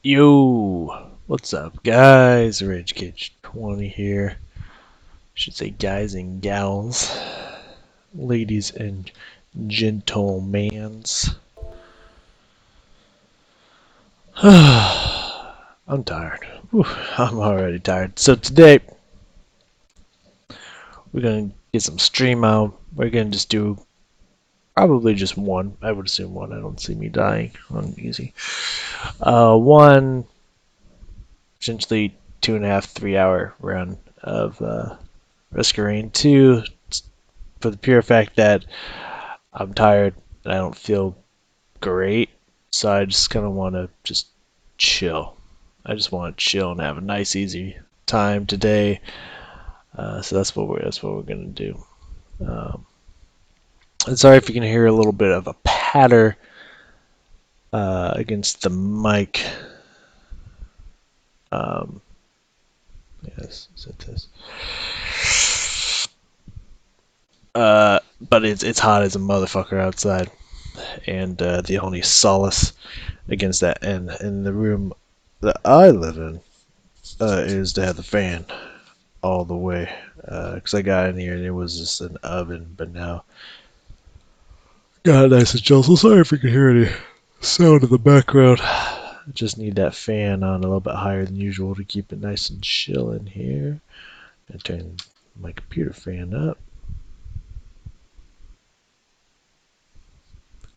Yo, what's up, guys? Rage Cage 20 here. Should say guys and gals, ladies and gentlemans. I'm tired. Whew, I'm already tired. So today we're gonna get some stream out. We're gonna just do probably just one. I would assume one. I don't see me dying on easy. One essentially 2.5, 3 hour run of Risk of Rain 2 for the pure fact that I'm tired and I don't feel great, so I just kind of want to just chill. I just want to chill and have a nice, easy time today. So that's what we're gonna do. Um, and sorry if you can hear a little bit of a patter against the mic. Yes, is it this? But it's hot as a motherfucker outside, and the only solace against that and in the room that I live in is to have the fan all the way. Because I got in here and it was just an oven, but now got nice and chill. So sorry if you can hear any sound in the background. I just need that fan on a little bit higher than usual to keep it nice and chill in here. I turn my computer fan up.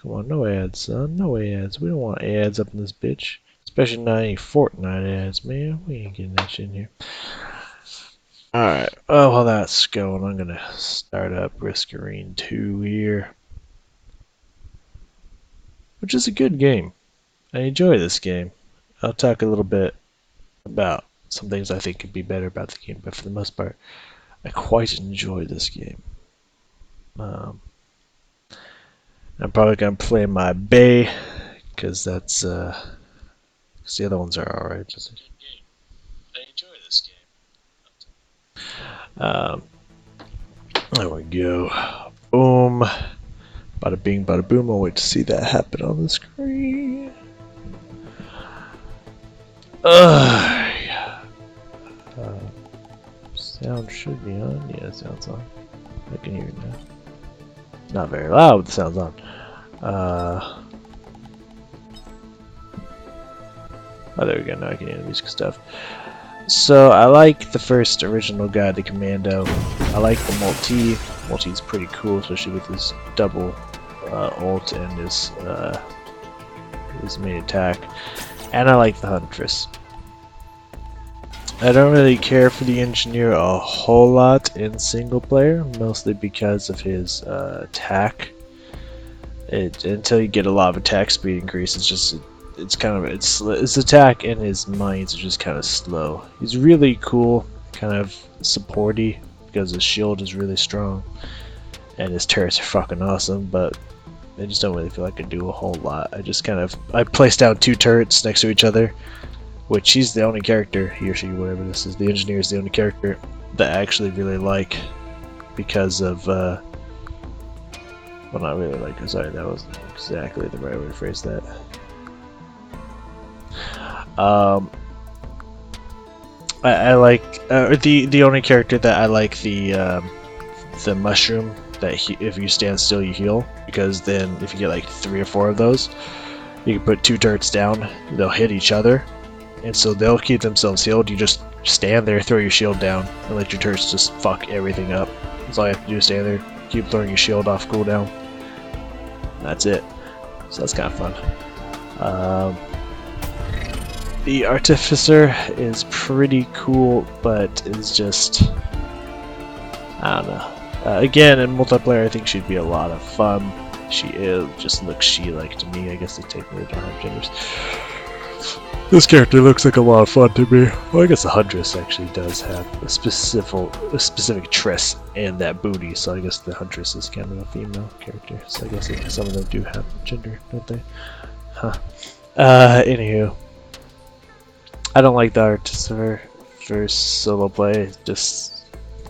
Come on, no ads, son. No ads. We don't want ads up in this bitch. Especially not any Fortnite ads, man. We ain't getting that shit in here. Alright, well, while that's going, I'm gonna start up Risk of Rain 2 here. Which is a good game. I enjoy this game. I'll talk a little bit about some things I think could be better about the game, but for the most part, I quite enjoy this game. I'm probably gonna play my Bay, because that's, because the other ones are alright. I enjoy this game. There we go. Boom. Bada bing, bada boom. I'll wait to see that happen on the screen. Sound should be on. Yeah, sound's on. I can hear it now. Not very loud, but the sound's on. Oh, there we go. Now I can hear the music stuff. So I like the first original guy, the Commando. I like the Multi. Multi's pretty cool, especially with his double ult and his main attack. And I like the Huntress. I don't really care for the Engineer a whole lot in single player, mostly because of his attack. Until you get a lot of attack speed increase, his attack and his mines are just kind of slow. He's really cool, kind of supporty, because his shield is really strong, and his turrets are fucking awesome. But I just don't really feel like I do a whole lot. I place down 2 turrets next to each other, which he's the only character, he or she, whatever this is, the Engineer is the only character that I actually really like because of, well, not really like, sorry, that wasn't exactly the right way to phrase that. I like, the only character that I like the mushroom, that if you stand still you heal, because then if you get like 3 or 4 of those, you can put 2 turrets down, they'll hit each other, and so they'll keep themselves healed. You just stand there, throw your shield down, and let your turrets just fuck everything up. That's all you have to do is stand there, keep throwing your shield off cooldown. That's it. So that's kind of fun. The Artificer is pretty cool, but is just, I don't know. Again, in multiplayer, I think she'd be a lot of fun. She just looks she-like to me. I guess they technically don't have genders. This character looks like a lot of fun to me. Well, I guess the Huntress actually does have a specific tress and that booty, so I guess the Huntress is kind of a female character. So I guess some of them do have gender, don't they? Huh. Anywho. I don't like the Artificer for solo play. Just,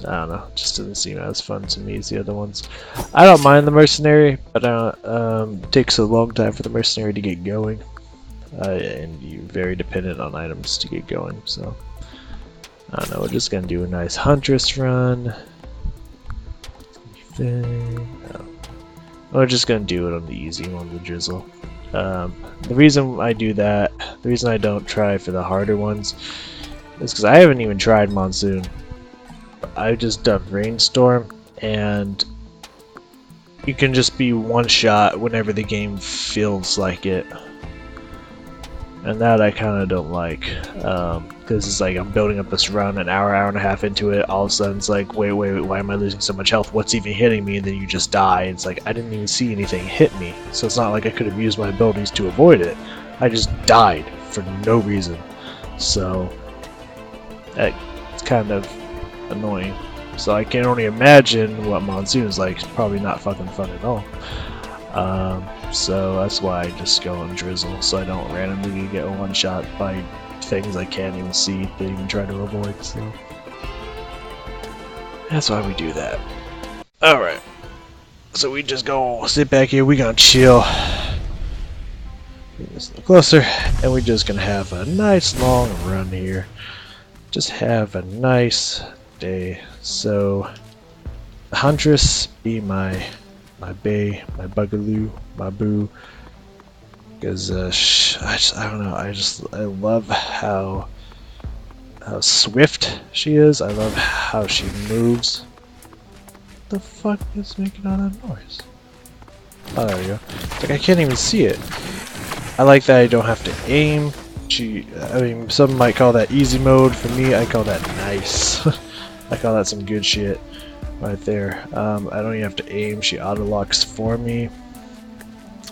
I don't know, just doesn't seem as fun to me as the other ones. I don't mind the Mercenary, but it takes a long time for the Mercenary to get going. and you're very dependent on items to get going. So I don't know. We're just gonna do a nice Huntress run. No. We're just gonna do it on the easy one, the drizzle. The reason I do that, the reason I don't try for the harder ones, is because I haven't even tried Monsoon. I've just done Rainstorm, and you can just be one shot whenever the game feels like it. And that I kind of don't like, because it's like I'm building up this run, an hour and a half into it, all of a sudden it's like, wait, why am I losing so much health? What's even hitting me? And then you just die. It's like, I didn't even see anything hit me, so it's not like I could have used my abilities to avoid it. I just died for no reason. So, it's kind of annoying. So I can only imagine what Monsoon is like. It's probably not fucking fun at all. So that's why I just go and drizzle, so I don't randomly get one shot by things I can't even see to even try to avoid. So that's why we do that. Alright, so we just go sit back here, we gonna chill, get this a little closer, and we're just gonna have a nice long run here. Just have a nice day. So the Huntress be my bae, my bugaloo, my boo, because I don't know, I love how swift she is. I love how she moves. What the fuck is making all that noise? Oh, there we go. It's like I can't even see it. I like that I don't have to aim. I mean, some might call that easy mode. For me, I call that nice. I call that some good shit. Right there. I don't even have to aim, she auto-locks for me.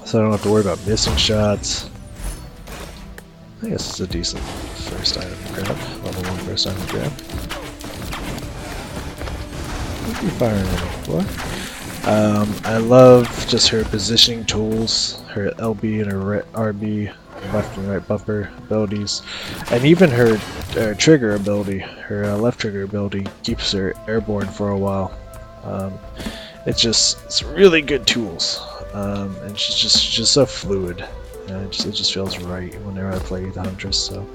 So I don't have to worry about missing shots. I guess it's a decent first item to grab. Level 1 first item to grab. What are you firing at me for? I love just her positioning tools, her LB and her RB, left and right bumper abilities, and even her trigger ability, her left trigger ability keeps her airborne for a while. It's really good tools, and she's just so fluid. It just feels right whenever I play the Huntress. So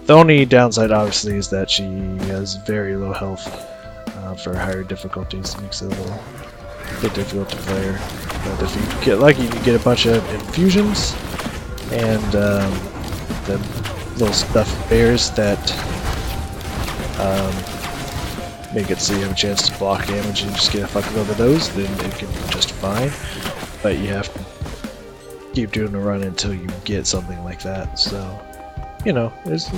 the only downside, obviously, is that she has very low health for higher difficulties. It makes it a little bit difficult to play her. But if you get lucky, you get a bunch of infusions and the little stuffed bears that make it so you have a chance to block damage and just get a fucking load of those, then it can be just fine. But you have to keep doing the run until you get something like that. So, you know, there's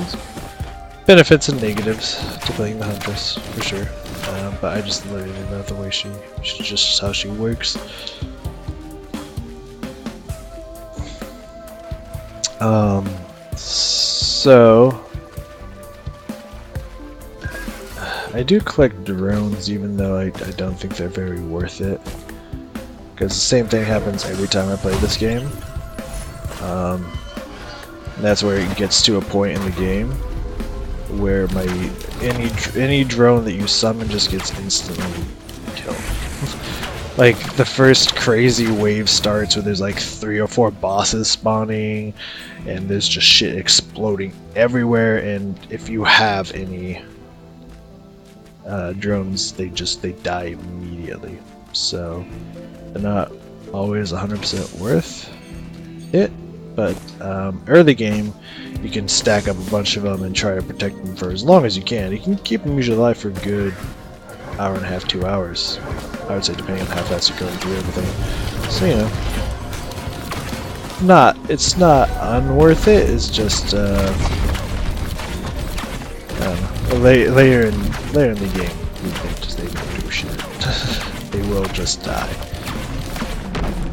benefits and negatives to playing the Huntress, for sure. But I just literally love the way she's just how she works. So I do collect drones, even though I don't think they're very worth it, because the same thing happens every time I play this game. And that's where it gets to a point in the game where any drone that you summon just gets instantly killed. Like the first crazy wave starts where there's like 3 or 4 bosses spawning, and there's just shit exploding everywhere. And if you have any drones, they die immediately. So they're not always 100% worth it. But early game, you can stack up a bunch of them and try to protect them for as long as you can. You can keep them usually alive for a good hour and a half, 2 hours. I would say, depending on how fast you're going through everything. So, you know, it's not unworth it. It's just I don't know, later in the game, they don't do shit. They will just die.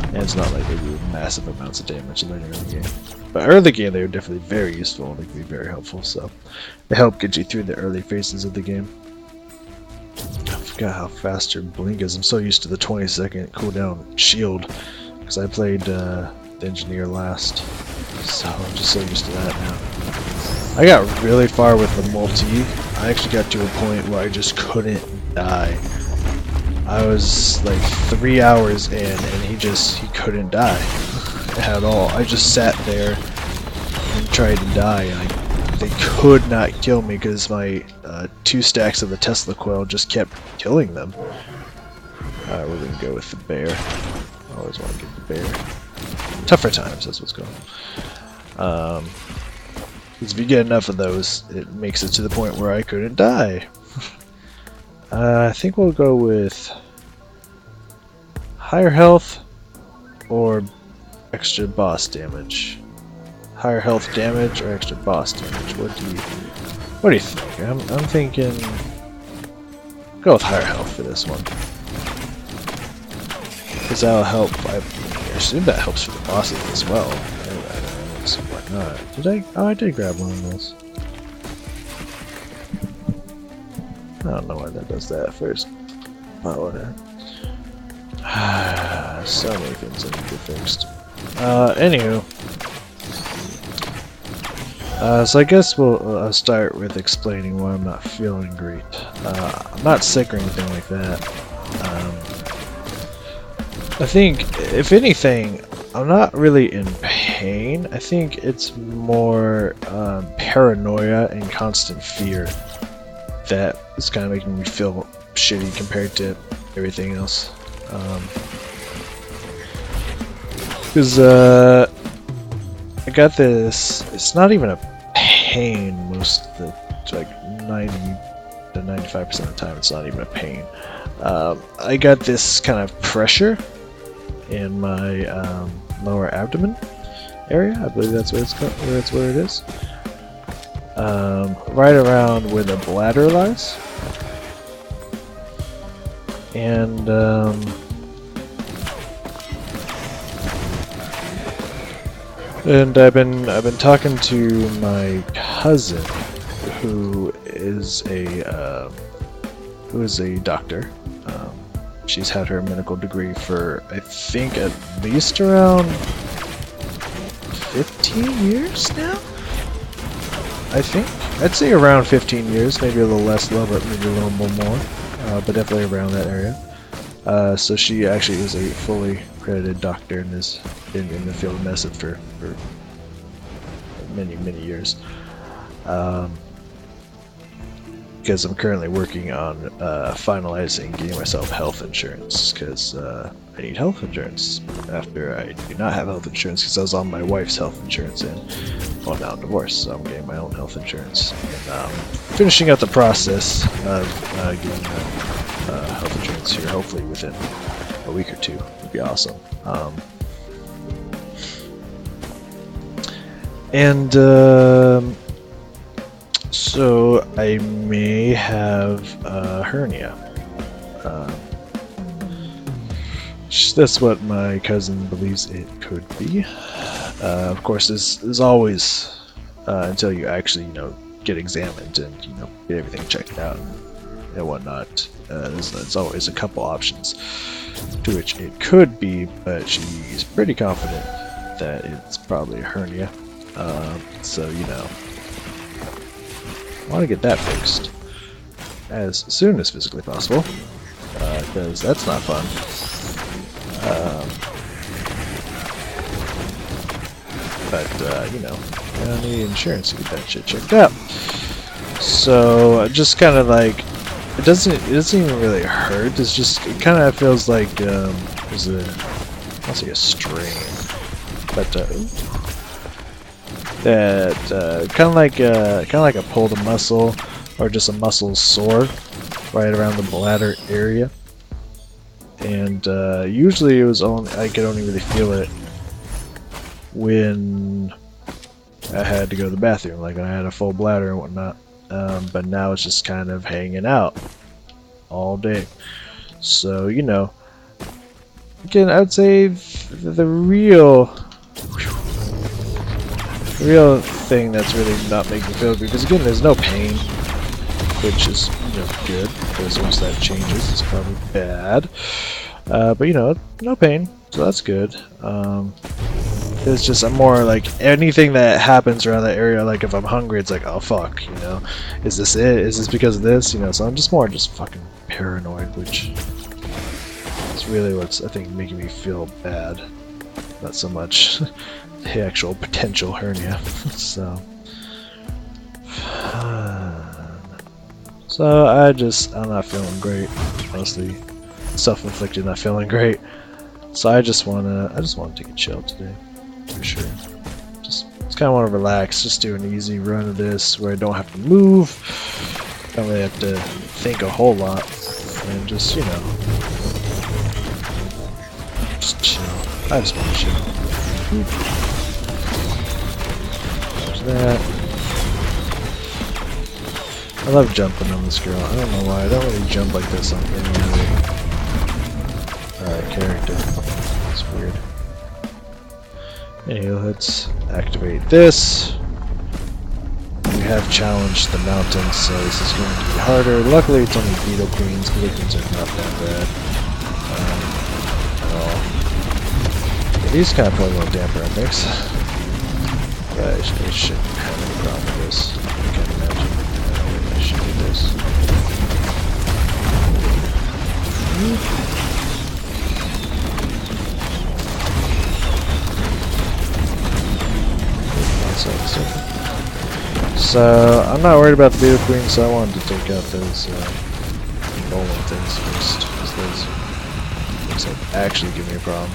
And it's not like they do massive amounts of damage later in the game. But early game, they were definitely very useful. They can be very helpful. So they help get you through the early phases of the game. I forgot how fast your blink is. I'm so used to the 20-second cooldown shield because I played the engineer last. So I'm just so used to that now. I got really far with the multi. I actually got to a point where I just couldn't die. I was like 3 hours in and he couldn't die at all. I just sat there and tried to die, and they could not kill me because my 2 stacks of the Tesla coil just kept killing them. Alright, we're gonna go with the bear. I always want to get the bear. Tougher times, that's what's going on. Because if you get enough of those, it makes it to the point where I couldn't die. I think we'll go with higher health or extra boss damage. Higher health damage or extra boss damage? What do you think? I'm thinking go with higher health for this one. Because that'll help. I assume that helps for the bosses as well. I don't see why not. Did I? Oh, I did grab one of those. I don't know why that does that first. Oh, whatever. So many things I need to get fixed. Anywho. So I guess we'll start with explaining why I'm not feeling great. I'm not sick or anything like that. I think, if anything, I'm not really in pain. I think it's more paranoia and constant fear that is kind of making me feel shitty compared to everything else. Because I got this, it's not even a pain most of the, like 90 to 95% of the time it's not even a pain. I got this kind of pressure in my lower abdomen area. I believe that's where that's where it is. Right around where the bladder lies. And I've been talking to my cousin, who is a doctor. She's had her medical degree for, I think, at least around 15 years now? I think. I'd say around 15 years, maybe a little less, maybe a little more, but definitely around that area. So she actually is a fully accredited doctor and is in the field of medicine for many, many years. Because I'm currently working on finalizing getting myself health insurance, because I need health insurance after I do not have health insurance because I was on my wife's health insurance, and well, now I'm divorced, so I'm getting my own health insurance. And finishing out the process of getting health insurance here, hopefully within a week or two, would be awesome. So I may have a hernia. That's what my cousin believes it could be. Of course, this is always until you actually, get examined and get everything checked out and whatnot. There's always a couple options to which it could be, but she's pretty confident that it's probably a hernia. So I want to get that fixed as soon as physically possible, because that's not fun. I need insurance to get that shit checked out. So just kind of like, it doesn't even really hurt. It kind of feels like there's I'll say a strain, but that kind of like a pulled muscle, or just a muscle sore right around the bladder area. And usually I could only really feel it when I had to go to the bathroom, like when I had a full bladder and whatnot. But now it's just kind of hanging out all day. So again, I would say the real thing that's really not making me feel good, because again, there's no pain, which is good, because once that changes, it's probably bad. But no pain, so that's good. It's just I'm more like anything that happens around that area. Like if I'm hungry, it's like, oh fuck, is this it? Is this because of this? So I'm just fucking paranoid, which is really what's I think making me feel bad. Not so much the actual potential hernia. So I'm not feeling great. Mostly self-inflicted, not feeling great. So I just wanna take a chill today, for sure. Just kind of want to relax, just do an easy run of this where I don't have to move, don't really have to think a whole lot, and just, you know, just chill. I just want to chill. There's that. I love jumping on this girl. I don't know why. I don't really jump like this on any other character. It's weird. Anyway, let's activate this. We have challenged the mountains, so this is going to be harder. Luckily, it's only Beetle Queens. Beetle Queens are not that bad at all. Yeah, these kind of put a little damper on things. But I shouldn't have any problem with this. I can't imagine. I should do this. So I'm not worried about the Beetle Queen, so I wanted to take out those bowling things first, because those actually give me a problem.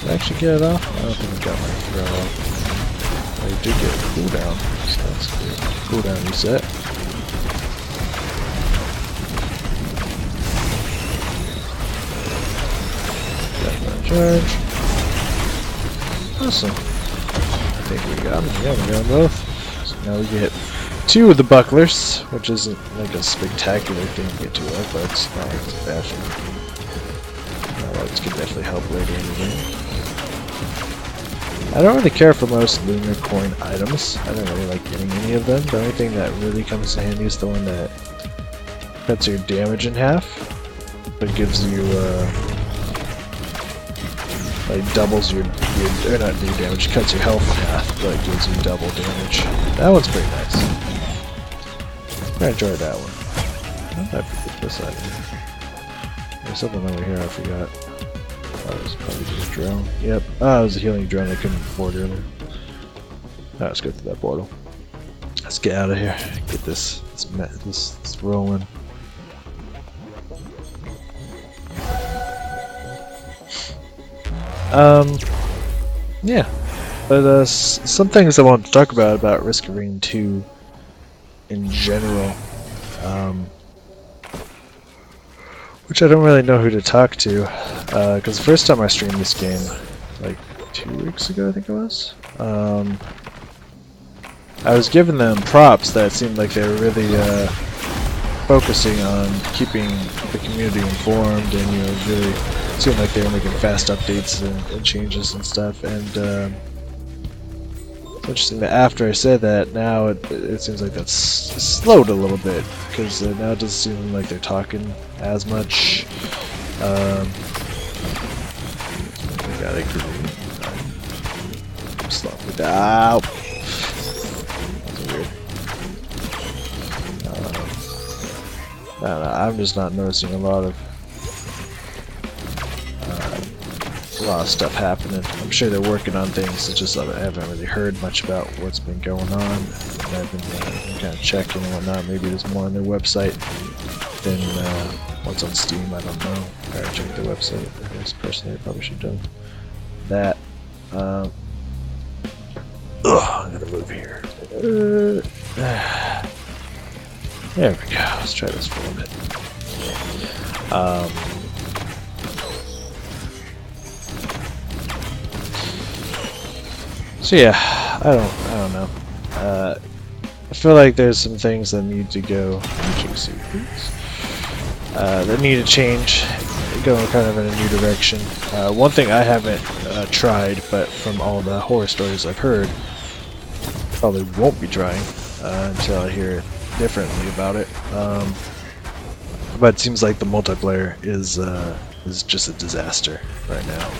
Did I actually get it off? I don't think I got my throw off. I did get a cooldown, so that's good. Cooldown reset. Got my charge. Awesome. I think we got them. Yeah, we got them both. So now we get 2 of the bucklers, which isn't like a spectacular thing to get 2 of, but it's not like it's bad. Lights can definitely help later in the game. I don't really care for most lunar coin items. I don't really like getting any of them. The only thing that really comes in handy is the one that cuts your damage in half, but gives you like doubles your or not your damage, cuts your health in half, but gives you double damage. That one's pretty nice. I enjoyed that one. I forget this item. There's something over here I forgot. Oh, it was probably just a drone. Yep. Ah, it was a healing drone I couldn't afford earlier. Alright, let's go through that portal. Let's get out of here. Get this rolling. Yeah. But some things I want to talk about Risk of Rain 2 in general. Which I don't really know who to talk to, because the first time I streamed this game, like 2 weeks ago I think it was, I was giving them props that it seemed like they were really focusing on keeping the community informed, and you know, really seemed like they were making fast updates and changes and stuff, and it's interesting that after I said that, now it seems like that's slowed a little bit, because now it doesn't seem like they're talking as much. We got a green. Slow it down. That's weird. I don't know, I'm just not noticing a lot of stuff happening. I'm sure they're working on things, it's just I haven't really heard much about what's been going on. I've been kind of checking and whatnot. Maybe there's more on their website than what's on Steam, I don't know. I gotta check the website. I guess personally I probably should have done that. I'm gonna move here. There we go. Let's try this for a bit. So yeah, I don't know. I feel like there's some things that need to go. That need to change, go kind of in a new direction. One thing I haven't tried, but from all the horror stories I've heard, probably won't be trying until I hear differently about it. But it seems like the multiplayer is just a disaster right now.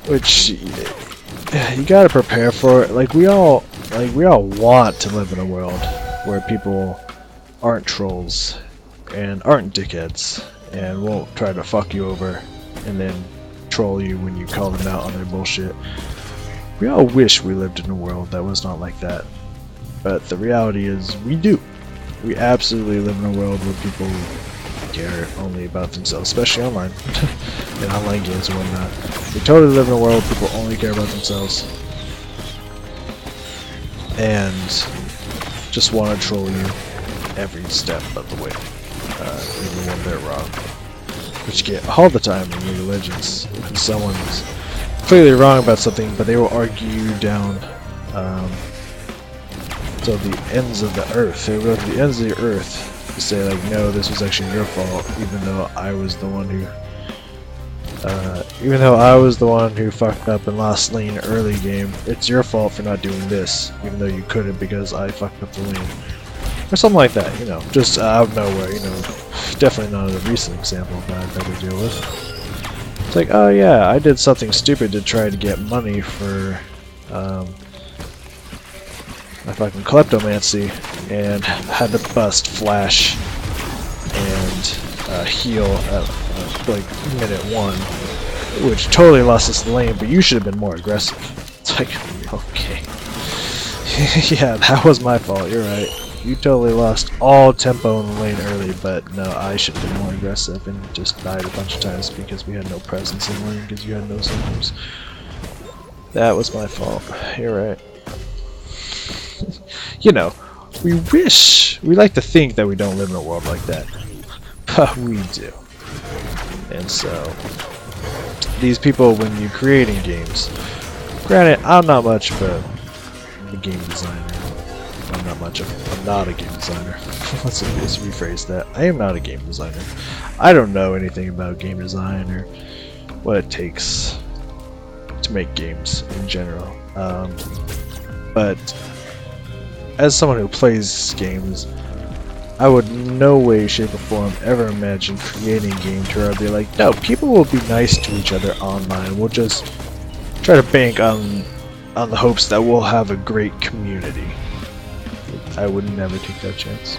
Which you gotta prepare for it. Like we all want to live in a world where people aren't trolls and aren't dickheads and won't try to fuck you over and then troll you when you call them out on their bullshit. We all wish we lived in a world that was not like that. But the reality is, we do. We absolutely live in a world where people care only about themselves, especially online, in online games and whatnot. We totally live in a world where people only care about themselves. And just want to troll you every step of the way. Even when they're wrong. Which you get all the time in League of Legends. If someone's clearly wrong about something, but they will argue you down to the ends of the earth. They will go to the ends of the earth to say like, no, this was actually your fault, even though I was the one who fucked up and lost lane early game. It's your fault for not doing this, even though you couldn't because I fucked up the lane. Or something like that, you know, just out of nowhere, you know. Definitely not a recent example that I've had to deal with. It's like, oh yeah, I did something stupid to try to get money for my fucking kleptomancy, and had to bust flash and heal at like minute 1, which totally lost us the lane, but you should have been more aggressive. It's like, okay. Yeah, that was my fault, you're right. You totally lost all tempo in the lane early, but no, I should have been more aggressive and just died a bunch of times because we had no presence in the lane because you had no suppers. That was my fault. You're right. You know, we like to think that we don't live in a world like that, but we do. And so, these people, when you're creating games, granted, I'm not much of a game designer. I'm not a game designer. Let's rephrase that. I am not a game designer. I don't know anything about game design or what it takes to make games in general. But as someone who plays games, I would no way, shape, or form ever imagine creating a game to where I'd be like, no, people will be nice to each other online. We'll just try to bank on the hopes that we'll have a great community. I would never take that chance,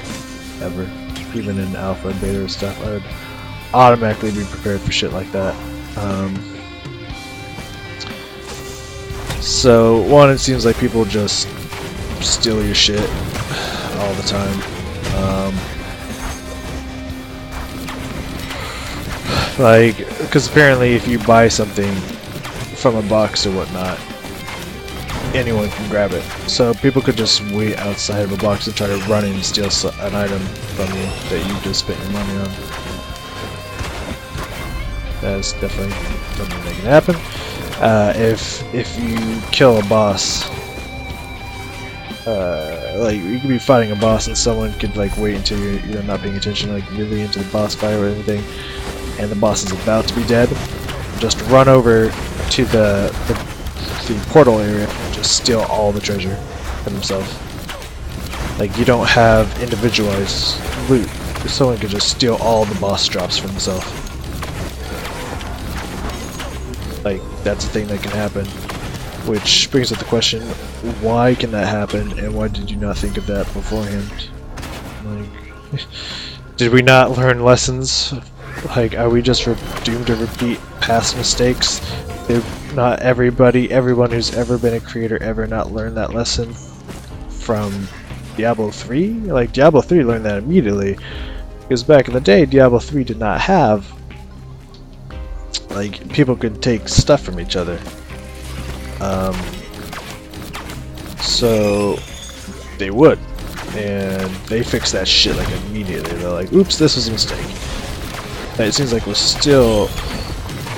ever. Even in alpha and beta stuff, I would automatically be prepared for shit like that. So, one, it seems like people just steal your shit all the time. Like, because apparently if you buy something from a box or whatnot, anyone can grab it. So people could just wait outside of a box and try to run in and steal an item from you that you just spent your money on. That's definitely something that can happen. If you kill a boss, like you could be fighting a boss and someone could like wait until you're not paying attention, like really into the boss fight or anything, and the boss is about to be dead, just run over to the portal area and just steal all the treasure for themselves. Like, you don't have individualized loot. Someone could just steal all the boss drops for themselves. Like, that's a thing that can happen. Which brings up the question, why can that happen, and why did you not think of that beforehand? Like, did we not learn lessons? Like, are we just doomed to repeat past mistakes? Did not everyone who's ever been a creator ever not learn that lesson from Diablo 3? Like, Diablo 3 learned that immediately, because back in the day, Diablo 3 did not have, like, people could take stuff from each other. So they would, and they fixed that shit like immediately. They're like, oops, this was a mistake. But it seems like we're still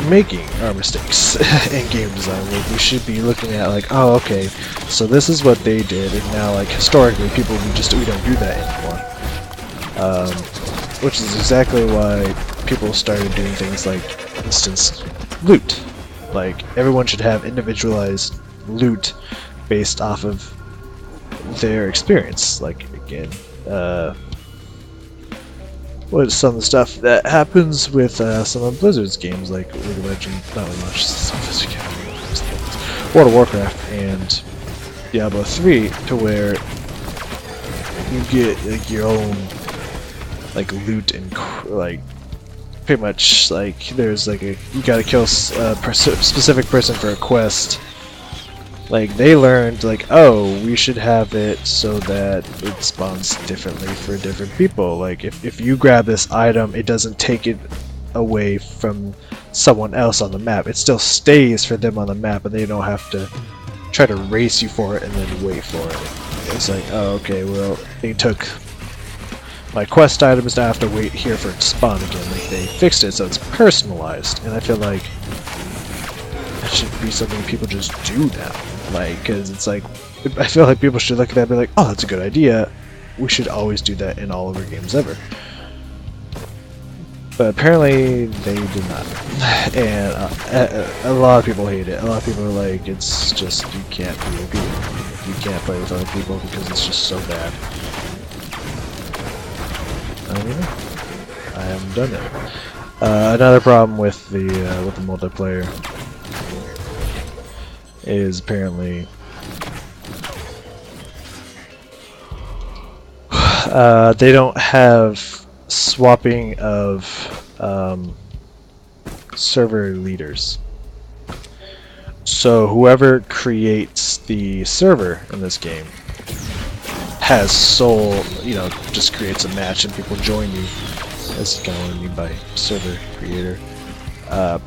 making our mistakes in game design. Like, we should be looking at like, oh, okay, so this is what they did, and now like historically people we don't do that anymore. Which is exactly why people started doing things like instance loot. Like, everyone should have individualized loot based off of their experience. Like, again, what is some of the stuff that happens with some of Blizzard's games, like League of Legends, not really much, some Blizzard games, World of Warcraft and Diablo 3, to where you get like your own like loot and like pretty much like there's like you gotta kill a specific person for a quest. Like they learned like, oh, we should have it so that it spawns differently for different people. Like if you grab this item, it doesn't take it away from someone else on the map. It still stays for them on the map, and they don't have to try to race you for it and then wait for it. It's like, oh, okay, well, they took my quest items, now I have to wait here for it to spawn again. Like they fixed it so it's personalized, and I feel like that should be something people just do now. Like, because it's like, I feel like people should look at that and be like, oh, that's a good idea. We should always do that in all of our games ever. But apparently they did not, and a lot of people hate it. A lot of people are like, it's just, you can't PvP. You can't play with other people because it's just so bad. I don't know. I haven't done it. Another problem with the multiplayer is apparently they don't have swapping of server leaders. So whoever creates the server in this game has sole, just creates a match and people join you. That's kind of what I mean by server creator.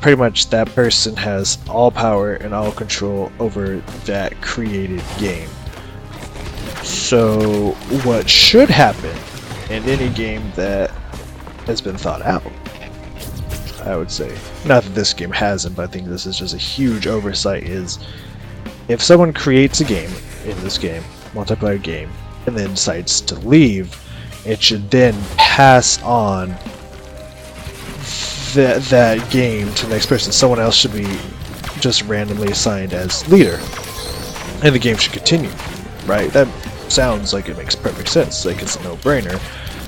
Pretty much that person has all power and all control over that created game. So what should happen in any game that has been thought out, I would say, not that this game hasn't, but I think this is just a huge oversight, is if someone creates a game in this game, multiplayer game, and then decides to leave, it should then pass on that game to the next person. Someone else should be just randomly assigned as leader, and the game should continue, right? That sounds like it makes perfect sense, like it's a no-brainer.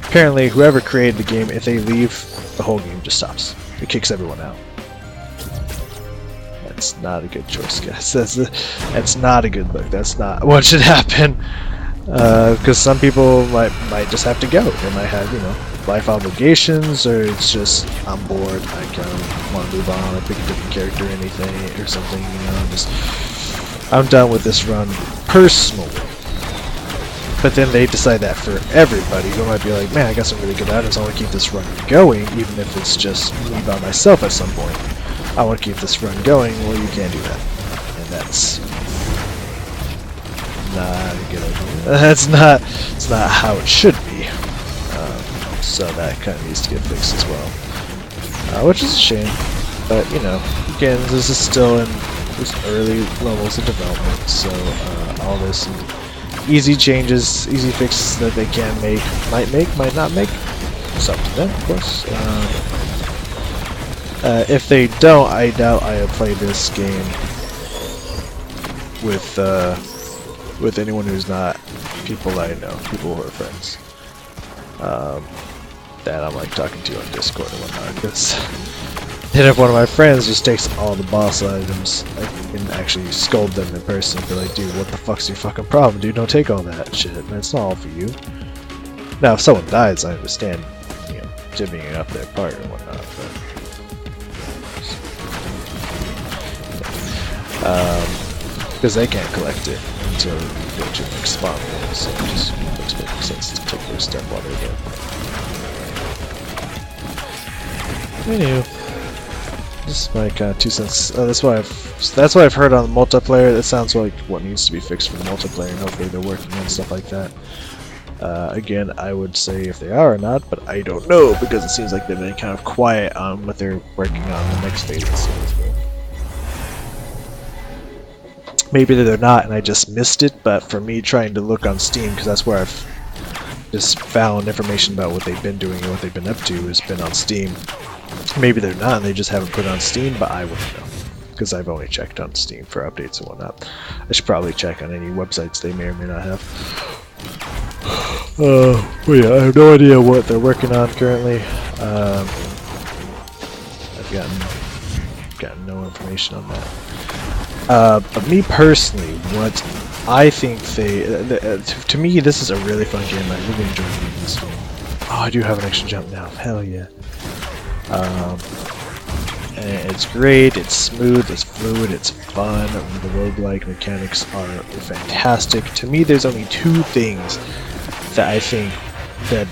Apparently, whoever created the game, if they leave, the whole game just stops. It kicks everyone out. That's not a good choice, guys. That's not a good look. That's not what should happen. Because some people might just have to go. They might have, life obligations, or it's just, I'm bored, I kind of want to move on, or pick a different character, anything, or something, I'm done with this run, personally. But then they decide that for everybody, who might be like, man, I got some really good items, I want to keep this run going, even if it's just me by myself at some point. I want to keep this run going. Well, you can't do that. And that's not a good idea. It's not how it should be. So that kind of needs to get fixed as well. Which is a shame. But, again, this is still in just early levels of development, so all this easy changes, easy fixes that they can make, might not make. It's up to them, of course. If they don't, I doubt I have played this game with anyone who's not people I know, people who are friends. That I'm talking to on Discord and whatnot, because then if one of my friends just takes all the boss items, I can actually scold them in person and be like, dude, what the fuck's your fucking problem, dude? Don't take all that shit, man, it's not all for you. Now, if someone dies, I understand, divvying up their part and whatnot, but because they can't collect it until you go to the next spawn, so it just makes perfect sense to take their step while they're there. Anywho, this is my kind of 2 cents. That's what I've heard on the multiplayer. That sounds like what needs to be fixed for the multiplayer, and hopefully they're working on stuff like that. Again, I would say if they are or not, but I don't know, because it seems like they've been kind of quiet on what they're working on the next phase of the series. Maybe they're not, and I just missed it. But for me, trying to look on Steam, because that's where I've just found information about what they've been doing and what they've been up to, has been on Steam. Maybe they're not, and they just haven't put it on Steam, but I wouldn't know, because I've only checked on Steam for updates and whatnot. I should probably check on any websites they may or may not have. But yeah, I have no idea what they're working on currently. I've gotten no information on that. But me personally, what I think to me, this is a really fun game. I really enjoy playing this game. Oh, I do have an extra jump now. Hell yeah. Um, and it's great, it's smooth, it's fluid, it's fun. The roguelike mechanics are fantastic. To me, there's only two things that I think that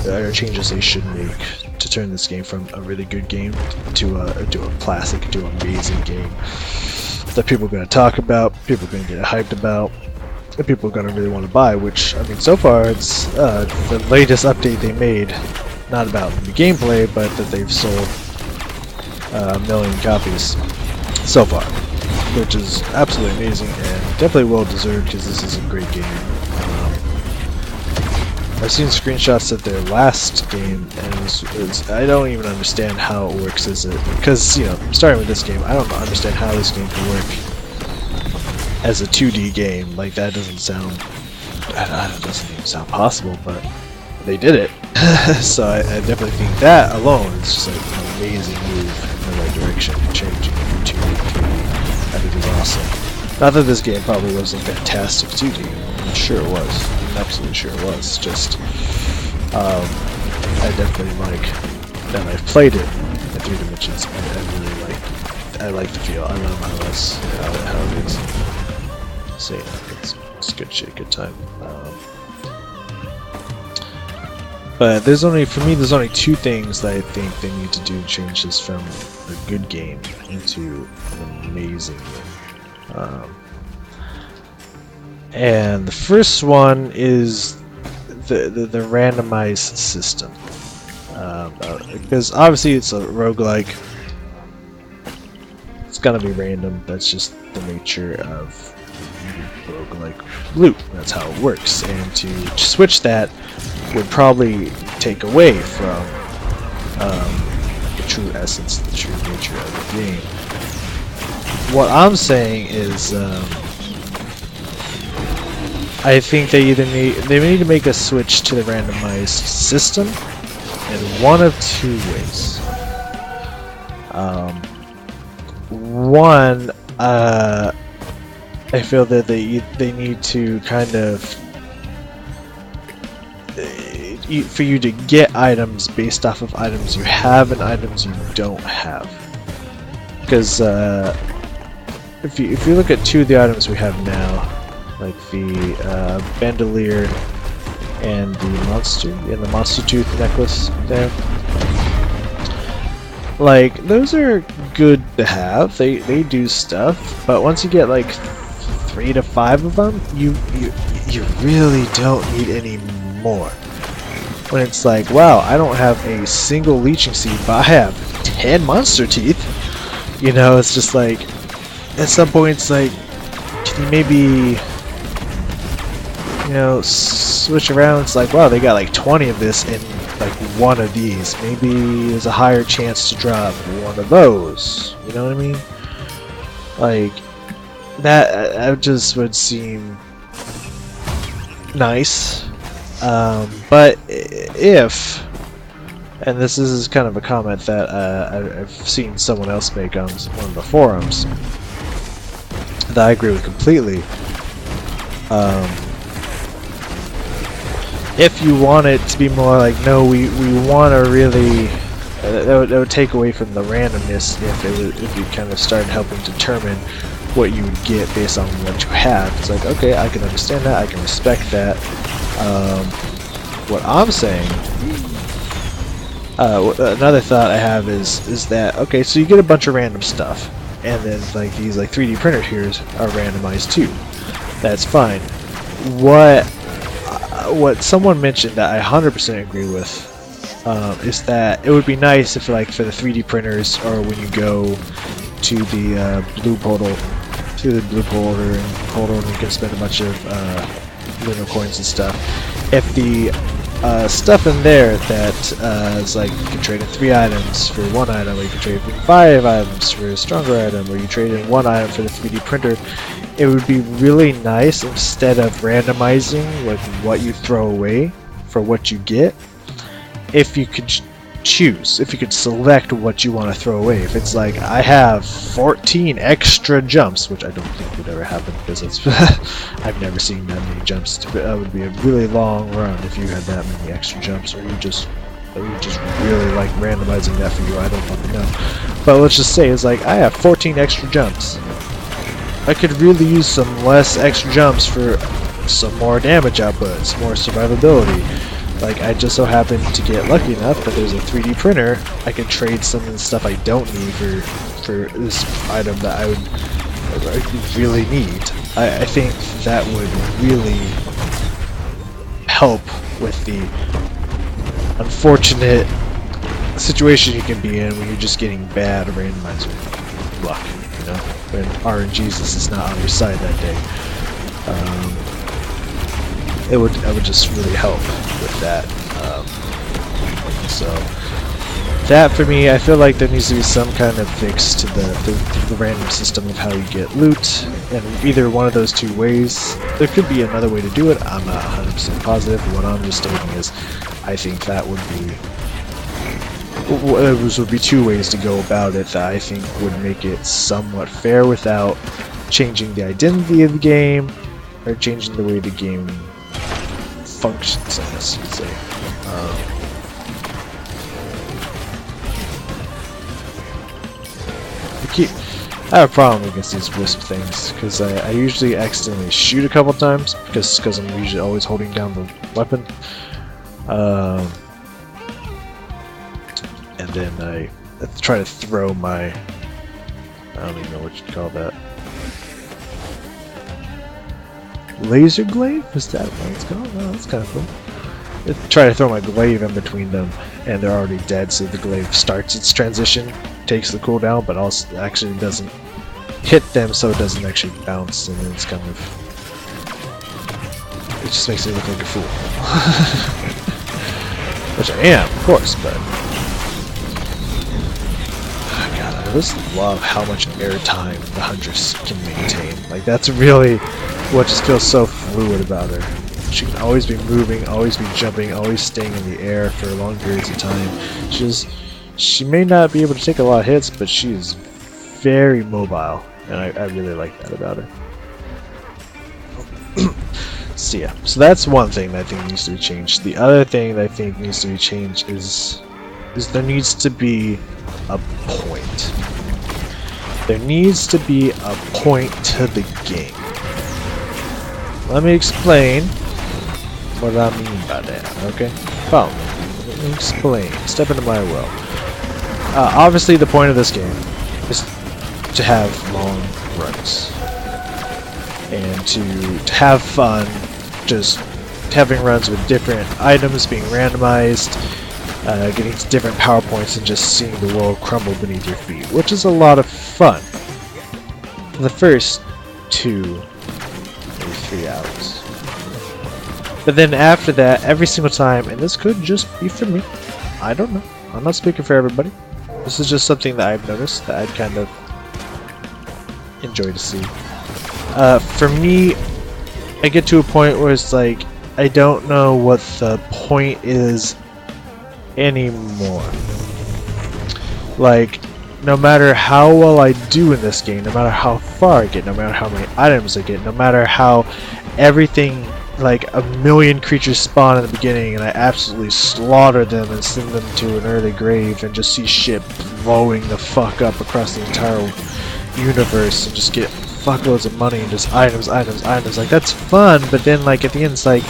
are changes they should make to turn this game from a really good game to a classic, to an amazing game that people are going to talk about, people are going to get hyped about, and people are going to really want to buy. Which, I mean, so far it's the latest update they made, not about the gameplay, but that they've sold 1 million copies so far, which is absolutely amazing and definitely well deserved because this is a great game. I've seen screenshots of their last game, and I don't even understand how it works because, you know, starting with this game, I don't understand how this game can work as a 2D game. Like, that doesn't sound, it doesn't even sound possible, but they did it. So I definitely think that alone is just like an amazing move in the right direction, changing from 2D to 3D. I think is awesome. Not that this game probably wasn't fantastic 2D. I'm sure it was. I'm absolutely sure it was. Just, I definitely like that I've played it in 3 dimensions. I really like the feel. I love how it is. So yeah, it's good shit, good time. But there's only 2 things that I think they need to do to change this from a good game into an amazing game. And the first one is the randomized system. Because obviously it's a roguelike. It's gonna be random. That's just the nature of roguelike loot. That's how it works. And to switch that would probably take away from the true essence, the true nature of the game. What I'm saying is, I think they need to make a switch to the randomized system in one of 2 ways. One, I feel that they need to kind of for you to get items based off of items you have and items you don't have. Because if you look at 2 of the items we have now, like the bandolier and the monster tooth necklace there, like, those are good to have. They do stuff, but once you get like 3 to 5 of them, you really don't need any more. When it's like, wow, I don't have a single leeching seed, but I have 10 monster teeth. You know, it's just like, at some point it's like, can you maybe, you know, switch around? It's like, wow, they got like 20 of this in like one of these. Maybe there's a higher chance to drop one of those. You know what I mean? Like, that just would seem nice. But if, and this is kind of a comment that I've seen someone else make on one of the forums that I agree with completely. If you want it to be more like, no, we want to really, that would take away from the randomness if you kind of started helping determine what you would get based on what you have. It's like, okay, I can understand that, I can respect that. What I'm saying, another thought I have is that, okay, so you get a bunch of random stuff, and then like these like 3D printer here are randomized too. That's fine. What someone mentioned that I 100% agree with is that it would be nice if, like, for the 3D printers, or when you go to the blue portal, and you can spend a bunch of lunar coins and stuff. If the stuff in there that is like, you can trade in 3 items for 1 item, or you can trade in 5 items for a stronger item, or you trade in 1 item for the 3D printer, it would be really nice, instead of randomizing like what you throw away for what you get, if you could choose, if you could select what you want to throw away. If it's like, I have 14 extra jumps, which I don't think would ever happen, because it's I've never seen that many jumps. That would be a really long run if you had that many extra jumps, or you just you just really like randomizing that for you. I don't fucking know. But let's just say it's like I have 14 extra jumps. I could really use some less extra jumps for some more damage output, some more survivability. Like, I just so happen to get lucky enough that there's a 3D printer. I could trade some of the stuff I don't need for this item that I would really need. I think that would really help with the unfortunate situation you can be in when you're just getting bad randomizer luck, you know, when RNGesus is not on your side that day. It would just really help with that. So that for me, I feel like there needs to be some kind of fix to the random system of how you get loot, and either one of those two ways. There could be another way to do it. I'm not 100% positive. What I'm just stating is, I think that would be two ways to go about it that I think would make it somewhat fair without changing the identity of the game or changing the way the game functions, I guess you'd say. I have a problem against these wisp things because I usually accidentally shoot a couple times because I'm usually always holding down the weapon, and then I try to throw my, I don't even know what you'd call that, laser glaive? Is that what it's called? Oh, that's kind of cool. I try to throw my glaive in between them, and they're already dead, so the glaive starts its transition, takes the cooldown, but also actually doesn't hit them, so it doesn't actually bounce, and then it's kind of... it just makes me look like a fool. Which I am, of course, but... oh, God, I just love how much airtime the Huntress can maintain. Like, that's really what just feels so fluid about her. She can always be moving, always be jumping, always staying in the air for long periods of time. She may not be able to take a lot of hits, but she is very mobile, and I really like that about her. So yeah, so that's one thing that I think needs to be changed. The other thing that I think needs to be changed is there needs to be a point. There needs to be a point to the game. Let me explain what I mean by that, okay? Follow me. Let me explain. Step into my world. Obviously, the point of this game is to have long runs. And to have fun, just having runs with different items being randomized, getting to different power points, and just seeing the world crumble beneath your feet, which is a lot of fun. For the first 2, maybe 3 hours. But then after that, every single time, and this could just be for me, I don't know, I'm not speaking for everybody, this is just something that I've noticed that I'd kind of enjoy to see. For me, I get to a point where it's like, I don't know what the point is anymore. Like, no matter how well I do in this game, no matter how far I get, no matter how many items I get, no matter how everything, like a million creatures spawn in the beginning and I absolutely slaughter them and send them to an early grave and just see shit blowing the fuck up across the entire universe and just get fuckloads of money and just items, like that's fun, but then like at the end it's like,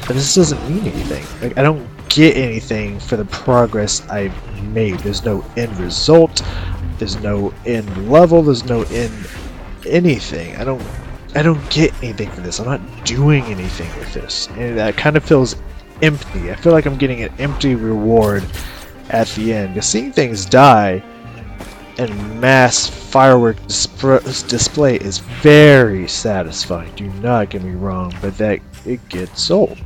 this doesn't mean anything. Like I don't get anything for the progress I've made. There's no end result, there's no end level, there's no end anything. I don't get anything for this. I'm not doing anything with this. And that kind of feels empty. I feel like I'm getting an empty reward at the end. Because seeing things die and mass firework display is very satisfying. Do not get me wrong, but that it gets old.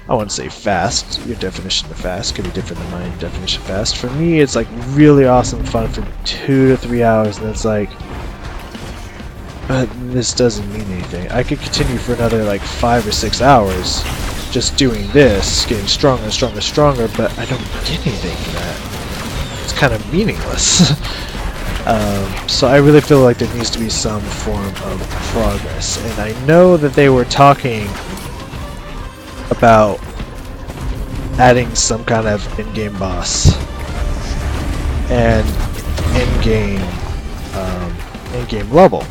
I wouldn't say fast. Your definition of fast could be different than my definition of fast. For me, it's like really awesome fun for 2 to 3 hours, and it's like, but this doesn't mean anything. I could continue for another like 5 or 6 hours just doing this, getting stronger and stronger and stronger, but I don't get anything for that. It's kind of meaningless. So I really feel like there needs to be some form of progress. And I know that they were talking about adding some kind of in-game boss and in-game level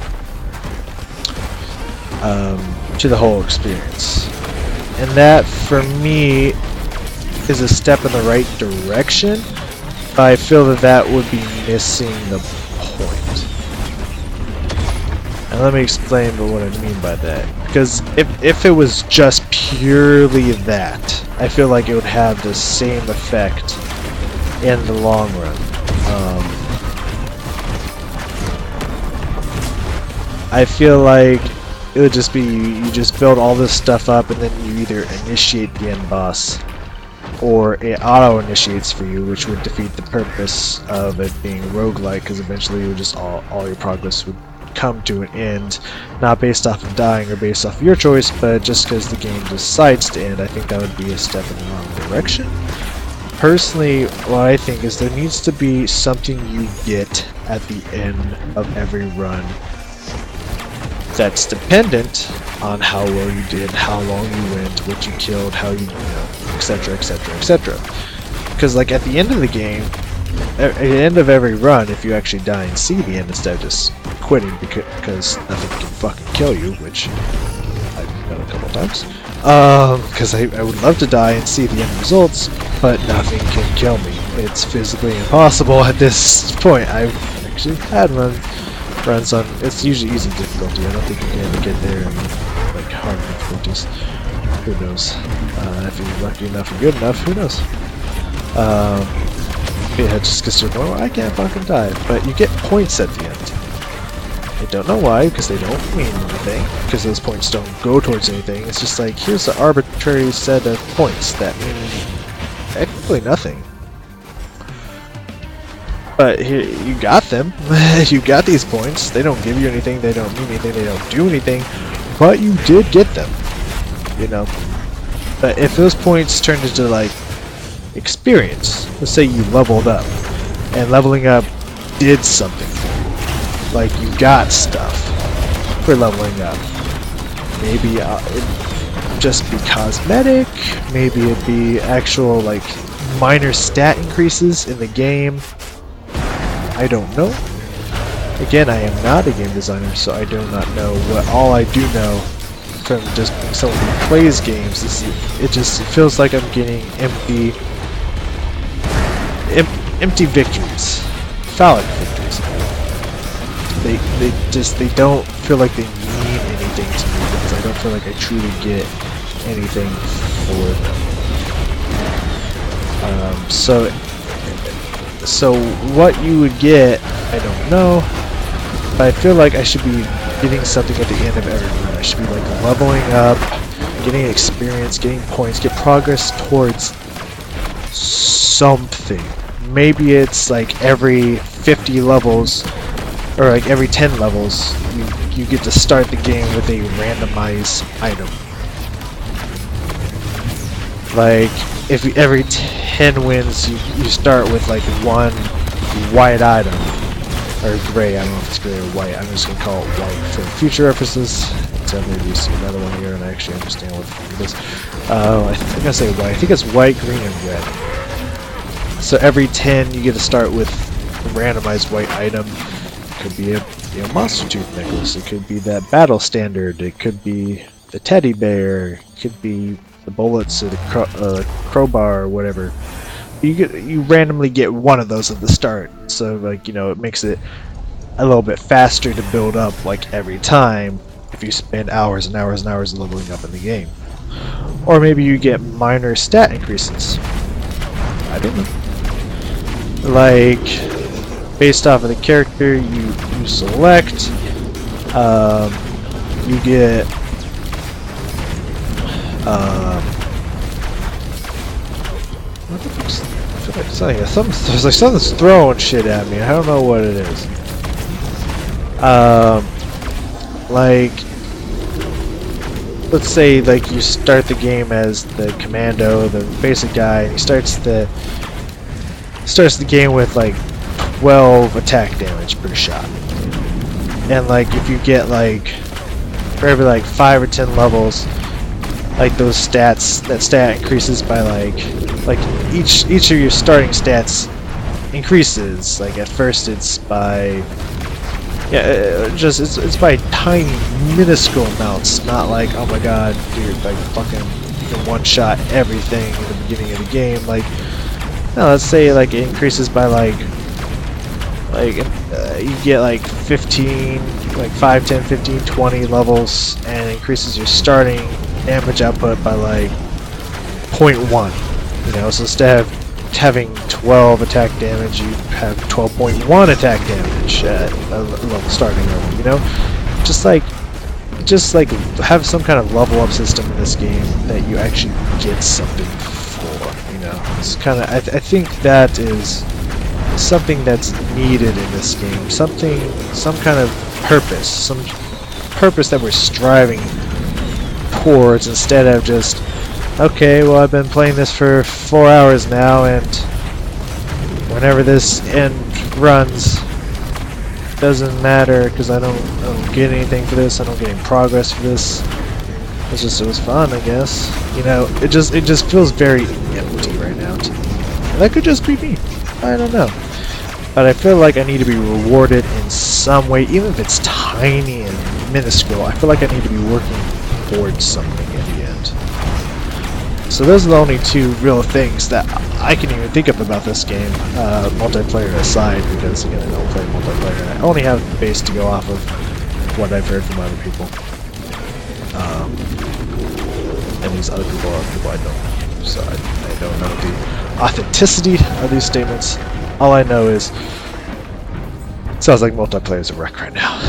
to the whole experience. And that, for me, is a step in the right direction. But I feel that that would be missing the point. And let me explain what I mean by that. Because if it was just purely that, I feel like it would have the same effect in the long run. I feel like it would just be you just build all this stuff up and then you either initiate the end boss or it auto-initiates for you, which would defeat the purpose of it being roguelike, because eventually it would just all your progress would come to an end, not based off of dying or based off of your choice, but just because the game decides to end. I think that would be a step in the wrong direction. Personally, what I think is there needs to be something you get at the end of every run that's dependent on how well you did, how long you went, what you killed, how you etc, etc, etc. Because like at the end of the game, at the end of every run, if you actually die and see the end instead of just quitting because nothing can fucking kill you, which I've done a couple times, because I would love to die and see the end results, but nothing can kill me. It's physically impossible at this point. I've actually had runs on, it's usually easy difficulty. I don't think you can ever get there in like hard difficulties. Who knows? If you're lucky enough or good enough, who knows? Yeah, just because you're going, well, I can't fucking die. But you get points at the end. I don't know why, because they don't mean anything, because those points don't go towards anything. It's just like, here's an arbitrary set of points that mean technically nothing. But here, you got them. You got these points. They don't give you anything, they don't mean anything, they don't do anything, but you did get them. You know? But if those points turned into, like, experience, let's say you leveled up, and leveling up did something. Like, you got stuff for leveling up. Maybe it'd just be cosmetic, maybe it'd be actual, like, minor stat increases in the game. I don't know. Again, I am not a game designer, so I do not know. All I do know from just being someone who plays games is it just feels like I'm getting empty victories, phallic victories. They don't feel like they mean anything to me because I don't feel like I truly get anything for them. So what you would get, I don't know, but I feel like I should be getting something at the end of every run. I should be like leveling up, getting experience, getting points, get progress towards something. Maybe it's like every 50 levels, or like every 10 levels, you get to start the game with a randomized item. Like, if every 10 wins, you start with like one white item. Or gray, I don't know if it's gray or white, I'm just gonna call it white for future references. Until maybe you see another one here and I actually understand what it is. I think I say white. I think it's white, green, and red. So every 10 you get to start with a randomized white item. It could be a monster tooth necklace, it could be that battle standard, it could be the teddy bear, it could be the bullets or the crowbar or whatever. You randomly get one of those at the start, so like, you know, it makes it a little bit faster to build up like every time if you spend hours and hours and hours leveling up in the game. Or maybe you get minor stat increases. I don't know. Like, based off of the character you select, you get what the fuck's, I feel like something's throwing shit at me. I don't know what it is. Like, let's say like you start the game as the commando, the basic guy, and he starts the game with like 12 attack damage per shot. And like if you get like for every like 5 or 10 levels, like those stats, that stat increases by like each of your starting stats increases. Like at first it's by it's by tiny minuscule amounts, not like, oh my god, dude, like fucking you can one shot everything in the beginning of the game. Like, no, let's say like it increases by like you get like 15, like 5, 10, 15, 20 levels, and increases your starting damage output by like 0.1. You know, so instead of having 12 attack damage, you have 12.1 attack damage at a level starting level. You know, just like have some kind of level up system in this game that you actually get something for. You know, it's kind of I think that is something that's needed in this game. Some kind of purpose, that we're striving towards, instead of just, okay, well, I've been playing this for 4 hours now, and whenever this end runs, doesn't matter because I don't get anything for this. I don't get any progress for this. It was fun, I guess. You know, it just feels very empty right now to me. And that could just be me. I don't know. But I feel like I need to be rewarded in some way, even if it's tiny and minuscule. I feel like I need to be working towards something in the end. So those are the only two real things that I can even think of about this game, multiplayer aside, because again, I don't play multiplayer, and I only have the base to go off of what I've heard from other people. And these other people are people I don't know, so I don't know the authenticity of these statements. All I know is, it sounds like multiplayer is a wreck right now.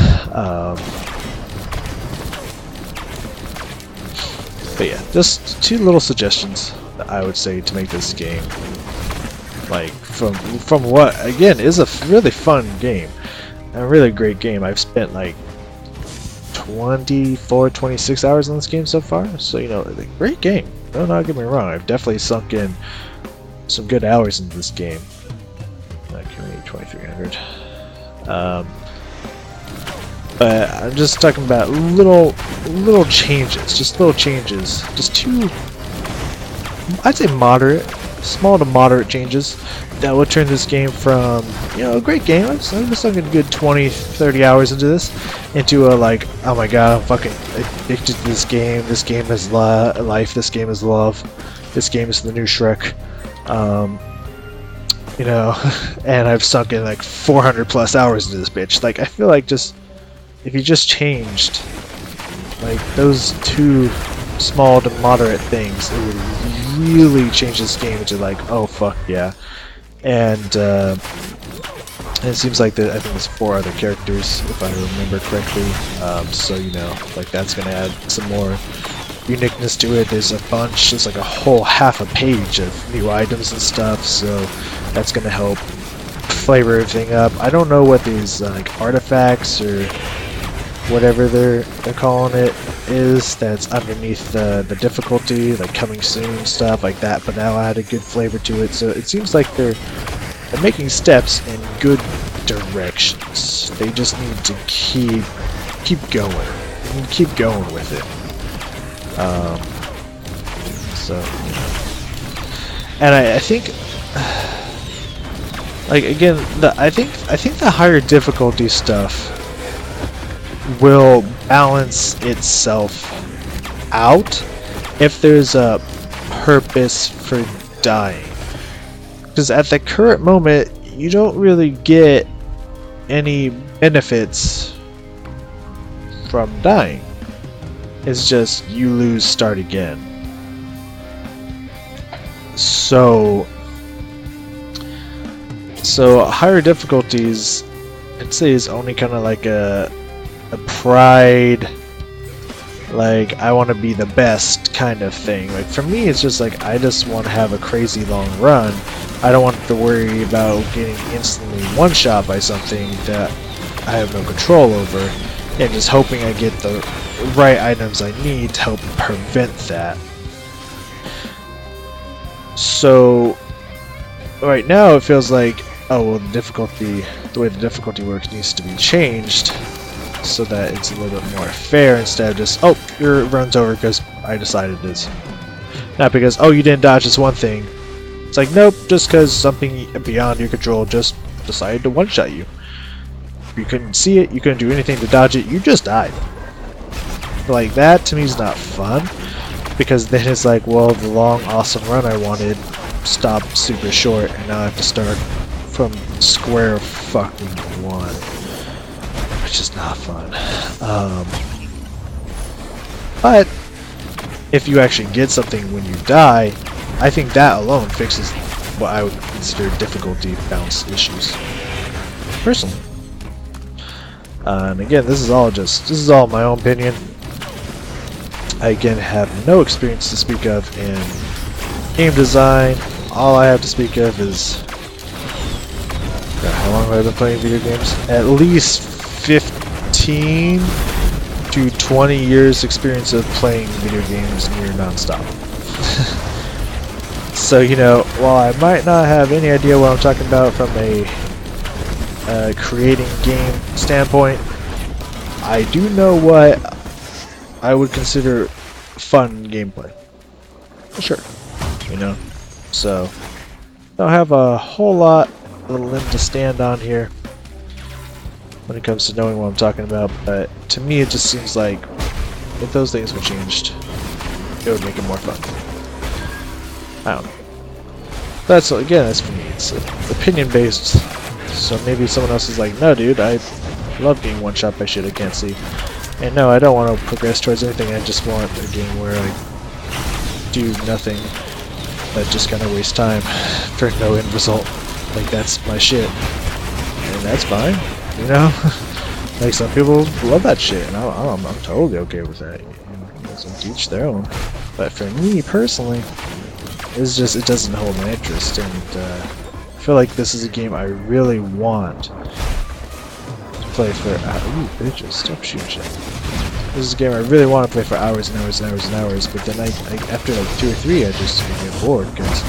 But yeah, just two little suggestions that I would say to make this game, like, from what, again, is a really fun game, and a really great game. I've spent like 26 hours on this game so far, so, you know, a great game. No, not get me wrong, I've definitely sunk in some good hours into this game. 2300. But I'm just talking about little changes, just two, I'd say small to moderate changes that will turn this game from, you know, a great game. I've sunk a good 20-30 hours into this, into a like, oh my god, I'm fucking addicted to this game. This game is life. This game is love. This game is the new Shrek. You know, and I've sunk in like 400 plus hours into this bitch. Like, I feel like just, if you just changed like those two small to moderate things, it would really change this game into like, oh fuck yeah. And it seems like I think there's 4 other characters, if I remember correctly. So, you know, like that's gonna add some more uniqueness to it. There's like a whole half a page of new items and stuff, so that's gonna help flavor everything up. I don't know what these like artifacts or whatever they're calling it is that's underneath the difficulty, like coming soon, stuff like that, but that'll add a good flavor to it. So it seems like they're making steps in good directions. They just need to keep going and keep going with it. So, and I think, like, again, I think the higher difficulty stuff will balance itself out if there's a purpose for dying. Because at the current moment, you don't really get any benefits from dying. It's just you lose, start again. So higher difficulties, I'd say, is only kind of like a pride, like I want to be the best kind of thing. Like for me, it's just like I just want to have a crazy long run. I don't want to worry about getting instantly one-shot by something that I have no control over, and just hoping I get the right items I need to help prevent that. So right now it feels like, oh well, the way the difficulty works needs to be changed so that it's a little bit more fair, instead of just, oh, your run's over because I decided it is. Not because, oh, you didn't dodge this one thing. It's like, nope, just because something beyond your control just decided to one-shot you. You couldn't see it, you couldn't do anything to dodge it, you just died. Like, that to me is not fun, because then it's like, well, the long, awesome run I wanted stopped super short, and now I have to start from square fucking one, which is not fun. But if you actually get something when you die, I think that alone fixes what I would consider difficulty bounce issues, personally. And again, this is all my own opinion. I again have no experience to speak of in game design. All I have to speak of is how long have I been playing video games? At least 15 to 20 years experience of playing video games near non-stop. So, you know, while I might not have any idea what I'm talking about from a creating game standpoint, I do know what I would consider fun gameplay. For sure. You know? So, don't have a whole lot of a limb to stand on here when it comes to knowing what I'm talking about, but to me it just seems like if those things were changed, it would make it more fun. I don't know. That's for me. It's opinion based. So maybe someone else is like, no, dude, I love getting one shot by shit I can't see. And no, I don't want to progress towards anything. I just want a game where I do nothing but just kind of waste time for no end result. Like, that's my shit, and that's fine. You know, like some people love that shit, and I'm totally okay with that. You know, so each their own. But for me personally, it's just, it doesn't hold my interest, and I feel like this is a game I really want to play for. Ooh, bitches, stop shooting shit. This is a game I really want to play for hours and hours and hours and hours, but then I after like 2 or 3, I just get bored because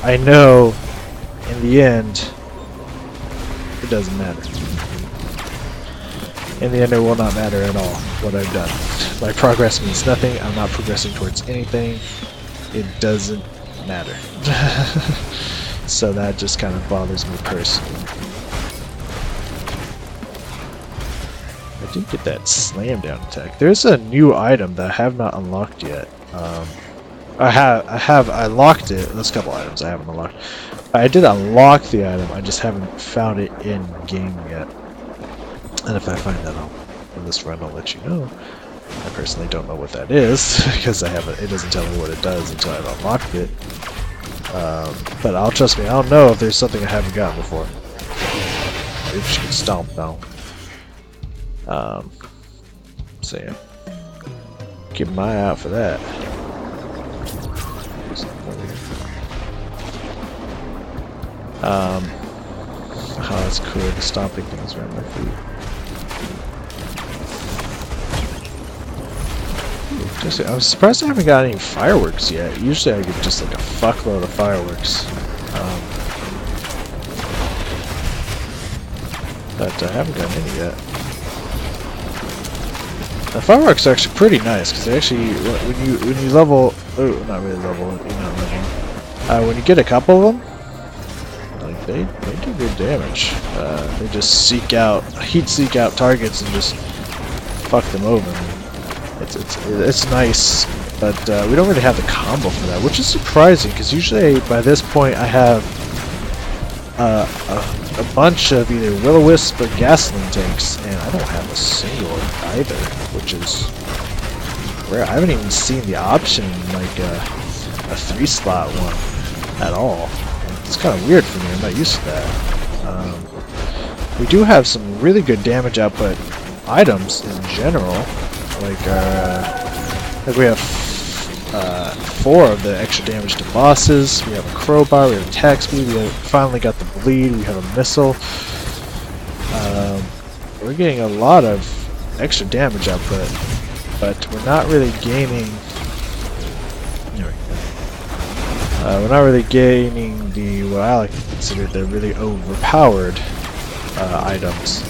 I know in the end it doesn't matter. In the end, it will not matter at all what I've done. My progress means nothing. I'm not progressing towards anything. It doesn't matter. So that just kind of bothers me personally. I did get that slam down attack. There's a new item that I have not unlocked yet. I locked it. There's a couple items I haven't unlocked. I did unlock the item. I just haven't found it in game yet. And if I find that in this run, I'll let you know. I personally don't know what that is because it doesn't tell me what it does until I've unlocked it. But trust me, I'll know if there's something I haven't gotten before. Maybe she can stomp now. So yeah, keep my eye out for that. Oh, that's cool. The stomping things around my feet. I was surprised I haven't got any fireworks yet. Usually I get just like a fuckload of fireworks. But I haven't gotten any yet. The fireworks are actually pretty nice because they actually, when you level, oh, not really level, you're not leveling. When you get a couple of them, like they do good damage. They just heat seek out targets and just fuck them over. It's nice, but we don't really have the combo for that, which is surprising because usually by this point I have a bunch of either will-o-wisp or gasoline tanks, and I don't have a single either, which is rare. I haven't even seen the option in like a 3-slot one at all. It's kind of weird for me. I'm not used to that. We do have some really good damage output items in general. Like we have 4 of the extra damage to bosses. We have a crowbar. We have attack speed. We have finally got the bleed. We have a missile. We're getting a lot of extra damage output, but we're not really gaining. We're not really gaining what I like to consider the really overpowered items.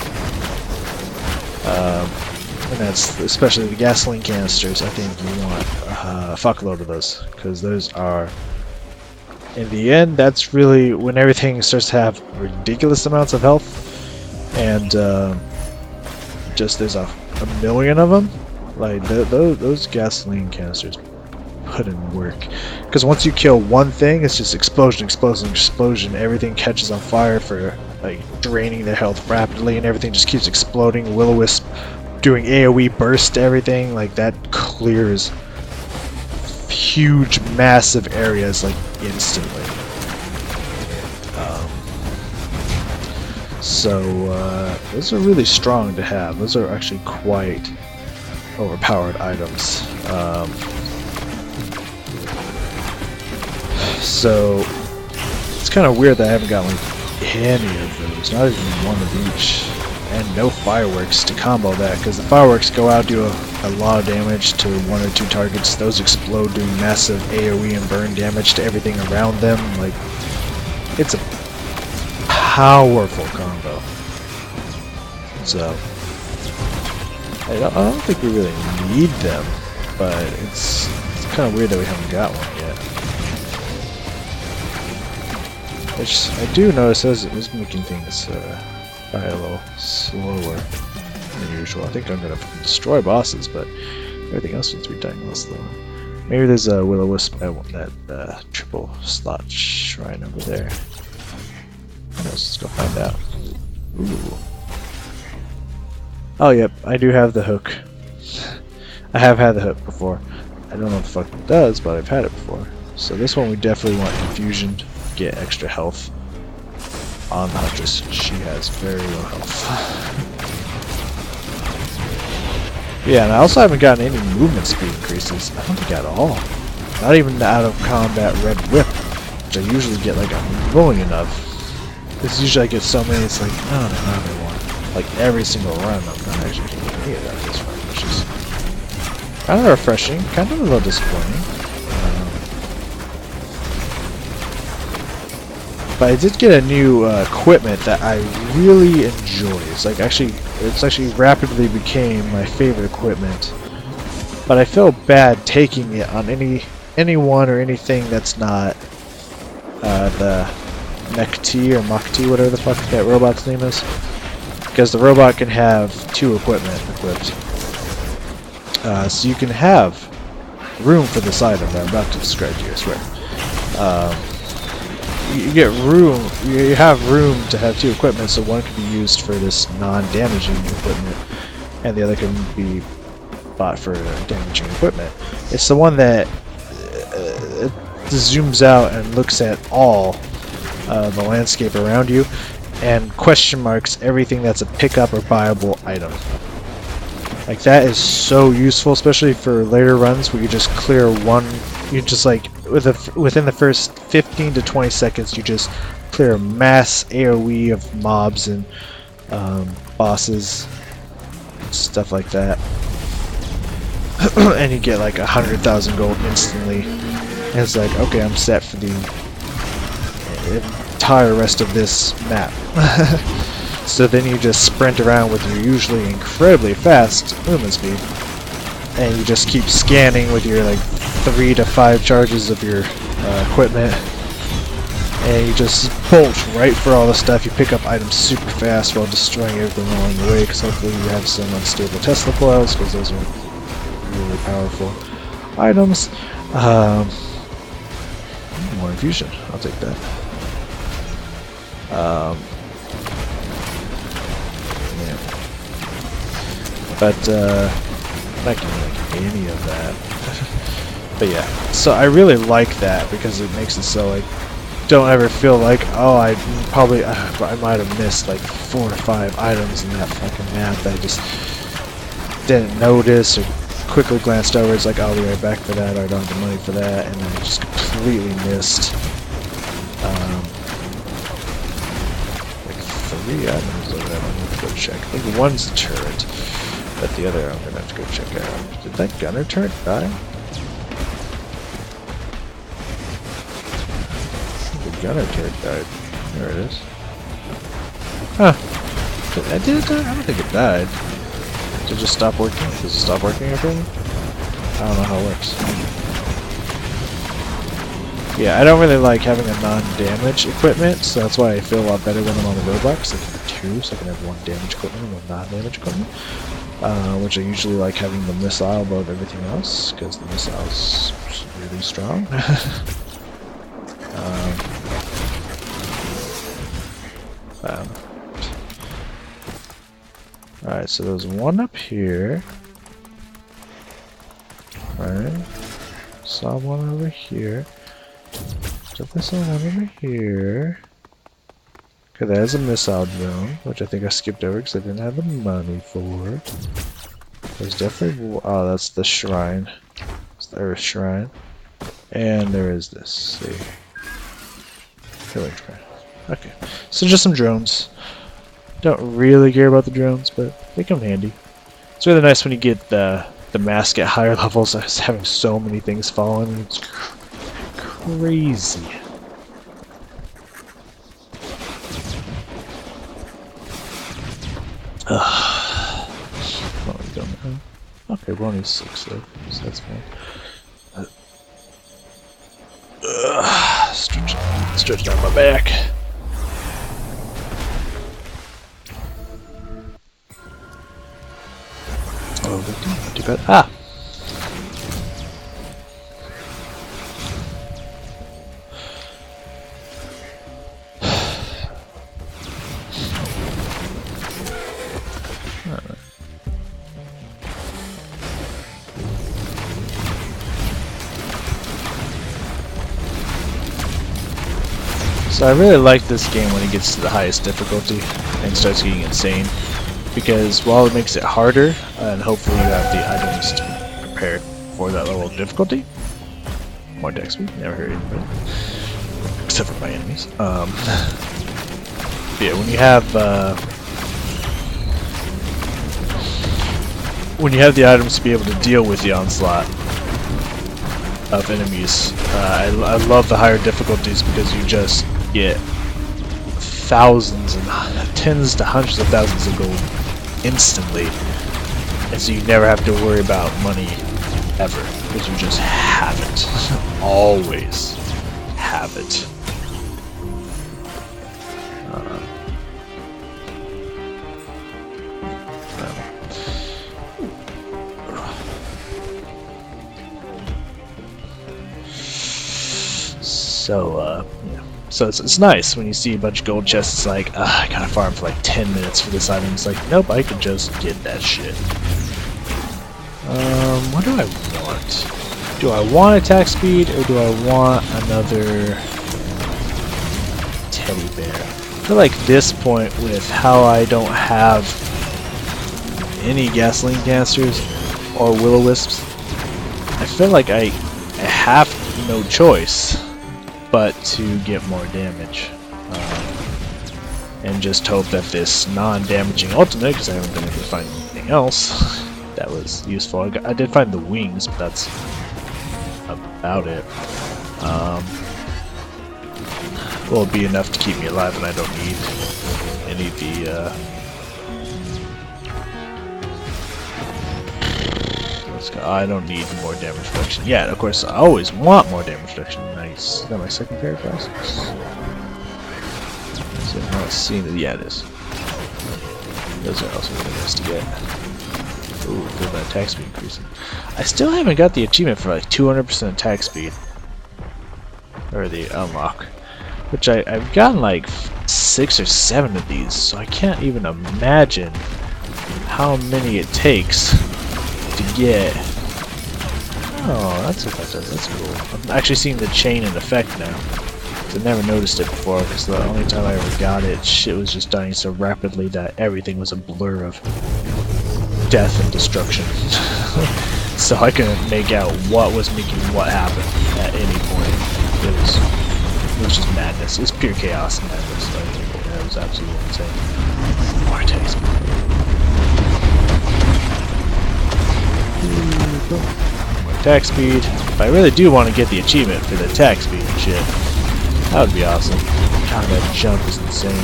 and that's especially the gasoline canisters. I think you want a fuckload of those, because those are, in the end, that's really when everything starts to have ridiculous amounts of health, and just there's a million of them. Like those gasoline canisters put in work, because once you kill one thing, it's just explosion, explosion, explosion. Everything catches on fire for like draining their health rapidly, and everything just keeps exploding. Will-O-Wisp doing AoE burst to everything, like that clears huge, massive areas like instantly. So those are really strong to have. Those are actually quite overpowered items. So it's kind of weird that I haven't got like any of those, not even one of each, and no fireworks to combo that, because the fireworks go out, do a lot of damage to one or two targets. Those explode, doing massive AoE and burn damage to everything around them. Like, it's a powerful combo. So I don't think we really need them, but it's kind of weird that we haven't got one yet. Which I do notice is making things probably a little slower than usual. I think I'm gonna destroy bosses, but everything else seems to be dying a little slower. Maybe there's a Will-O-Wisp. I want that triple slot shrine over there. Let's go find out. Ooh. Oh, yep, I do have the hook. I have had the hook before. I don't know what the fuck it does, but I've had it before. So this one we definitely want Confusion to get extra health on the Huntress. She has very low health. Yeah, and I also haven't gotten any movement speed increases. I don't think at all. Not even the out of combat red whip, which I usually get like a million of. This usually I get so many, it's like, no, another one. Like every single run, I'm not actually getting any of that at this point, which is kind of refreshing, kind of a little disappointing. But I did get a new equipment that I really enjoy. It's actually rapidly became my favorite equipment. But I feel bad taking it on anyone or anything that's not the Mech-T or Mach-T, whatever the fuck that robot's name is. Because the robot can have two equipment equipped. So you can have room for this item that I'm about to describe to you, I swear. You get room, you have room to have two equipment, so one can be used for this non-damaging equipment, and the other can be bought for damaging equipment. It's the one that zooms out and looks at all the landscape around you, and question marks everything that's a pickup or buyable item. Like, that is so useful, especially for later runs where you just clear one. You just like within the first 15 to 20 seconds, you just clear a mass AOE of mobs and bosses, stuff like that, and you get like 100,000 gold instantly. And it's like, okay, I'm set for the entire rest of this map. So then you just sprint around with your usually incredibly fast movement speed, and you just keep scanning with your like 3 to 5 charges of your equipment, and you just bolt right for all the stuff. You pick up items super fast while destroying everything along the way, because hopefully you have some unstable Tesla coils, because those are really powerful items. More infusion, I'll take that. Yeah. But I'm not getting like any of that. But yeah, so I really like that, because it makes it so like don't ever feel like, oh, I might have missed like 4 or 5 items in that fucking map that I just didn't notice or quickly glanced over. It's like, I'll be right back for that, or I don't have the money for that, and then I just completely missed like 3 items of that. I'm gonna have to go check. I think one's a turret, but the other I'm gonna have to go check out. Did that gunner turret die? The gunner turret died. There it is. Huh. Did it die? I don't think it died. to just stop working? Does it stop working after me? I don't know how it works. Yeah, I don't really like having a non-damage equipment, so that's why I feel a lot better when I'm on the roadblocks. I can have two, so I can have one damage equipment and one non-damage equipment. Which I usually like having the missile above everything else, because the missile's really strong. Alright, so there's one up here. Alright. Saw one over here. Definitely saw one over here. Okay, that is a missile drone, which I think I skipped over because I didn't have the money for. There's definitely... oh, that's the shrine. It's the Earth Shrine. And there is this. See. Killing shrine. Okay. So just some drones. Don't really care about the drones, but they come in handy. It's really nice when you get the mask at higher levels. I was having so many things falling. It's crazy. What are we doing now? Okay, we're only 6 though, so that's fine. Stretch down my back. Oh, not too bad. Ah! So I really like this game when it gets to the highest difficulty and starts getting insane, because while it makes it harder, and hopefully you have the items to be prepared for that level of difficulty. More deck speed, never hurt anybody, except for my enemies. Yeah, when you have the items to be able to deal with the onslaught of enemies, I love the higher difficulties because you just get thousands and tens to hundreds of thousands of gold instantly, and so you never have to worry about money ever because you just have it. Always have it. So it's nice when you see a bunch of gold chests. It's like, I gotta farm for like 10 minutes for this item. It's like, nope, I could just get that shit. What do I want? Do I want attack speed, or do I want another teddy bear? I feel like this point, with how I don't have any gasoline canisters or will-o-wisps, I feel like I have no choice but to get more damage, and just hope that this non-damaging ultimate, because I haven't been able to find anything else that was useful. I did find the wings, but that's about it. Will be enough to keep me alive, and I don't need any of the I don't need more damage reduction. Yeah, of course, I always want more damage reduction. Nice. Is that my second pair of glasses? So I'm not seeing it. Yeah, it is. Those are also really nice to get. Ooh, good my attack speed increasing. I still haven't got the achievement for like 200% attack speed. Or the unlock. Which I've gotten like 6 or 7 of these, so I can't even imagine how many it takes to get. Oh, that's what that does. That's cool. I'm actually seeing the chain in effect now. I never noticed it before, because the only time I ever got it, shit was just dying so rapidly that everything was a blur of death and destruction. So I couldn't make out what was making what happen at any point. It was just madness. It was pure chaos and madness. That was absolutely insane. More taste. Attack speed. If I really do want to get the achievement for the attack speed and shit, that would be awesome. God, that jump is insane.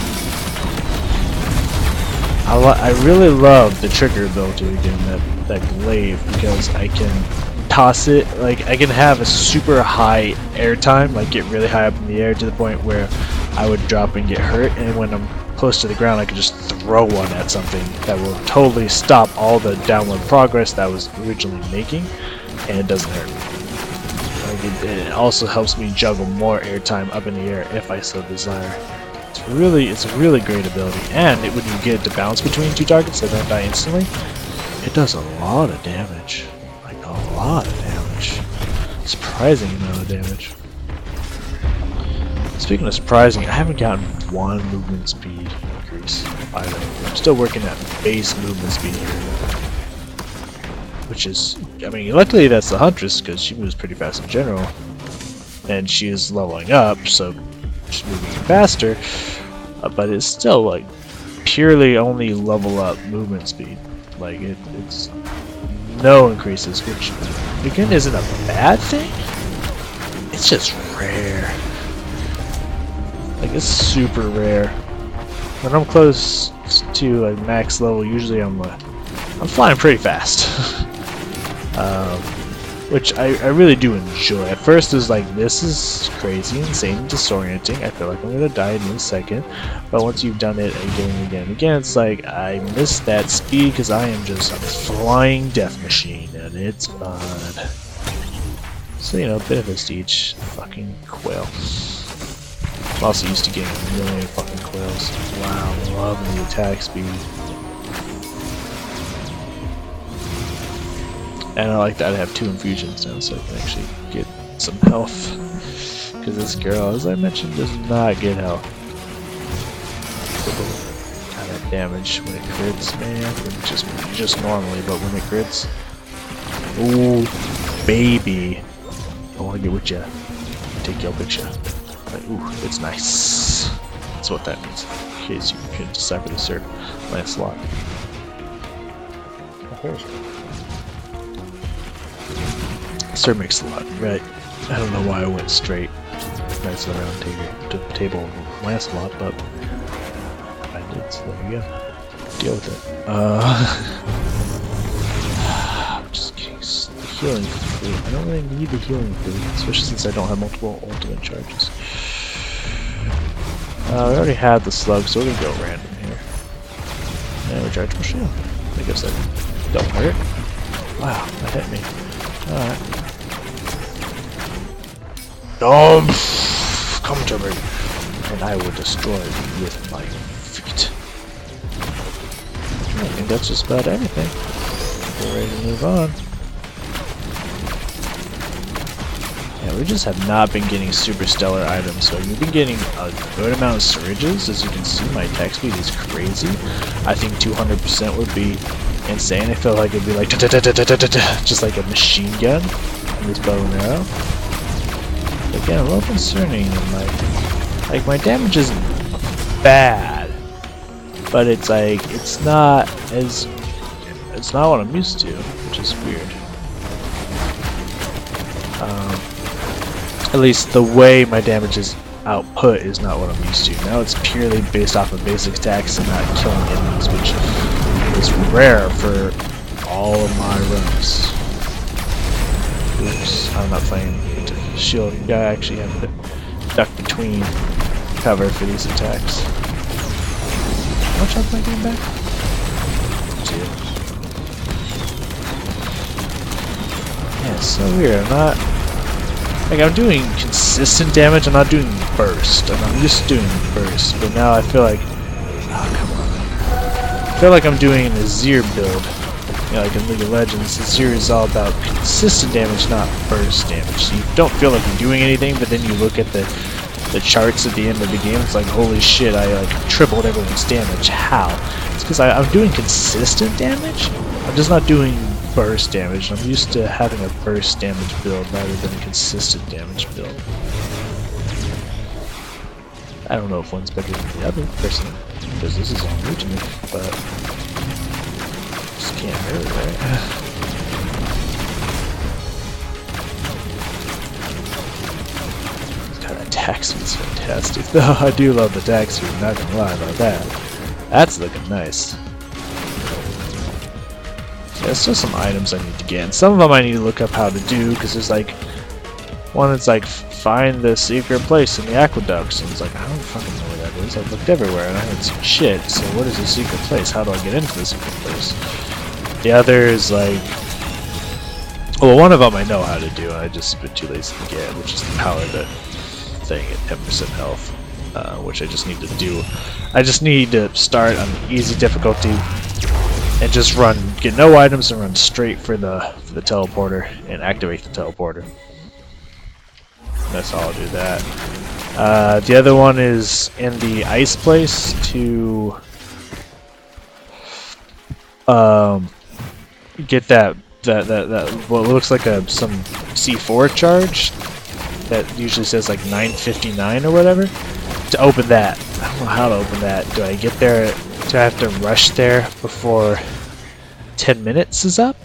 I really love the trigger ability again, that glaive, because I can toss it, like I can have a super high air time, like get really high up in the air to the point where I would drop and get hurt, and when I'm close to the ground I can just throw one at something that will totally stop all the downward progress that I was originally making, and it doesn't hurt. Like it also helps me juggle more airtime up in the air if I so desire. It's a really great ability, and when you get it to bounce between two targets that don't die instantly, it does a lot of damage. Like a lot of damage. Surprising amount of damage. Speaking of surprising, I haven't gotten one movement speed increase either. I'm still working at base movement speed here. Which is, I mean, luckily that's the Huntress, because she moves pretty fast in general. And she is leveling up, so she's moving faster. But it's still, like, purely only level up movement speed. Like, it's no increases, which, again, isn't a bad thing. It's just rare. Like, it's super rare. When I'm close to like max level, usually I'm flying pretty fast. Which I really do enjoy. At first it was like, this is crazy, insane, and disorienting. I feel like I'm gonna die in a second. But once you've done it again and again and again, it's like, I miss that speed because I am just a flying death machine, and it's fun. So, you know, benefits to each fucking quail. I'm also used to getting a million fucking quails. Wow, loving the attack speed. And I like that I have 2 infusions now, so I can actually get some health. Because this girl, as I mentioned, does not get health. God, that damage when it crits, man. Just normally, but when it crits. Ooh, baby. I want to get with ya. Take your picture. Like, ooh, it's nice. That's what that means. In case you can decipher the Sir Lancelot. Sir makes a lot, right? I don't know why I went straight. Nice around table of Lancelot, but I did, so there you go. Deal with it. I'm just getting the healing food. I don't really need the healing food, especially since I don't have multiple ultimate charges. We already had the slug, so we're gonna go random here. And rechargeable shield. I guess that don't hurt. Wow, that hit me. Alright. Come to me, and I will destroy you with my feet. I think that's just about everything. We're ready to move on. Yeah, we just have not been getting super stellar items, so we've been getting a good amount of syringes. As you can see, my attack speed is crazy. I think 200% would be insane. I feel like it'd be like just like a machine gun in this bow and arrow. But again, a little concerning. Like my damage isn't bad, but it's like it's not what I'm used to, which is weird. At least the way my damage is output is not what I'm used to. Now it's purely based off of basic attacks and not killing enemies, which is rare for all of my runs. Oops, I'm not playing into shield. You gotta actually have to duck between cover for these attacks. How much health am I getting back? 2. Yeah, it's so weird. I'm doing consistent damage. I'm not doing burst. I'm used to doing burst, but now I feel like, oh come on. I feel like I'm doing an Azir build. You know, like in League of Legends, Azir is all about consistent damage, not burst damage. So you don't feel like you're doing anything, but then you look at the charts at the end of the game, it's like, holy shit, I like tripled everyone's damage. How? It's because I'm doing consistent damage. I'm just not doing burst damage. I'm used to having a burst damage build rather than a consistent damage build. I don't know if one's better than the other, personally, because this is all new to me, but just can't hurt, right? Attack speed's fantastic, though. I do love the attack speed, not gonna lie about that. That's looking nice. There's still some items I need to get, and some of them I need to look up how to do, because there's like one that's like find the secret place in the aqueducts, and it's like I don't fucking know where that is. I've looked everywhere and I haven't seen shit. So what is the secret place? How do I get into the secret place? The other is like, well, one of them I know how to do, and I just been too lazy to get, which is the power the thing at 10% health, which I just need to do. I just need to start on easy difficulty and just run, get no items, and run straight for the teleporter and activate the teleporter. That's how I'll do that. The other one is in the ice place to get that what looks like some C4 charge that usually says like 959 or whatever. To open that, I don't know how to open that. Do I get there? Do I have to rush there before 10 minutes is up?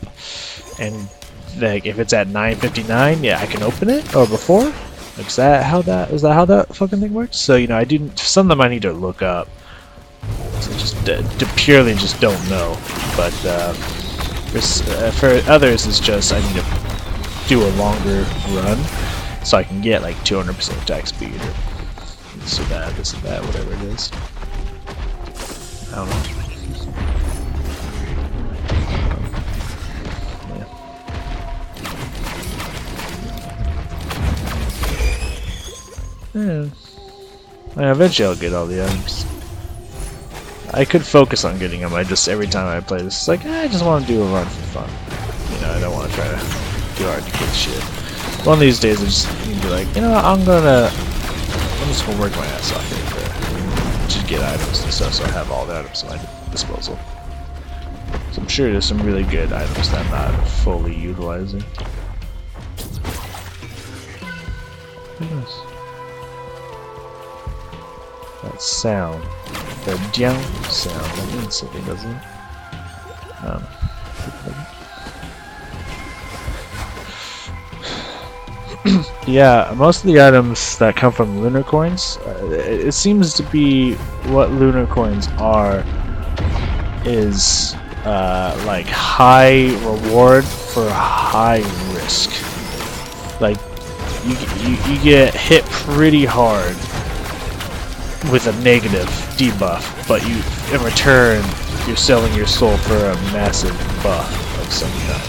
And like if it's at 9:59, yeah, I can open it, or before. Like, is that how that fucking thing works? So you know, I do some of them I need to look up. So just purely just don't know. But for others, it's just I need to do a longer run so I can get like 200% attack speed or this or that, whatever it is. I don't know. Yeah, eventually I'll get all the items. I could focus on getting them. I just every time I play this, it's like I just want to do a run for fun. You know, I don't want to try to do hard to get shit. One of these days, I just need to be like, you know, I'm just gonna work my ass off here to get items and stuff, so I have all the items at my disposal. So I'm sure there's some really good items that I'm not fully utilizing. Goodness. That sound, the jiang sound, that means something, doesn't it? Yeah, most of the items that come from lunar coins, it seems to be what lunar coins are is like high reward for high risk. Like you get hit pretty hard with a negative debuff, but you in return you're selling your soul for a massive buff of some kind.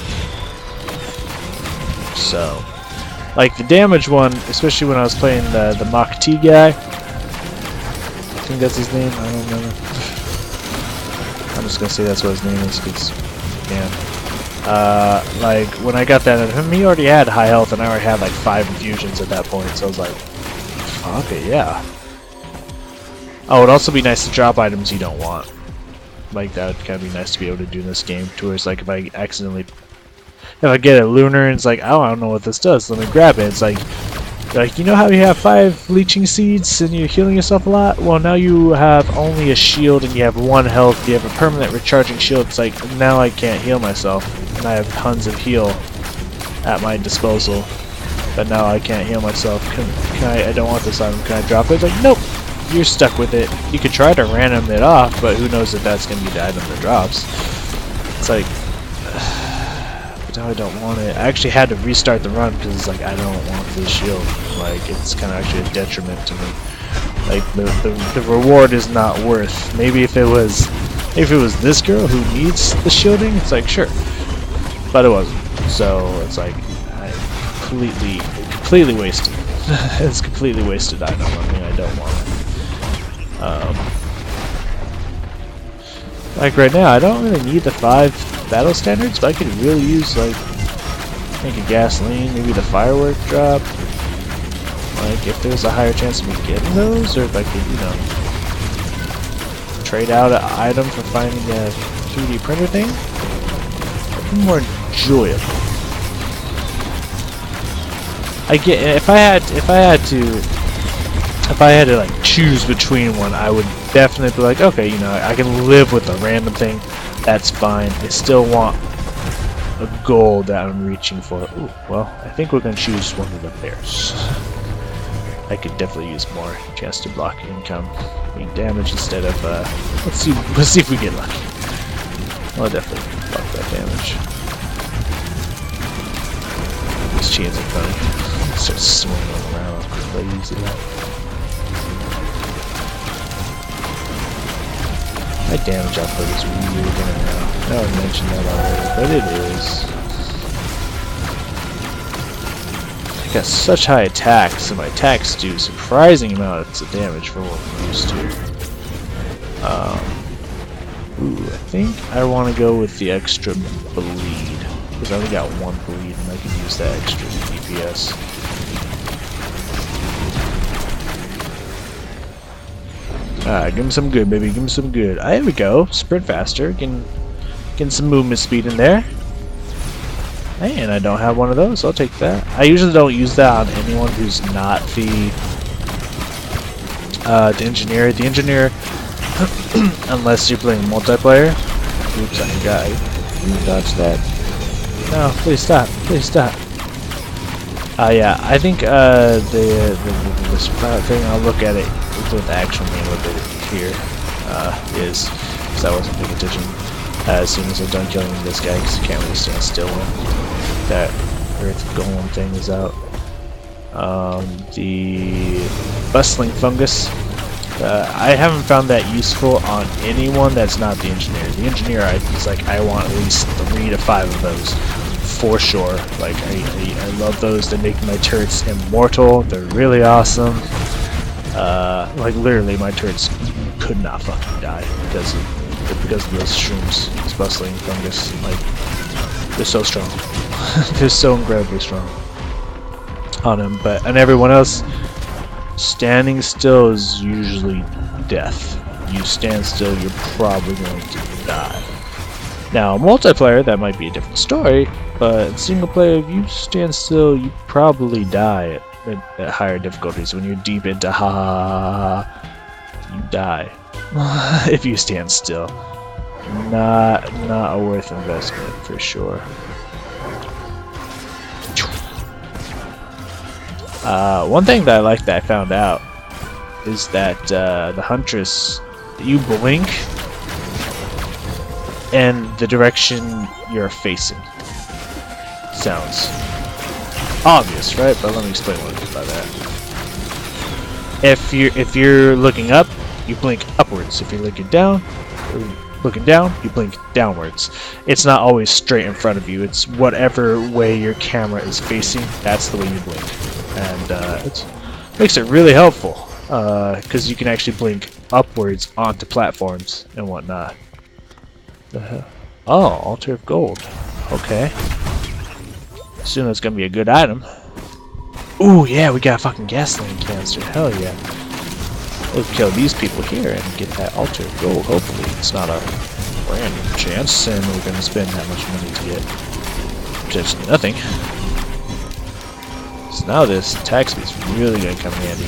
So like the damage one, especially when I was playing the Mach T guy, I think that's his name, I don't remember. I'm just gonna say that's what his name is, because, yeah. Like, when I got that out of him, he already had high health, and I already had like 5 infusions at that point, so I was like, okay, yeah. Oh, it'd also be nice to drop items you don't want. Like, that would kind of be nice to be able to do in this game, to where it's like, if I accidentally... If I get a lunar and it's like, oh, I don't know what this does, let me grab it. It's like, you know how you have 5 leeching seeds and you're healing yourself a lot? Well, now you have only a shield and you have 1 health. You have a permanent recharging shield. It's like, now I can't heal myself. And I have tons of heal at my disposal. But now I can't heal myself. Can I don't want this item. Can I drop it? It's like, nope. You're stuck with it. You could try to random it off, but who knows if that's going to be the item that drops. It's like... No, I don't want it. I actually had to restart the run because it's like I don't want this shield. Like it's kind of actually a detriment to me. Like the reward is not worth. Maybe if it was this girl who needs the shielding, it's like sure, but it wasn't. So it's like I completely wasted. It's completely wasted item. I mean I don't want it. Like right now, I don't really need the 5 battle standards, but I could really use like maybe gasoline, maybe the firework drop. Like if there's a higher chance of me getting those, or if I could, you know, trade out an item for finding a 3D printer thing, it'd be more enjoyable. I get if I had to like choose between one, I would definitely be like, okay, you know, I can live with a random thing. That's fine. I still want a goal that I'm reaching for. Ooh, well, I think we're gonna choose one of the bears. I could definitely use more chance to block incoming damage instead of let's see if we get lucky. Well, definitely lucky. that damage. This chains are funny. Starts swinging around crazy. My damage output is weird right now. I know I mentioned that already, but it is. I got such high attacks, and my attacks do surprising amounts of damage for what I'm used to. Ooh, I think I want to go with the extra bleed, because I only got 1 bleed, and I can use that extra DPS. Alright, give him some good, baby. Give him some good. There we go. Sprint faster. Getting some movement speed in there. And I don't have one of those. I'll take that. I usually don't use that on anyone who's not the engineer. The engineer, unless you're playing multiplayer. Oops, I forgot. You dodge that. No, please stop. Please stop. Yeah, I think the surprise thing. I'll look at it. What the actual name of it here is, because I wasn't paying attention as soon as I'm done killing this guy, because I can't really stand still when that earth golem thing is out. The bustling fungus, I haven't found that useful on anyone that's not the engineer. The engineer, it's like I want at least 3 to 5 of those for sure. Like I love those. They make my turrets immortal. They're really awesome. Like literally my turrets could not fucking die because of those shrooms, this bustling fungus. Like, they're so strong. They're so incredibly strong on him. But on everyone else, standing still is usually death. You stand still, you're probably going to die. Now, multiplayer, that might be a different story, but in single player, if you stand still, you probably die at higher difficulties. When you're deep into you die if you stand still. Not a worth investment for sure. One thing that I like that I found out is that the Huntress, you blink and the direction you're facing. Sounds obvious, right? But let me explain what I mean by that. If you're looking up, you blink upwards. If you're looking down, you blink downwards. It's not always straight in front of you. It's whatever way your camera is facing. That's the way you blink, and it makes it really helpful because you can actually blink upwards onto platforms and whatnot. The hell? Oh, altar of gold. Okay. Soon that's gonna be a good item. Ooh, yeah, we got a fucking gasoline canister. Hell yeah. We'll kill these people here and get that altar of gold. Hopefully, it's not a random chance, and we're gonna spend that much money to get potentially nothing. So now this attack speed is really gonna come in handy.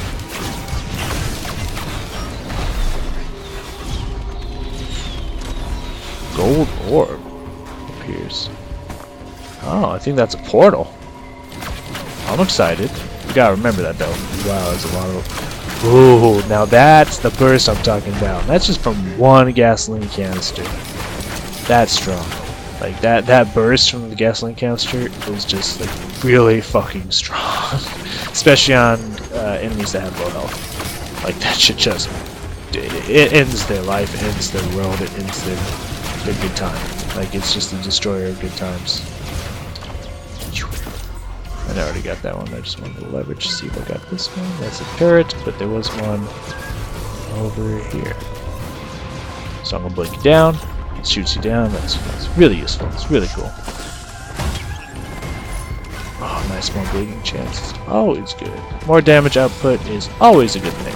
Gold orb appears. Oh, I think that's a portal. I'm excited. You gotta remember that though. Wow, there's a lot of... Ooh, now that's the burst I'm talking about. That's just from one gasoline canister. That's strong. Like that burst from the gasoline canister is just like really fucking strong. Especially on enemies that have low health. Like that shit just... It ends their life, it ends their world, it ends their good time. Like it's just a destroyer of good times. I already got that one. I just wanted to leverage to see if I got this one. That's a turret, but there was one over here. So I'm gonna blink you down. It shoots you down. That's really useful. It's really cool. Oh, nice, more bleeding chances. Always good. More damage output is always a good thing.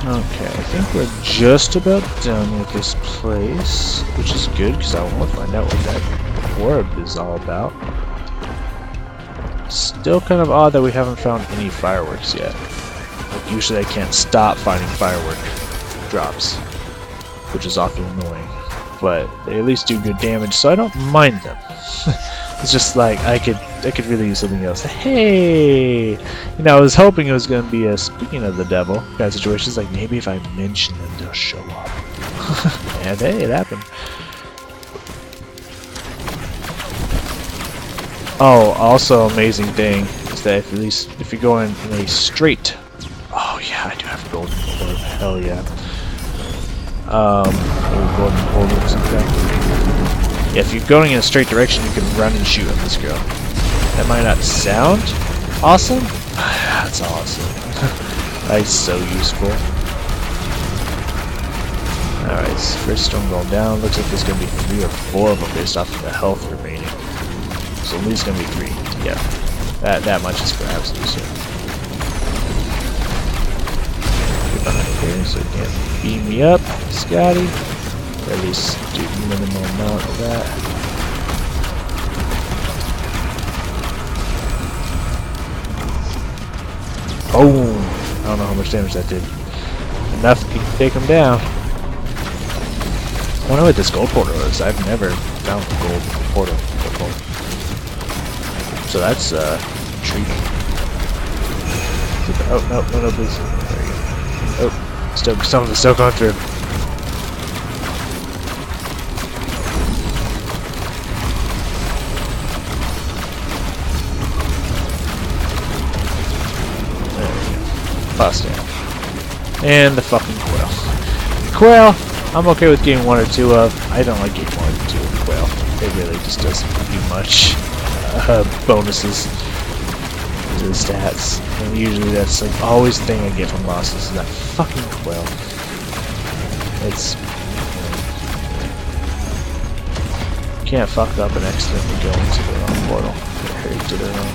Okay, I think we're just about done with this place, which is good because I want to find out what that orb is all about. Still kind of odd that we haven't found any fireworks yet. Like usually I can't stop finding firework drops, which is often annoying. but they at least do good damage, so I don't mind them. It's just like I could really use something else. Hey, you know, I was hoping it was gonna be a speaking of the devil kind of situation. It's like maybe if I mention them, they'll show up. And hey, it happened. Oh, also amazing thing is that if you go in a straight. Oh yeah, I do have a golden orb. Hell yeah. Golden orb or something. Yeah, if you're going in a straight direction, you can run and shoot at this girl. That might not sound awesome. That's awesome. That's so useful. Alright, first storm going down. Looks like there's gonna be 3 or 4 of them based off of the health remaining. So at least gonna be 3. Yeah, that much is for absolute certain. Get behind here so you can beam me up, Scotty. Or at least do minimal amount of that. Oh, I don't know how much damage that did. Enough to take him down. I wonder what this gold portal is. I've never found a gold portal before. So that's intriguing. Oh no, please. There you go. Oh, some of it's still going through. There we go. Bust down. And the fucking quail. Quail, I'm okay with getting 1 or 2 of. I don't like getting 1 or 2 of quail. It really just doesn't do much. Bonuses to the stats, and usually that's like always the thing I get from losses is that fucking quail. It's you can't fuck up and accidentally go into the wrong portal. To the wrong.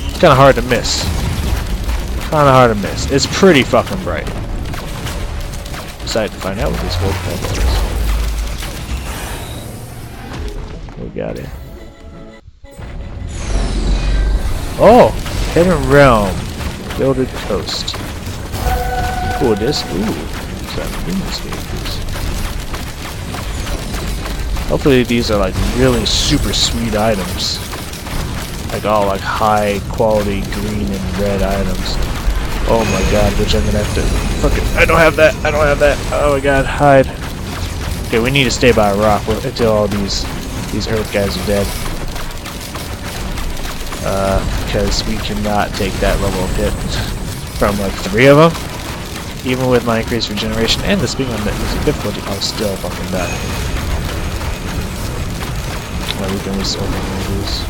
It's kind of hard to miss. It's pretty fucking bright. Excited to find out what this gold portal is. We got it. Oh! Hidden Realm. Gilded Coast. Ooh, this. Ooh. Hopefully these are like really super sweet items. Like all like high quality green and red items. Oh my god, which I'm gonna have to fucking I don't have that. Oh my god, hide. Okay, we need to stay by a rock until all these earth guys are dead. Because we cannot take that level of hit from like 3 of them. Even with my increased regeneration and the speed limit difficulty, I'll still fucking die. Well, we can just open these.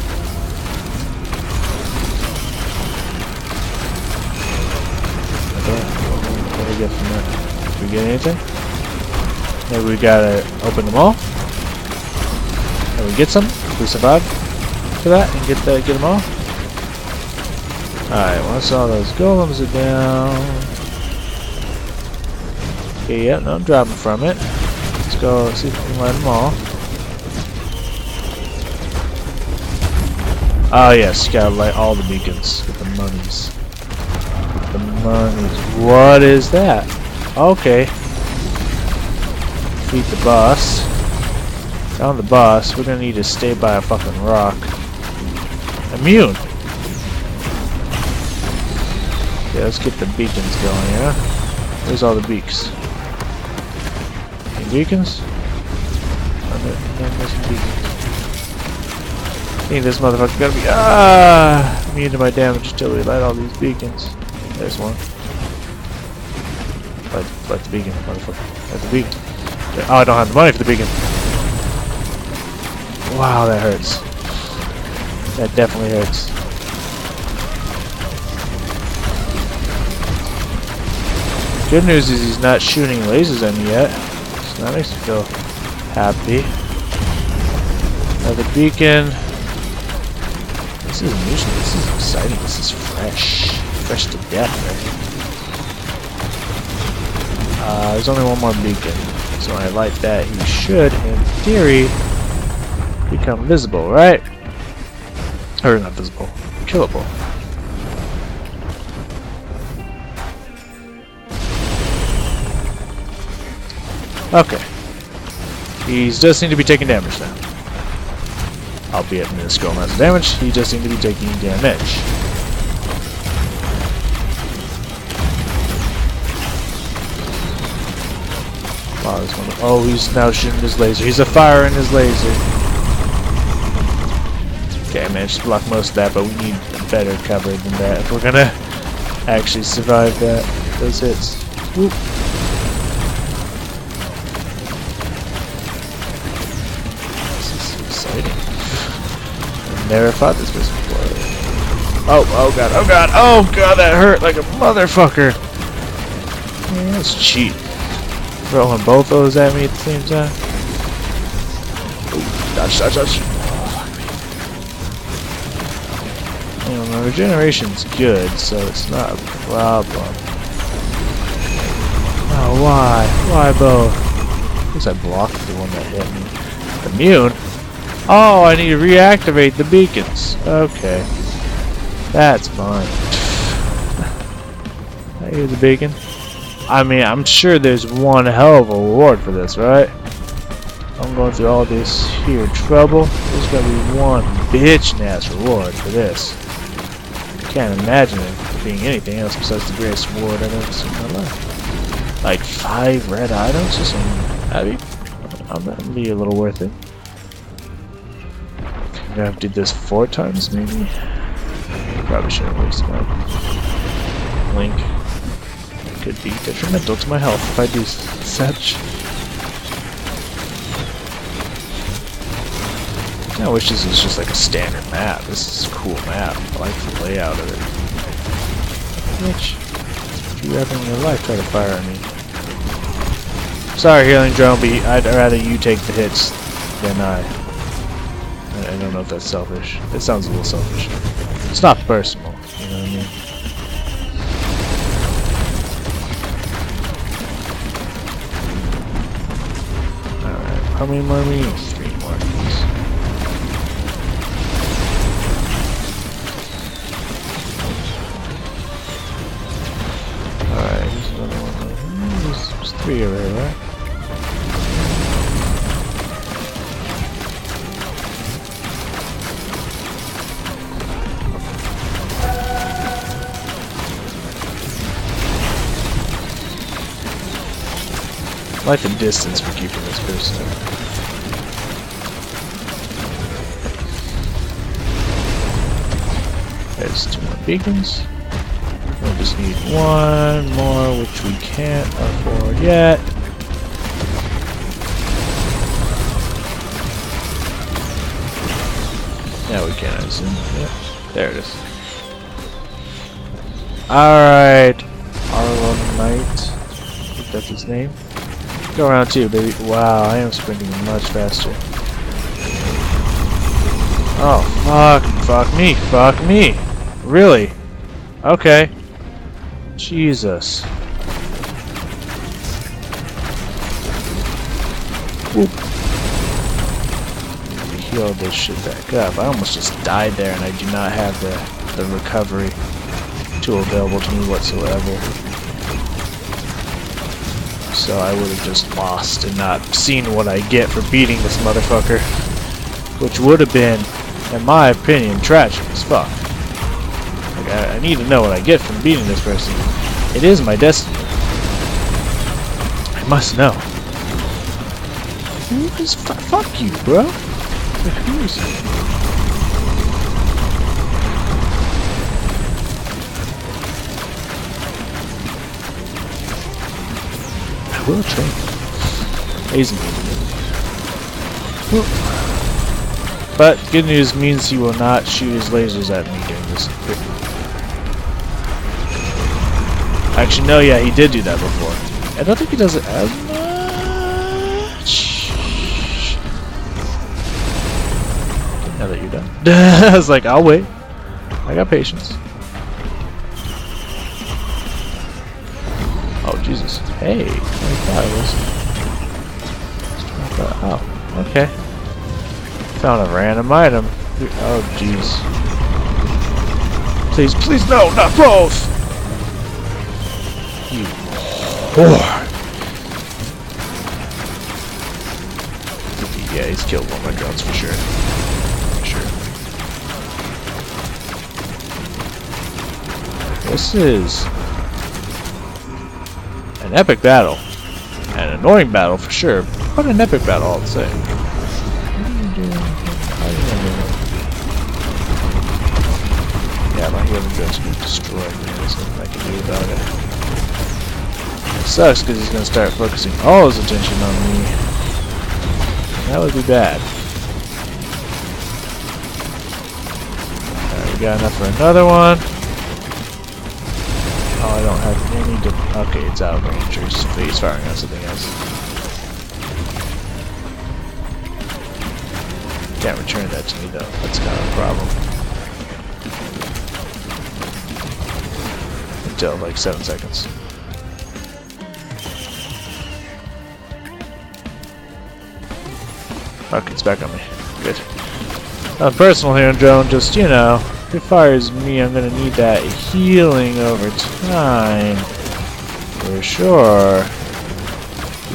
Okay, what do we get from that? Did we get anything? Maybe we gotta open them all. And we get some. We survive for that and get them all. Alright, once all those golems are down. Okay, yeah, no dropping from it. Let's go see if we can light them all. Oh yes, you gotta light all the beacons. Get the monies. The monies. What is that? Okay. Defeat the boss. Found the boss. We're gonna need to stay by a fucking rock. Immune. Okay, let's get the beacons going, yeah? Where's all the beaks? Any beacons? I think this motherfucker gotta be immune to my damage until we light all these beacons. There's one. Light the beacon, motherfucker. Light the beacon. Oh, I don't have the money for the beacon. Wow, that hurts. That definitely hurts. Good news is he's not shooting lasers at me yet, so that makes me feel happy. Another beacon. This is new. This is exciting. This is fresh. Fresh to death, right? There's only one more beacon. So when I light that, he should, in theory, become visible, right? Or not visible. Killable. Okay. He does seem to be taking damage now. Albeit minuscule amounts of damage, he does seem to be taking damage. Wow, this one. Oh, he's now shooting his laser. He's a fire in his laser. Okay, I managed to block most of that, but we need better cover than that if we're gonna actually survive those hits. Whoop. Never fought this person before. Oh god, oh god, oh god, that hurt like a motherfucker. Man, that's cheap. Throwing both those at me at the same time. Ooh, dodge, dodge, dodge. Oh, my regeneration's good, so it's not a problem. Oh, why? Why both? I guess I blocked the one that hit me. Immune? Oh, I need to reactivate the beacons. Okay. That's fine. I hear the beacon. I mean, I'm sure there's one hell of a reward for this, right? I'm going through all this here trouble. There's gotta be one bitch-ass reward for this. I can't imagine it being anything else besides the greatest reward I've ever seen in my life. Like 5 red items or something. I mean, that'd be a little worth it. I did this 4 times, maybe? Probably shouldn't waste time. Link. Could be detrimental to my health if I do such. I wish this was just like a standard map. This is a cool map. I like the layout of it. Which, if you ever in your life try to fire at me. Sorry, Healing Drone, but I'd rather you take the hits than I don't know if that's selfish. It sounds a little selfish. It's not personal, you know what I mean? Alright, how many more we need? 3 more. Alright, here's another one. There's 3 over here, right? I like the distance for keeping this person. There's 2 more beacons. We just need 1 more, which we can't afford yet. Yeah, we can, I assume. Yep. There it is. Alright. Arlo Knight. I think that's his name. Go around 2, baby. Wow, I am sprinting much faster. Oh, fuck me, fuck me. Really? Okay. Jesus. Oop. Heal this shit back up. I almost just died there, and I do not have the recovery tool available to me whatsoever. So I would have just lost and not seen what I get for beating this motherfucker. Which would have been, in my opinion, tragic as fuck. Like, I need to know what I get from beating this person. It is my destiny. I must know. Who is fuck you, bro? Who is you? Will train. Amazing. But good news means he will not shoot his lasers at me during this. Actually, no, yeah, he did do that before. I don't think he does it as much. Now that you're done. I was like, I'll wait. I got patience. Oh, Jesus. Hey, oh, okay. Found a random item. Oh, jeez. Please, please, no, not both! You whore. he's killed one of my drones for sure. For sure. This is an epic battle. An annoying battle for sure, but an epic battle all the same. Yeah, my healing drone's gonna destroy me. There's nothing I can do about it. It sucks because he's gonna start focusing all his attention on me. That would be bad. Alright, we got enough for another one. Oh, I don't have any okay, it's out of range, but he's firing on something else. Can't return that to me though, that's kind of a problem. Until like 7 seconds. Okay, it's back on me. Good. Personal healing drone, just, you know, if it fires me, I'm gonna need that healing over time. For sure.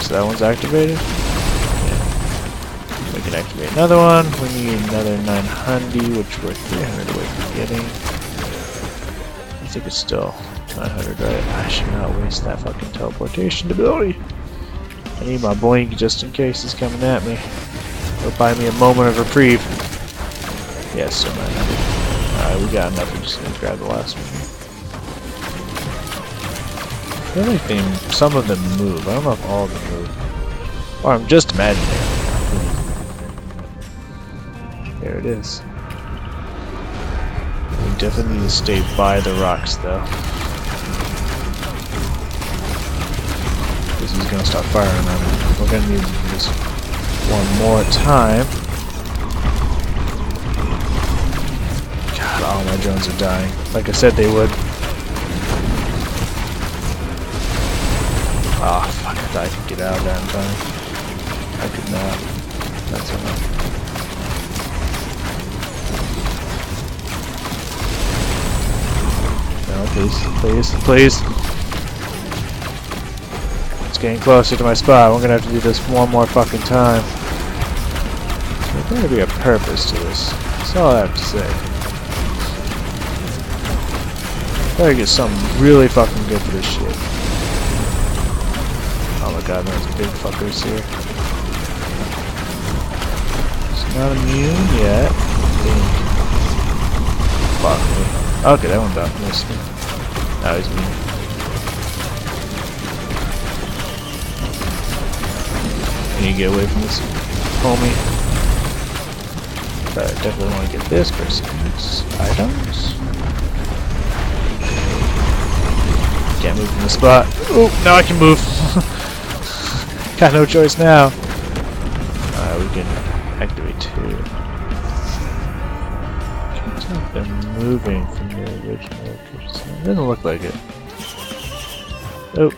So that one's activated? Yeah. We can activate another one. We need another 900, which we're 300 away from getting. I think it's still 900, right? I should not waste that fucking teleportation ability. I need my blink just in case he's coming at me. It'll buy me a moment of reprieve. Yes, so 900. Alright, we got enough. I'm just gonna grab the last one. I feel like some of them move. I don't know if all of them move. Or I'm just imagining it. There it is. We definitely need to stay by the rocks though. Because he's gonna start firing on me. We're gonna need this one more time. God, all my drones are dying. Like I said they would. Ah, oh, fuck, I thought I could get out of that in time. I could not. That's enough. No, please, please, please. It's getting closer to my spot. We're gonna have to do this one more fucking time. There's gotta be a purpose to this. That's all I have to say. Better get something really fucking good for this shit. Oh my god, there's big fuckers here. It's not immune yet. Fuck me. Okay, that one missed me. Now he's immune. I need to get away from this homie. But I definitely want to get this person's items. Can't move from the spot. Oh, now I can move. Got no choice now. We can activate 2. Can't tell if they're moving from the original location. It doesn't look like it. Oh.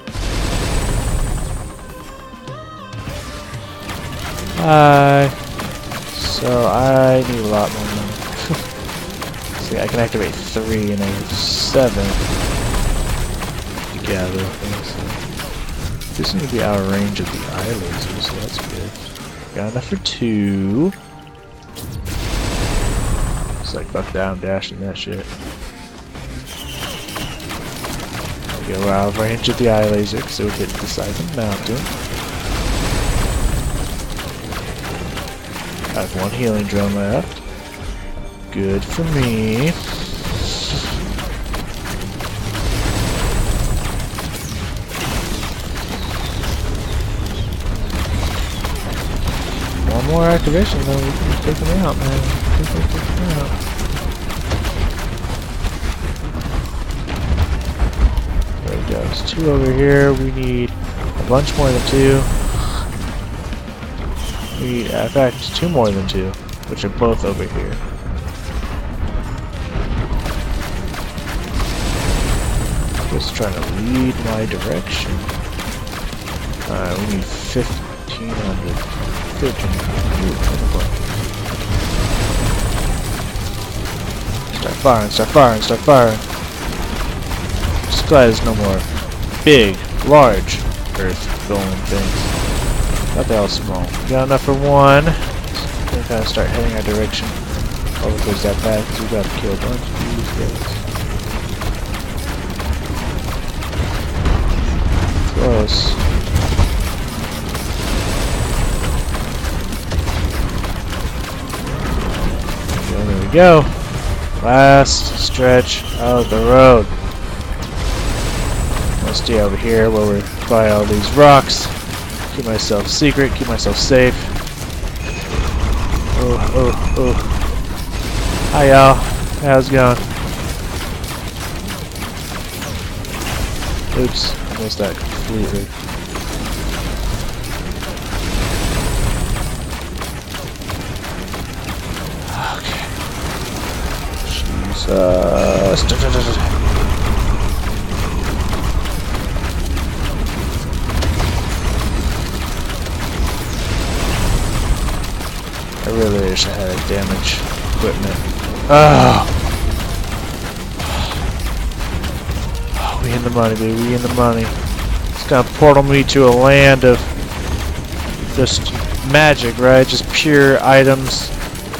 Hi. So I need a lot more money. See, I can activate 3 and I have 7. Gather things. Just need to be out of range of the eye laser, so that's good. Got enough for 2. It's like buck down dashing that shit. Okay, we're out of range of the eye laser because it would hit the side of the mountain. I have 1 healing drone left. Good for me. More activation though, we can take them out, man. Take them out. There we go, there's 2 over here. We need a bunch more than 2. We need, in fact, 2 more than 2, which are both over here. Just trying to lead my direction. Alright, we need 1,500. 13. Start firing, start firing, start firing. Just glad there's no more big, large earth golem things. Not they all small. Got enough for 1. gonna kind of start heading our direction over towards that path because we got to kill a bunch of these guys. Close. There we go. Last stretch of the road. I'll stay over here where we're by all these rocks. Keep myself secret, keep myself safe. Oh. Hi y'all. How's it going? Oops, I missed that completely. Okay. Jesus. I really wish I had a damage equipment. Oh, we in the money, baby. We in the money. It's gonna portal me to a land of just magic, right? Just pure items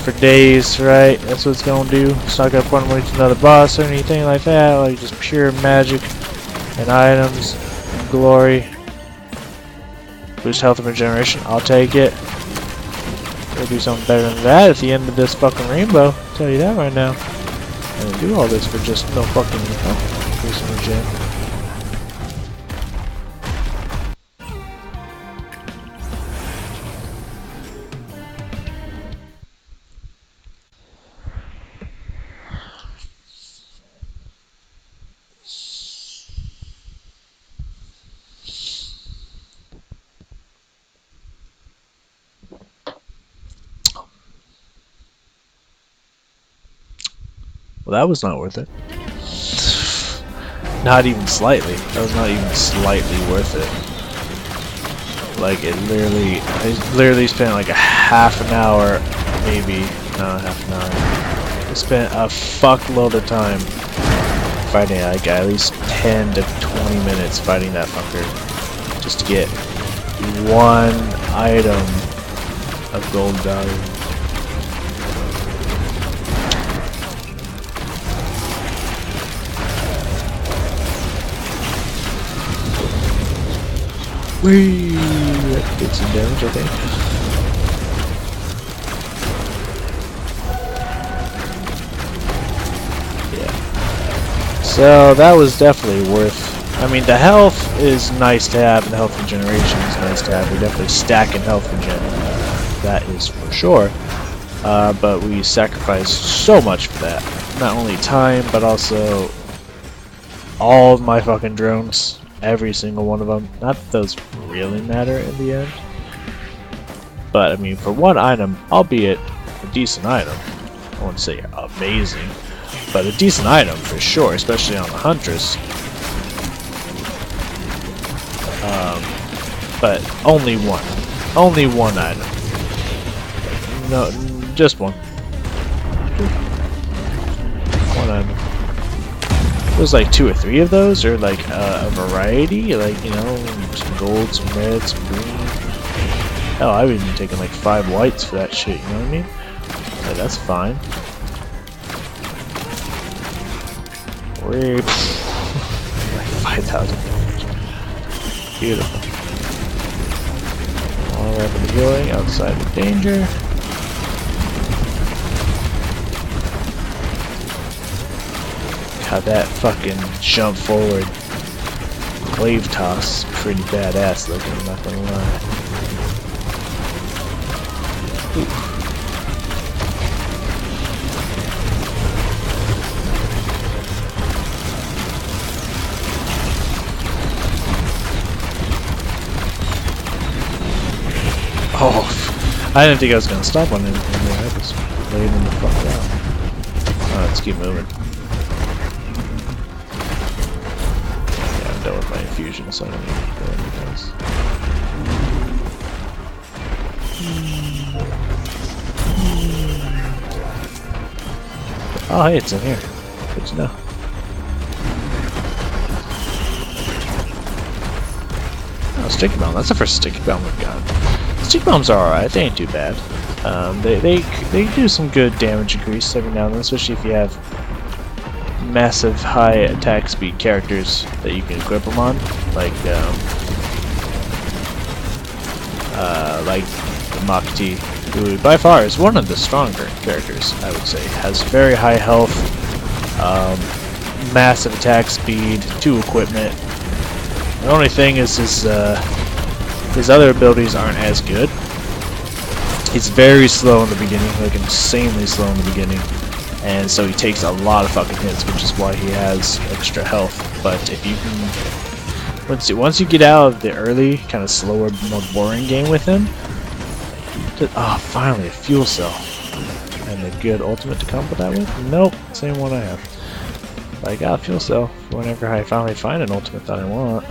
for days, right? That's what it's gonna do. It's not gonna portal me to another boss or anything like that. Like just pure magic and items and glory. Boost health and regeneration. I'll take it. We'll do something better than that at the end of this fucking rainbow. I'll tell you that right now. I'm gonna do all this for just no fucking increase in regen. Well, that was not worth it. Not even slightly. That was not even slightly worth it. Like it literally, I literally spent like a half an hour, maybe, no, half an hour. I spent a fuckload of time fighting like at least 10 to 20 minutes fighting that fucker just to get one item of gold value. Whee! That did some damage, I think. Yeah. So that was definitely worth. I mean, the health is nice to have, and the health regeneration is nice to have. We're definitely stacking health regen. That is for sure. But we sacrificed so much for that. Not only time, but also all of my fucking drones. Every single one of them. Not that those really matter in the end. But, I mean, for one item, albeit a decent item. I wouldn't say amazing. But a decent item for sure, especially on the Huntress. But only one. Only one item. No, just one. One item. There's like 2 or 3 of those, or like a variety, like, you know, some gold, some red, some green. Hell, I've even taken like 5 whites for that shit, you know what I mean? Like, that's fine. Like 5,000 damage. Beautiful. All rapid healing outside of danger. God, that fucking jump forward wave toss pretty badass looking, I'm not gonna lie. Ooh. Oh, I didn't think I was gonna stop on anything there. I just laid him the fuck out. Alright, let's keep moving. Done with my infusion, so I don't need to go anything else. Oh, hey, it's in here. Good to know. Oh, sticky bomb. That's the first sticky bomb we've got. Stick bombs are alright. They ain't too bad. They do some good damage increase every now and then, especially if you have massive high attack speed characters that you can equip them on, like Makti, who by far is one of the stronger characters, I would say. Has very high health, massive attack speed, 2 equipment. The only thing is his other abilities aren't as good. He's very slow in the beginning, like insanely slow in the beginning, and so he takes a lot of fucking hits, which is why he has extra health. But if you can, once you get out of the early, kind of slower, more boring game with him, finally a fuel cell, and a good ultimate to combo that with. Nope, same one I have. But I got a fuel cell whenever I finally find an ultimate that I want.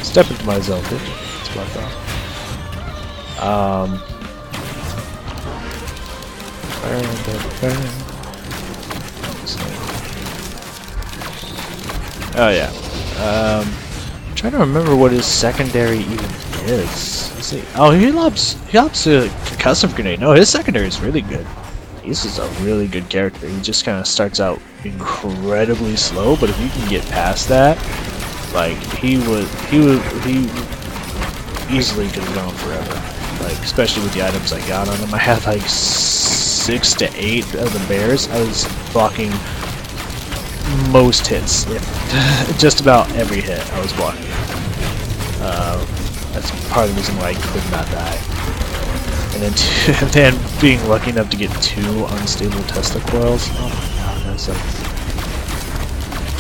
Step into my zone, bitch. That's what I thought. Oh yeah. I'm trying to remember what his secondary even is. Let's see. Oh, he lops a concussive grenade. No, his secondary is really good. He's just a really good character. He just kind of starts out incredibly slow, but if you can get past that, like he easily could have gone forever. Like especially with the items I got on him. I had like 6 to 8 of the bears. I was blocking most hits. Just about every hit I was blocking. That's part of the reason why I could not die. And then being lucky enough to get 2 unstable Tesla coils. Oh my god,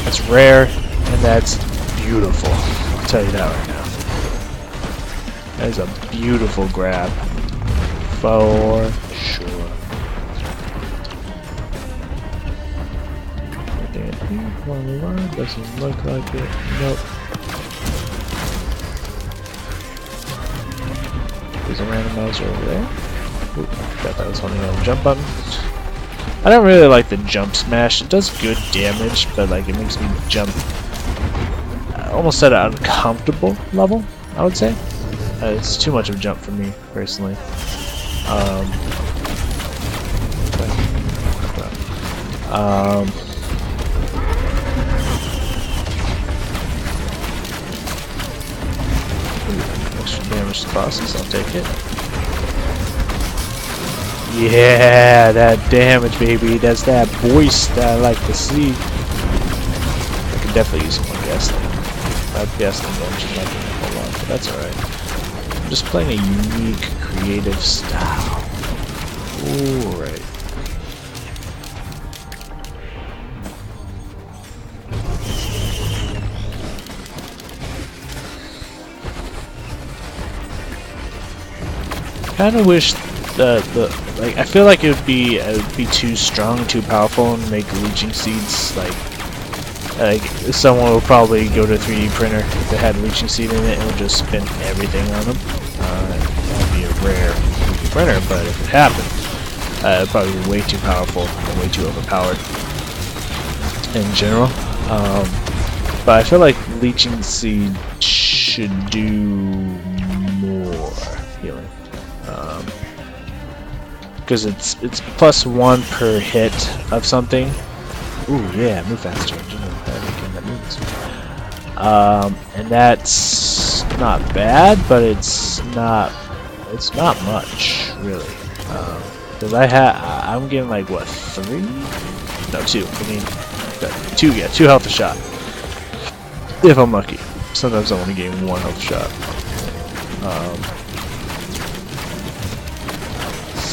that's rare, and that's beautiful. I'll tell you that right now. That is a beautiful grab. For sure. Doesn't look like it. Nope. There's a randomizer over there. Oop, I forgot that was on the jump button. I don't really like the jump smash. It does good damage, but like it makes me jump almost at an uncomfortable level, I would say. It's too much of a jump for me, personally. Extra damage to bosses, I'll take it. Yeah, that damage, baby. That's that voice that I like to see. I could definitely use some more gasoline. That gasoline damage is not doing a whole lot, but that's alright. I'm just playing a unique, creative style. Alright. Kind of wish like I feel like it would be too strong, too powerful, and make leeching seeds like someone would probably go to a 3D printer if they had a leeching seed in it and would just spin everything on them. That'd be a rare 3D printer, but if it happened, it'd probably be way too powerful and way too overpowered in general. But I feel like leeching seed should do more healing. Because it's +1 per hit of something. Ooh yeah, move faster. And that's not bad, but it's not much really. Because I'm getting like what, 3? No, 2. I mean 2. Yeah, 2 health a shot. If I'm lucky. Sometimes I only gain 1 health shot.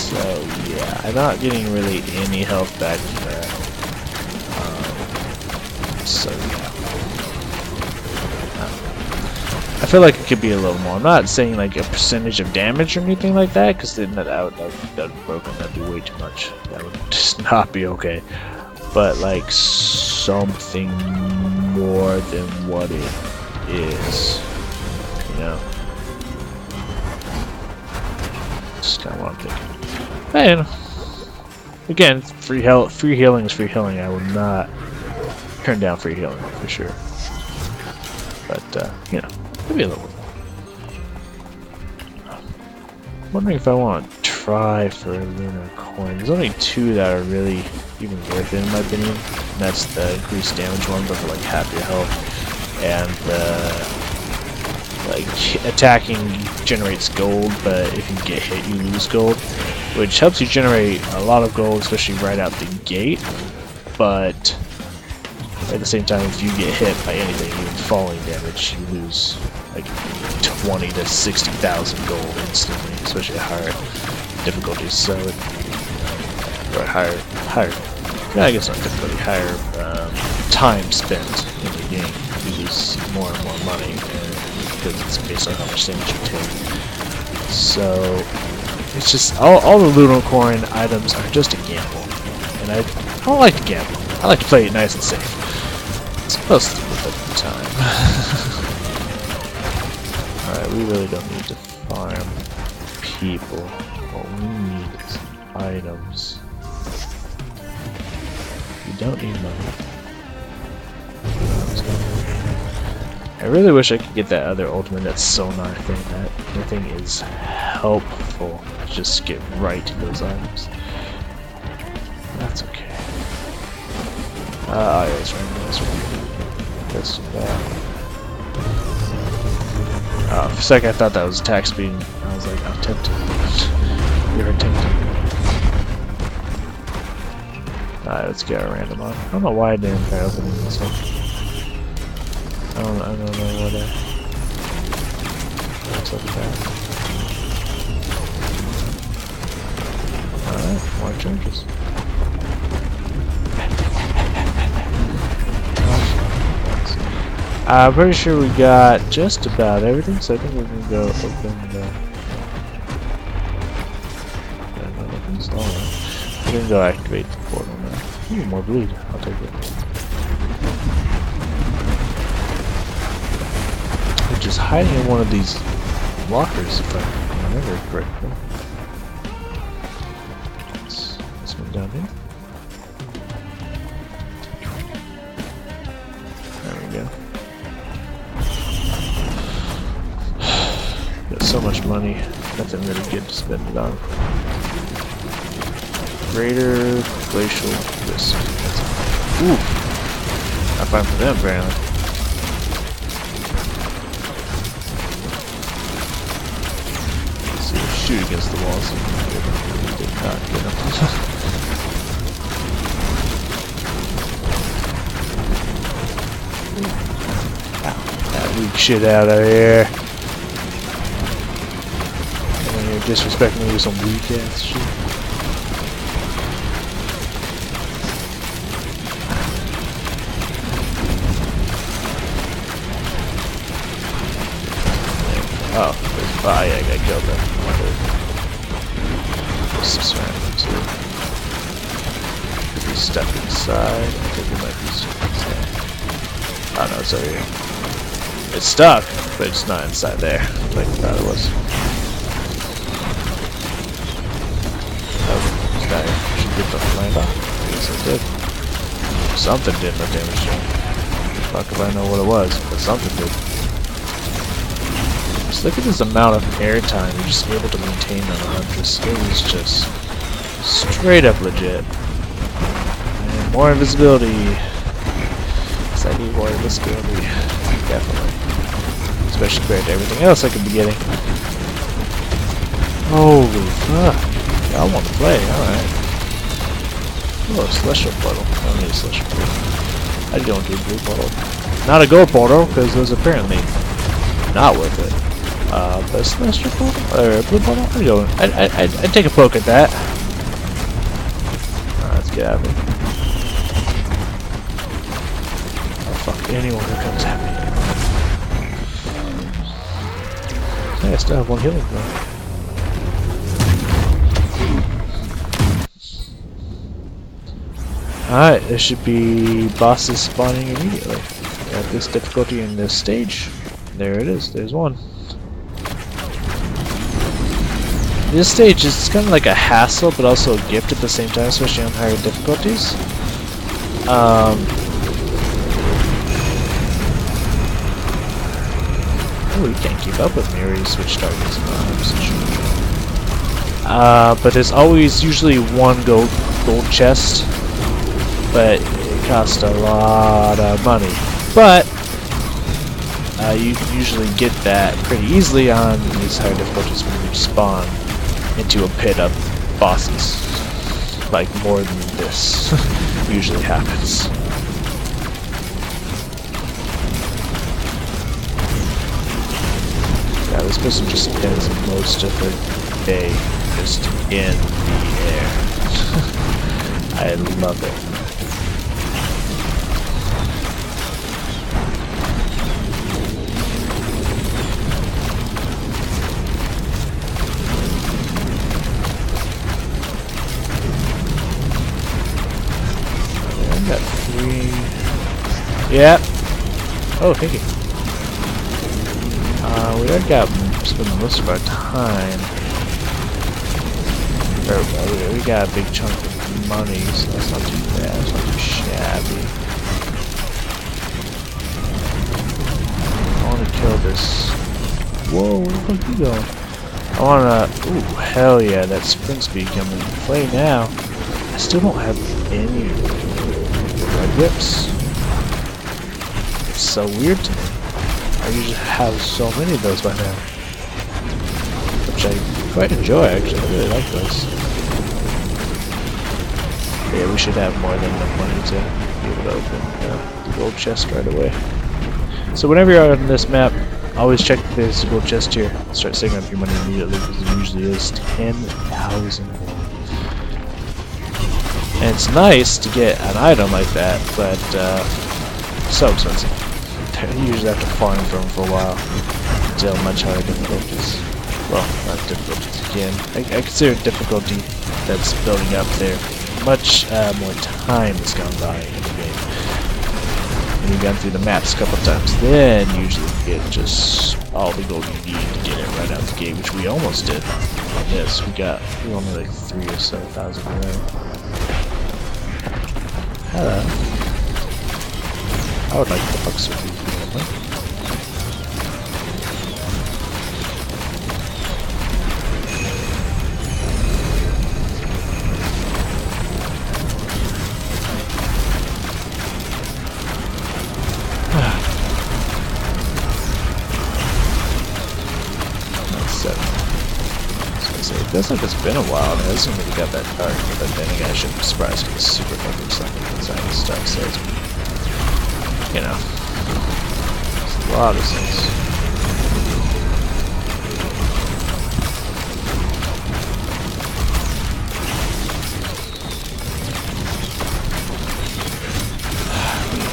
So yeah, I'm not getting really any health back from that. So yeah, I feel like it could be a little more. I'm not saying like a percentage of damage or anything like that, because then that would be broken. That'd be way too much. That would just not be okay. But like something more than what it is, you know. Just kind of what I'm thinking. And again, free healing is free healing. I would not turn down free healing for sure. But you know, maybe a little. I'm wondering if I want to try for a lunar coin. There's only two that are really even worth it in my opinion. And that's the increased damage one, but for like half your health, and like attacking generates gold, but if you get hit, you lose gold, which helps you generate a lot of gold, especially right out the gate. But at the same time, if you get hit by anything, even falling damage, you lose like 20 to 60,000 gold instantly, especially at higher difficulties. So, or higher. Yeah, I guess not difficulty. Higher time spent in the game, you lose more and more money because it's based on how much damage you take. So it's just all the lunar coin items are just a gamble, and I don't like to gamble. I like to play it nice and safe. It's supposed to be at the time. Alright, we really don't need to farm people. What we need is items. We don't need money. I really wish I could get that other ultimate, that sonar thing. That thing is helpful. Just get right to those items. That's okay. Oh yeah, that's right. That's too bad. For a second I thought that was attack speed. I was like, I'm tempted. You're tempted. Alright, let's get a random on. I don't know why I didn't try opening this one. I don't know what what's up with that. Alright, more charges. I'm pretty sure we got just about everything, so I think we're gonna go open the. We're gonna go activate the portal now. Ooh, more bleed. I'll take it. We're just hiding in one of these lockers, if I remember correctly. This one down here. There we go. Got so much money, nothing really good to spend it on. Greater glacial risk. Ooh! Not fine for them, apparently. Let's see, shoot against the walls. Did not get him. Ow, that weak shit out of here. You're disrespecting me with some weak ass shit. Oh, yeah, I got killed there. Just random too. Could be stuck inside. I think it might be stuck inside. Oh no, it's over here. It's stuck, but it's not inside there, like I thought it was. Oh, this guy should get the land off. I guess it did. Something did no damage to him. Fuck if I know what it was, but something did. Just look at this amount of airtime you're just able to maintain on a Huntress. It is just straight up legit. And more invisibility. Yes, I need more invisibility. Definitely. Especially compared to everything else I could be getting. Holy fuck. I want to play, alright. Oh, a celestial portal. I don't need a celestial portal. I don't do a blue portal. Not a gold portal, because it was apparently not worth it. But a celestial portal? Or a blue portal? I'd take a poke at that. Alright, let's get out of here. Oh fuck, anyone who comes at me. Hey, I still have one healing though. Alright, there should be bosses spawning immediately. At this difficulty in this stage. There it is, there's one. This stage is kind of like a hassle, but also a gift at the same time, especially on higher difficulties. Oh, you can't keep up with me, or you switch targets. But there's always usually one gold chest, but it costs a lot of money. But you can usually get that pretty easily on these higher difficulties when you spawn into a pit of bosses. Like more than this usually happens. Yeah, this person just spends most of her day just in the air. I love it. Got 3. Yeah. Oh, thank you. We already got spent most of our time. We got a big chunk of money, so that's not too bad. That's not too shabby. I want to kill this. Whoa, where the fuck you going? I want to. Ooh, hell yeah! That sprint speed coming into play now. I still don't have any red whips. It's so weird to me. I usually have so many of those by now, which I quite enjoy actually. I really like those. Yeah, we should have more than enough money to be able to open the gold chest right away. So whenever you're on this map, always check if there's a gold chest here. Start saving up your money immediately because it usually is 10,000. And it's nice to get an item like that, but so expensive. You usually have to farm for them for a while until much higher difficulties. Well, not difficulties again. I consider difficulty that's building up there. Much more time has gone by in the game. When you've gone through the maps a couple times, then usually you get just all the gold you need to get it right out the gate, which we almost did on this. We were only like 3,000 or 7,000 away. Hello. I would like the bucks with these people. It feels like it's been a while, and it hasn't really got that dark, but then again I shouldn't be surprised because it's super fucking sucking inside and stuff, so it's, you know, it's a lot of sense.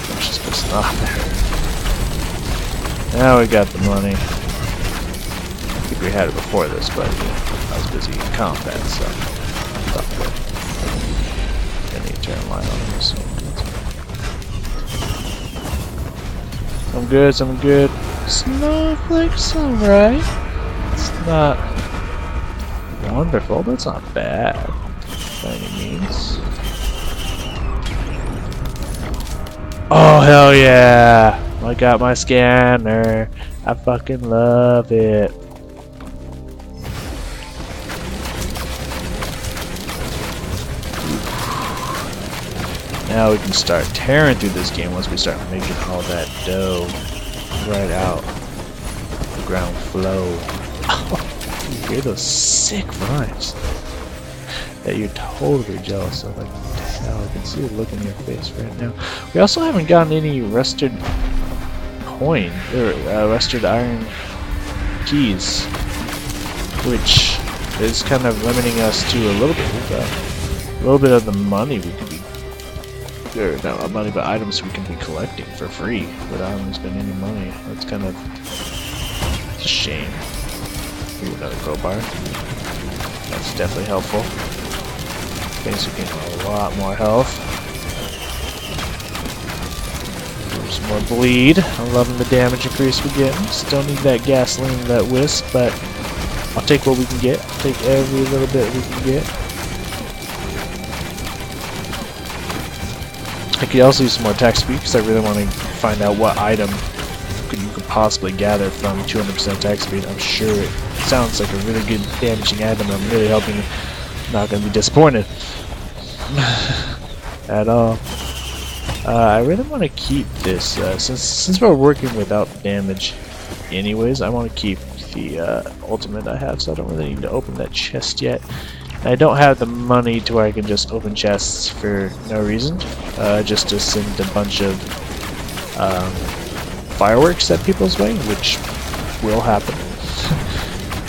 Finish this person off there. Now we got the money. We had it before this, but you know, I was busy in combat, so I thought that I need to turn a line on this. I'm good, I'm good. Snowflakes, alright. It's not wonderful, but it's not bad by any means. Oh, hell yeah! I got my scanner. I fucking love it. Now we can start tearing through this game once we start making all that dough right out the ground flow. Oh, you hear those sick rhymes that you're totally jealous of. I can tell. I can see the look in your face right now. We also haven't gotten any rusted coin or rusted iron keys, which is kind of limiting us to a little bit of the money we could be. Or not money, but items we can be collecting for free without having to spend any money. That's kind of a shame. Ooh, another crowbar. That's definitely helpful. Things are getting a lot more health. There's more bleed. I'm loving the damage increase we're getting. Still need that gasoline, that wisp, but I'll take what we can get. I'll take every little bit we can get. I could also use some more attack speed because I really want to find out what item you could possibly gather from 200% attack speed. I'm sure it sounds like a really good damaging item. I'm really hoping I'm not going to be disappointed at all. I really want to keep this, since we're working without damage anyways, I want to keep the ultimate I have, so I don't really need to open that chest yet. And I don't have the money to where I can just open chests for no reason, just to send a bunch of fireworks at people's way, which will happen.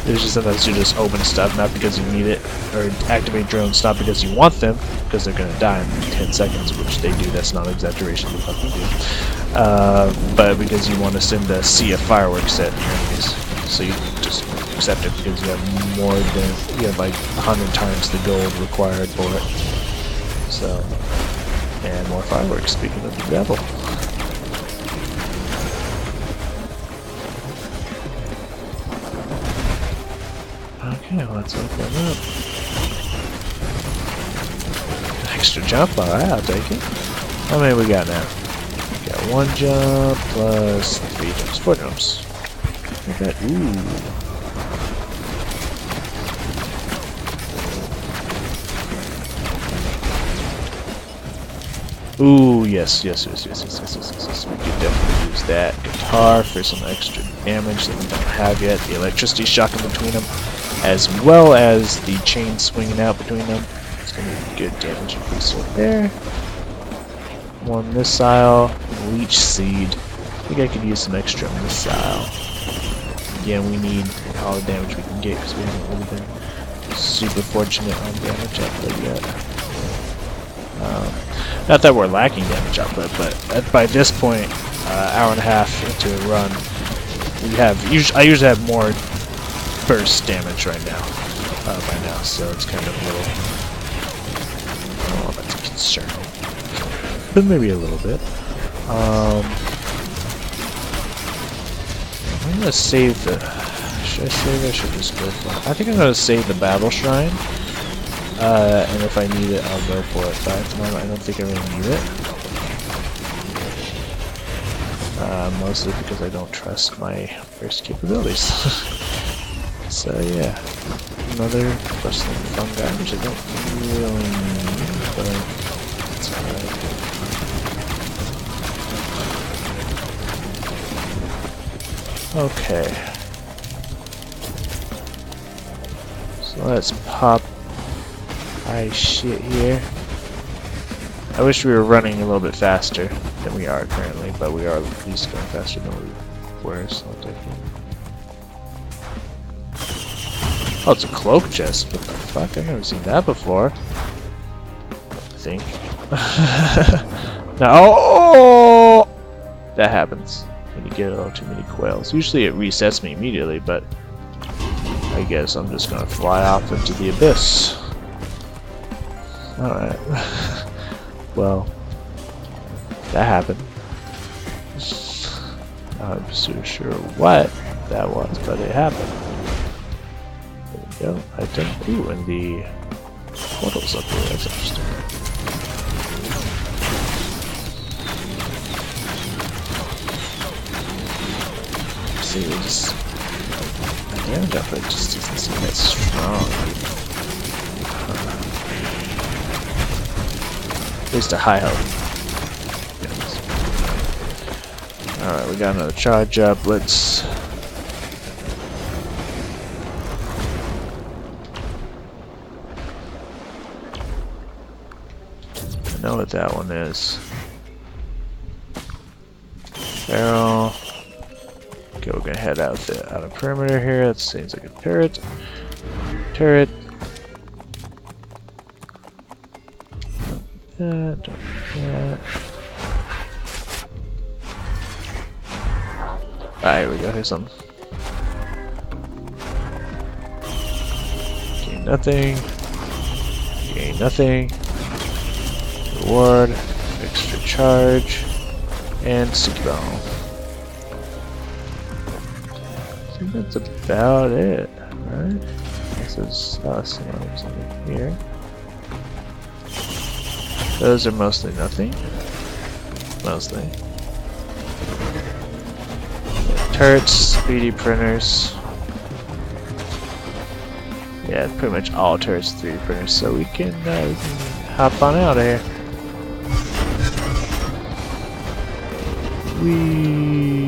There's just sometimes you just open stuff, not because you need it, or activate drones, not because you want them, because they're going to die in 10 seconds, which they do, that's not exaggeration, they fucking do. But because you want to send a sea of fireworks at enemies, so you just accept it because you have more than, you have like 100 times the gold required for it. So, and more fireworks, speaking of the devil. Okay, let's open up. Extra jump, alright, I'll take it. How many we got now? We got 1 jump plus 3 jumps, 4 jumps. Look at that, ooh, yes. We could definitely use that guitar for some extra damage that we don't have yet. The electricity shock in between them, as well as the chain swinging out between them. It's going to be good damage increase right there. 1 missile, leech seed. I think I could use some extra missile. Again, we need all the damage we can get because we haven't really been super fortunate on damage output yet. Not that we're lacking damage output, but by this point, hour and a half into a run, I usually have more burst damage right now, by now, so it's kind of a little, oh, that's a concern, but maybe a little bit. I'm gonna save the, should I save it? I should just go for it. I think I'm gonna save the battle shrine, and if I need it, I'll go for it, but at the moment I don't think I really need it. Mostly because I don't trust my burst capabilities. So yeah, another rustling fungi, which I don't really need, but it's alright. Okay. So let's pop shit here. I wish we were running a little bit faster than we are currently, but we are at least going faster than we were, so I'll take it. Oh, it's a cloak chest. What the fuck? I've never seen that before. I think. No. Oh! That happens when you get a little too many quails. Usually it resets me immediately, but I guess I'm just gonna fly off into the abyss. Alright. Well, that happened. Not so sure what that was, but it happened. There we go. I think. Ooh, and the portal's up here. That's interesting. See, we just. My damage output just doesn't seem that strong. At least a high health. Alright, we got another charge up. Let's. I know what that one is. Barrel. Okay, we're gonna head out the outer perimeter here. That seems like a turret. Turret. Don't do that. Alright, here we go. Here's some. Gain nothing. Gain nothing. Reward. Extra charge. And sticky bomb. I think that's about it, right? This is something here. Those are mostly nothing. Mostly. Turrets, 3D printers. Yeah, pretty much all turrets, 3D printers. So we can hop on out of here. Whee!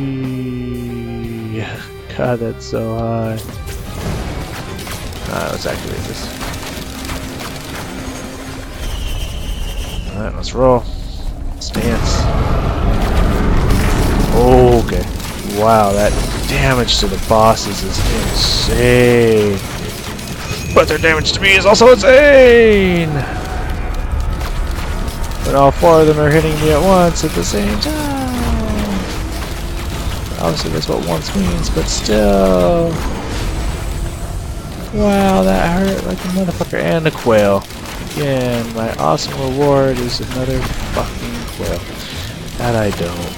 God, that's so high. Alright, let's activate this. Alright, let's roll. Let's dance. Oh, okay. Wow, that damage to the bosses is insane. But their damage to me is also insane! But all 4 of them are hitting me at once at the same time. Obviously that's what once means, but still. Wow, that hurt like a motherfucker. And a quail. Again, my awesome reward is another fucking quail. That I don't.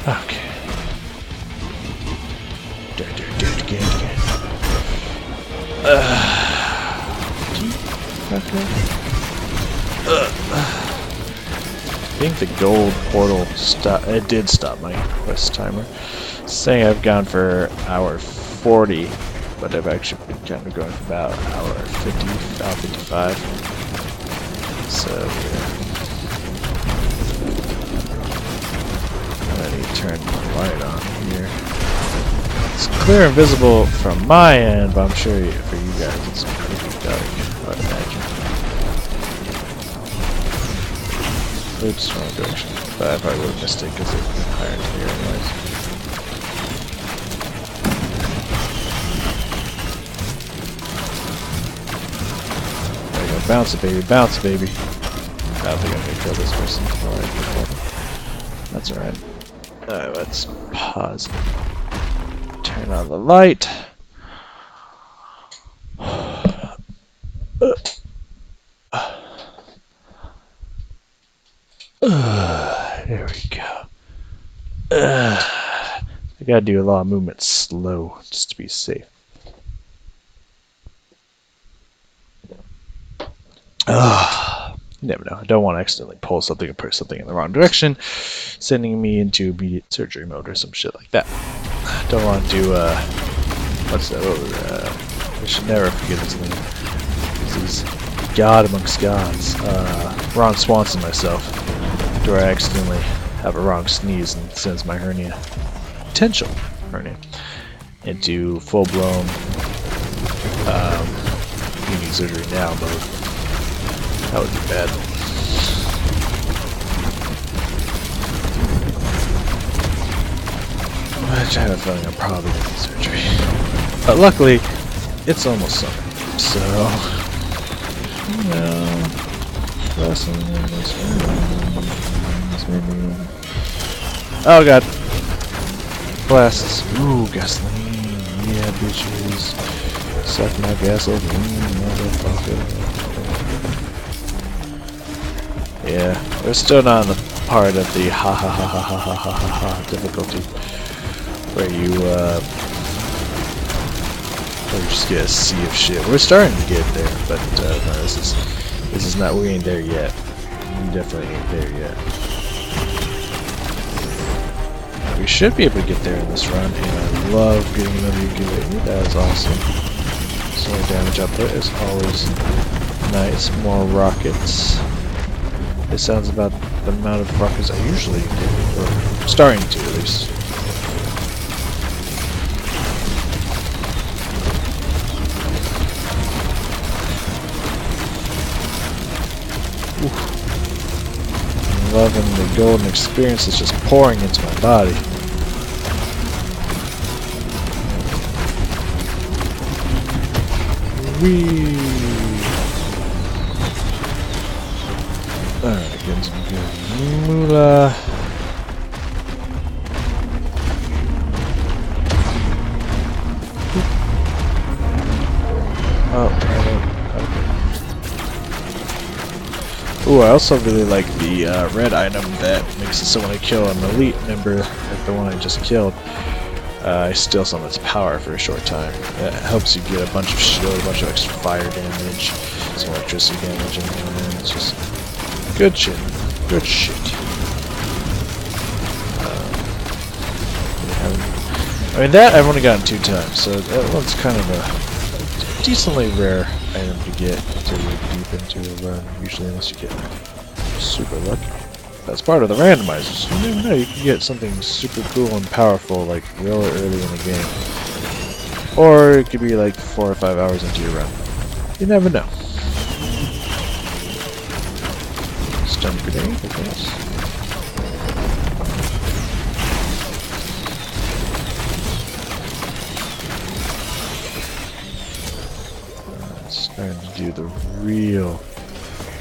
Okay. Do it again. Okay. I think the gold portal it did stop my quest timer. It's saying I've gone for hour 40, but I've actually been kind of going for about hour 50, about 55. So yeah. I need to turn the light on here. It's clear and visible from my end, but I'm sure for you guys it's pretty dark, I would imagine. Oops, wrong direction. But I probably would have missed it because it's higher in here anyways. There you go. Bounce it, baby. Bounce it, baby. I don't think I'm going to kill this person. Alright, that's alright. Alright, let's pause. Turn on the light. There we go. I gotta do a lot of movement slow just to be safe. You never know. I don't want to accidentally pull something or push something in the wrong direction, sending me into immediate surgery mode or some shit like that. Don't want to do, what's that? I should never forget his name. He's God amongst gods. Ron Swanson myself. Where I accidentally have a wrong sneeze and sends my hernia, potential hernia, into full-blown needing surgery now mode. That would be bad. Which I have a feeling I'm probably going to need surgery. But luckily, it's almost summer, so you know, blessing in this room. Oh god. Blasts. Ooh, gasoline. Yeah, bitches. Suck my gasoline, motherfucker. Yeah, we're still not on the part of the ha ha ha ha ha ha ha ha ha difficulty where you just get a sea of shit. We're starting to get there, but no, this is not. We ain't there yet. We definitely ain't there yet. We should be able to get there in this run, and I love getting another Yuki. That is awesome. So much damage output is always nice. More rockets. It sounds about the amount of rockets I usually get, or starting to at least. I'm loving the golden experience that's just pouring into my body. Whee! Alright, getting some good moolah. Oh, okay. Ooh, I also really like the red item that makes it so when I kill an elite member, like the one I just killed, I steal some of its power for a short time. It helps you get a bunch of shield, a bunch of extra fire damage, some electricity damage, and it's just good shit. Good shit. I mean, that I've only gotten 2 times, so that one's kind of a decently rare item to get until you're deep into a run, usually, unless you get super lucky. That's part of the randomizers. You never know, you can get something super cool and powerful, like, real early in the game. Or it could be like 4 or 5 hours into your run. You never know. Stun grenade, I guess. Starting to do the real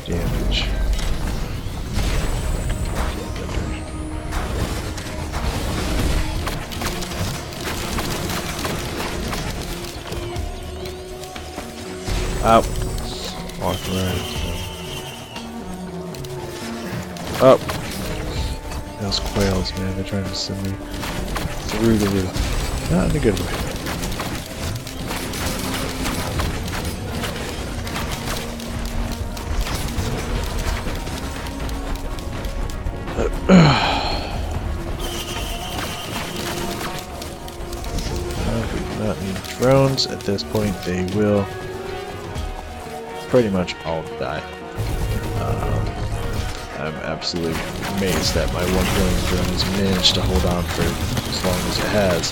damage. Up. Walk around. Up. Those quails, man, they're trying to send me through the roof. Not in a good way. We do not need drones at this point. They will pretty much all die. I'm absolutely amazed that my 1 billion drone has managed to hold on for as long as it has.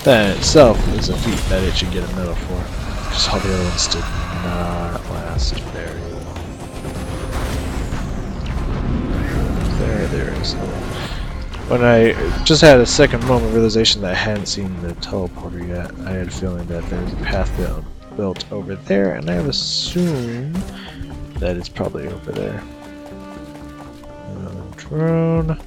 That in itself is a feat that it should get a medal for, because all the other ones did not last very long. There is. When I just had a second moment of realization that I hadn't seen the teleporter yet, I had a feeling that there's a path built over there, and I would assume that it's probably over there. Drone.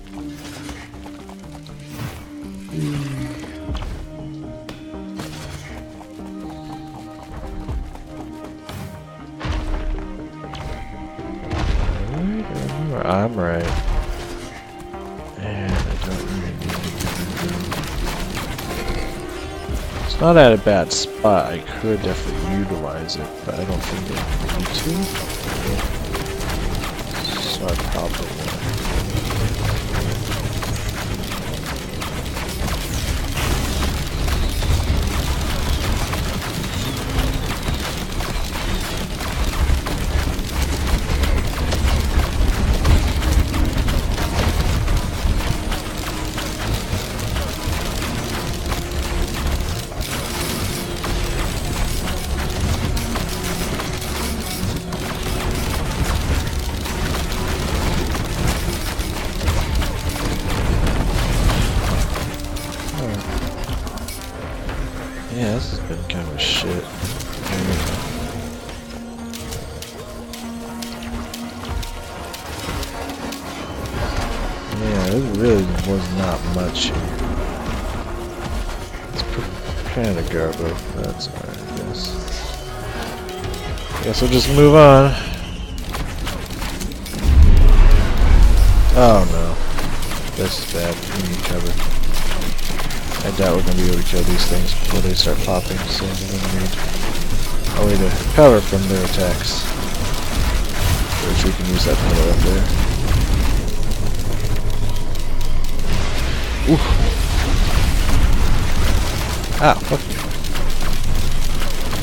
I'm right. And I don't really need to. It's not at a bad spot. I could definitely utilize it, but I don't think I need to. So I probably won't. Yeah, this has been kind of a shit. Yeah, there really was not much here. It's kind of garbo. That's alright, I guess. Guess we'll just move on. Oh no. This is bad. We need cover. I doubt we're going to be able to kill these things before they start popping, so we're going to need a way to cover from their attacks. Which we can use that pillar up there. Oof. Ah, fuck you.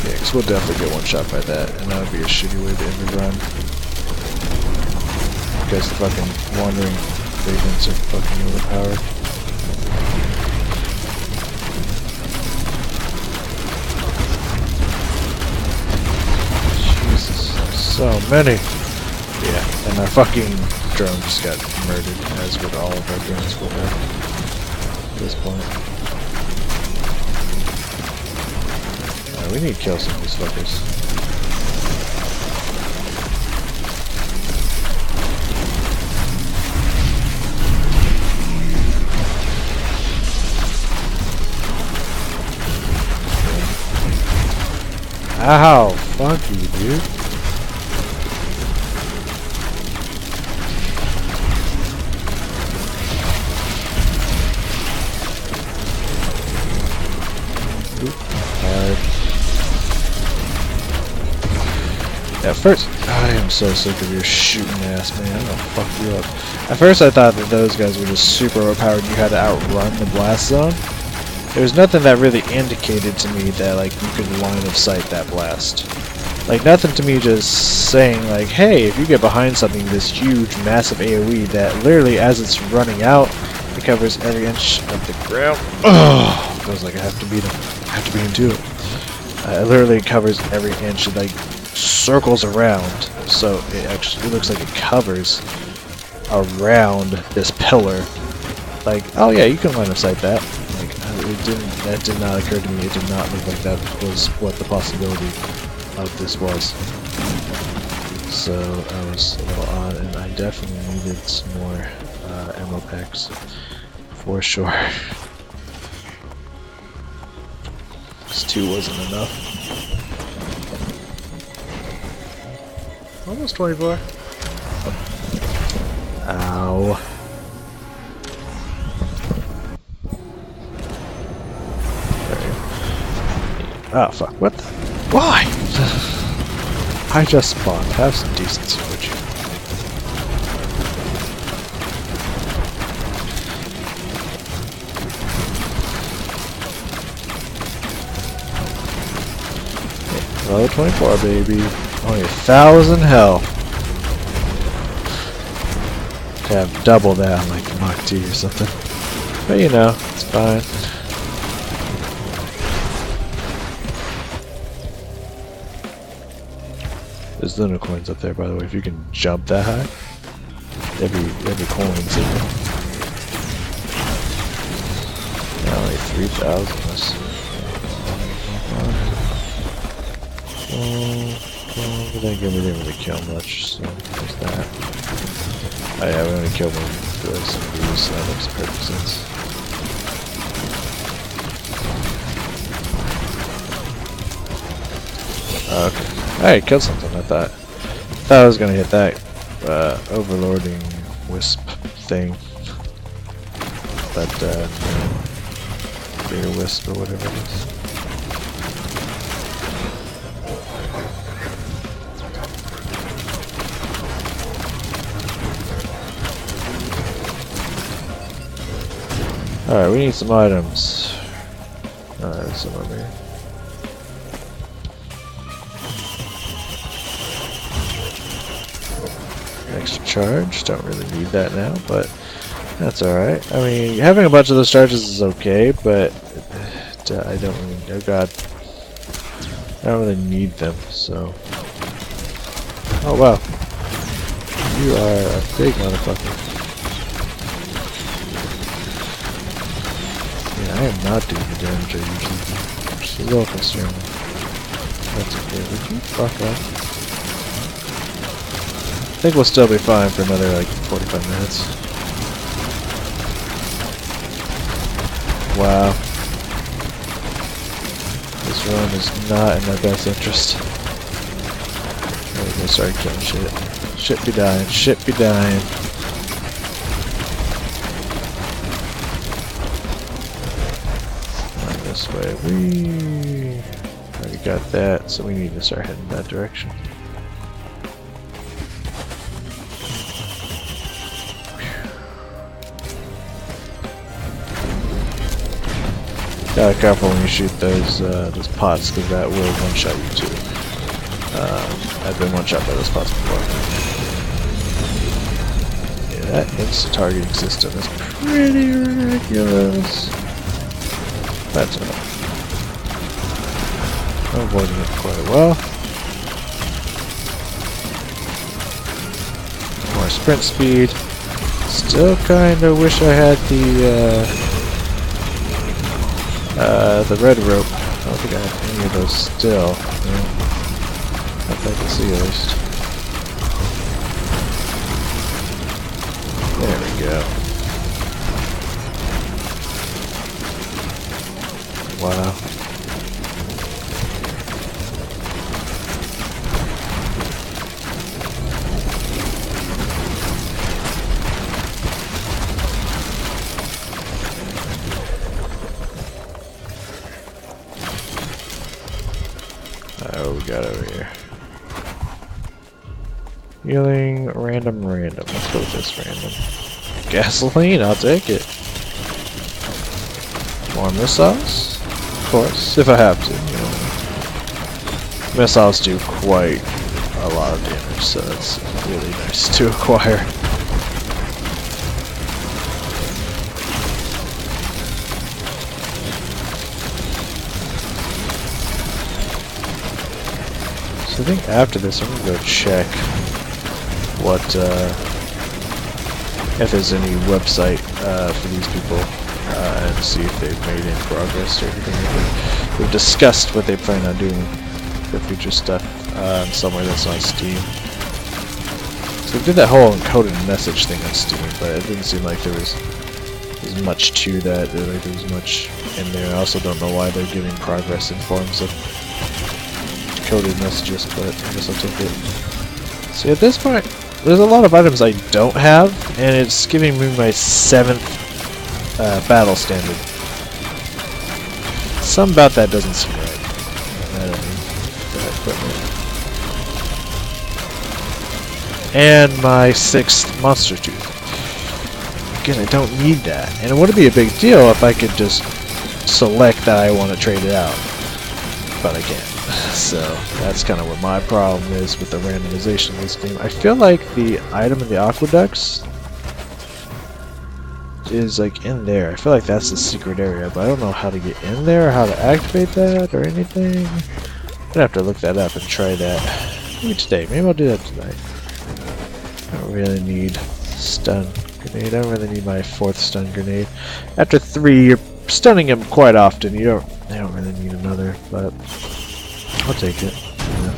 Yeah, because we'll definitely get one shot by that, and that would be a shitty way to end the run. Because the fucking wandering ravens are fucking overpowered. So many! Yeah, and our fucking drone just got murdered, as would all of our drones will have at this point. We need to kill some of these fuckers. Ow! Fuck you, dude. Hard. At first, I am so sick of your shooting ass, man. I'm gonna fuck you up. At first, I thought that those guys were just super overpowered and you had to outrun the blast zone. There was nothing that really indicated to me that, like, you could line of sight that blast. Like, nothing to me just saying, like, hey, if you get behind something, this huge, massive AoE that literally, as it's running out, it covers every inch of the ground. Oh, feels like I have to beat him. I have to beat him to it. It literally covers every inch. It, like, circles around, so it looks like it covers around this pillar. Like, oh yeah, you can line of sight that. Like, that did not occur to me. It did not look like that was what the possibility of this was. So I was a little odd, and I definitely needed some more ammo packs for sure. This 2 wasn't enough. Almost 24. Ow. Oh fuck, what the? Why? I just spawned. Have some decency, would you? Level 24, baby. Only 1,000 health. Have double that on like the Mach T or something. But you know, it's fine. There's unicorns up there, by the way. If you can jump that high, every coin's in there. Yeah, only 3,000. But then again, we didn't really kill much, so there's that. Oh yeah, we only killed one for some of these, so that makes perfect sense. Okay. Alright, killed something, I thought I was gonna hit that overlording wisp thing. But no. Bigger wisp or whatever it is. Alright, we need some items. There's some over here. Extra charge, don't really need that now, but that's alright. I mean, having a bunch of those charges is okay, but I don't really, oh god, I don't really need them, so. Oh wow, you are a big motherfucker. I am not doing the damage I usually do, which is a little concerning. That's okay, would you fuck up? I think we'll still be fine for another like 45 minutes. Wow. This run is not in my best interest. I'm gonna start killing shit. Shit be dying, shit be dying. This way. We already got that, so we need to start heading that direction. Gotta be careful when you shoot those pots, because that will one-shot you too. I've been one-shot by those pots before. Yeah, that insta-targeting system is pretty ridiculous. That's enough. I'm avoiding it quite well. More sprint speed. Still kinda wish I had the red rope. I don't think I have any of those still. Not that I can see at least. There we go. Wow. What we got over here? Healing, random. Let's go with this random. Gasoline, I'll take it. More missiles? Of course, if I have to, you know. Missiles do quite a lot of damage, so that's really nice to acquire. So I think after this I'm gonna go check what if there's any website for these people and see if they've made any progress or anything. We've discussed what they plan on doing for future stuff somewhere that's on Steam. So we did that whole encoded message thing on Steam, but it didn't seem like there was much to that. Like there was much in there. I also don't know why they're giving progress in forms of coded messages, but I guess I'll take it. See, at this point, there's a lot of items I don't have, and it's giving me my 7th battle standard. Something about that doesn't seem right. I don't need that equipment. And my 6th monster tooth. Again, I don't need that. And it wouldn't be a big deal if I could just select that I want to trade it out. But I can't. So that's kind of what my problem is with the randomization of this game. I feel like the item in the aqueducts is like in there. I feel like that's the secret area, but I don't know how to get in there or how to activate that or anything. I'm gonna have to look that up and try that. Maybe today. Maybe I'll do that tonight. I don't really need stun grenade. I don't really need my 4th stun grenade. After 3, you're stunning him quite often. I don't really need another, but I'll take it. Yeah.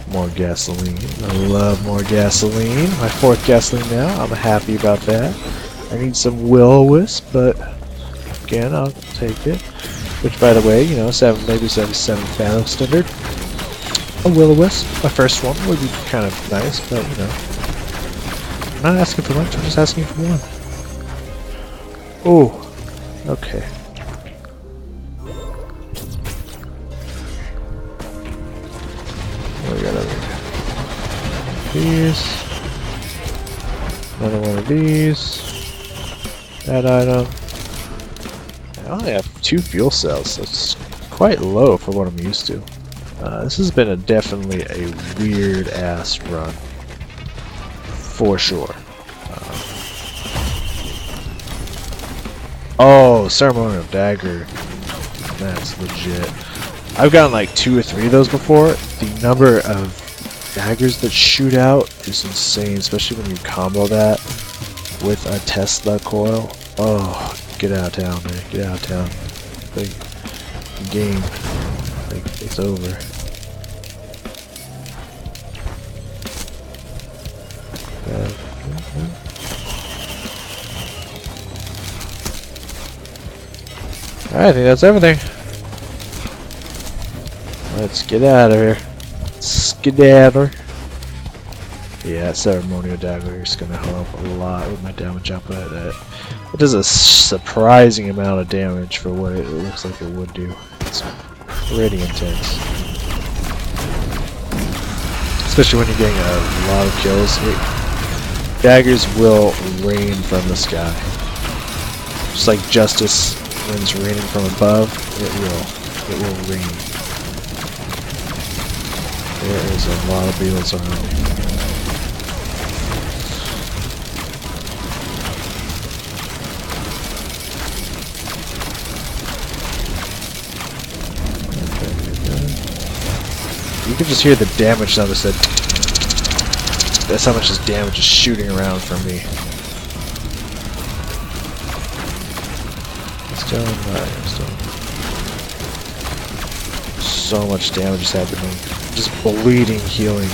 More gasoline. I love more gasoline. My 4th gasoline now. I'm happy about that. I need some will-o-wisp, but again, I'll take it. Which, by the way, you know, maybe 7th battle standard. A will-o-wisp, my first one, would be kind of nice, but you know, I'm not asking for much. I'm just asking for one. Oh, okay. What do we got over here? These. Another one of these. That item. I only have 2 fuel cells. That's quite low for what I'm used to. This has been definitely a weird ass run. For sure. Oh, Ceremonial Dagger. That's legit. I've gotten like 2 or 3 of those before. The number of daggers that shoot out is insane, especially when you combo that with a Tesla coil. Oh, get out of town, man. Get out of town. Like, game. Like, it's over. Alright, I think that's everything. Let's get out of here. Skedaddle. Yeah, Ceremonial Dagger is going to help a lot with my damage output. It does a surprising amount of damage for what it looks like it would do. It's pretty intense. Especially when you're getting a lot of kills. Daggers will rain from the sky. Just like Justice, when it's raining from above, it will rain. There is a lot of beetles around here. You can just hear the damage that was said. That's how much this damage is shooting around from me. Still so much damage is happening. Just bleeding, healing.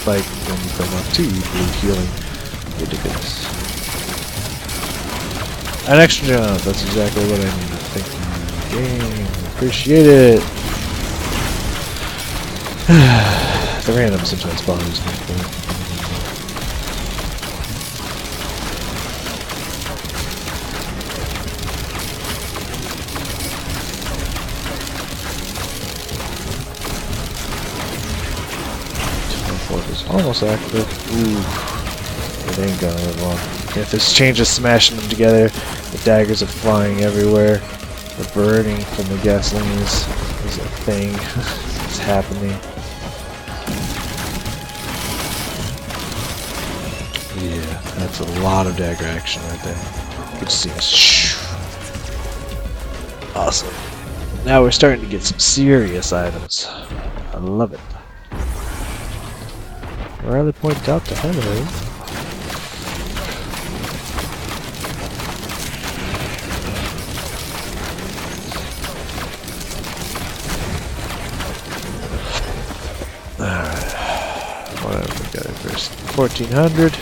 Like when you come up too, you bleed, healing. Ridiculous. An extra jump, that's exactly what I needed. Thank you, game. Appreciate it. The random sometimes bothers me, but is almost active. Ooh, it ain't gonna live long. If this change is smashing them together, the daggers are flying everywhere. The burning from the gasoline is a thing. It's happening. Yeah, that's a lot of dagger action right there. You can see it. Awesome. Now we're starting to get some serious items. I love it. Riley pointed out to Henry. Alright. What have we got first? 1400.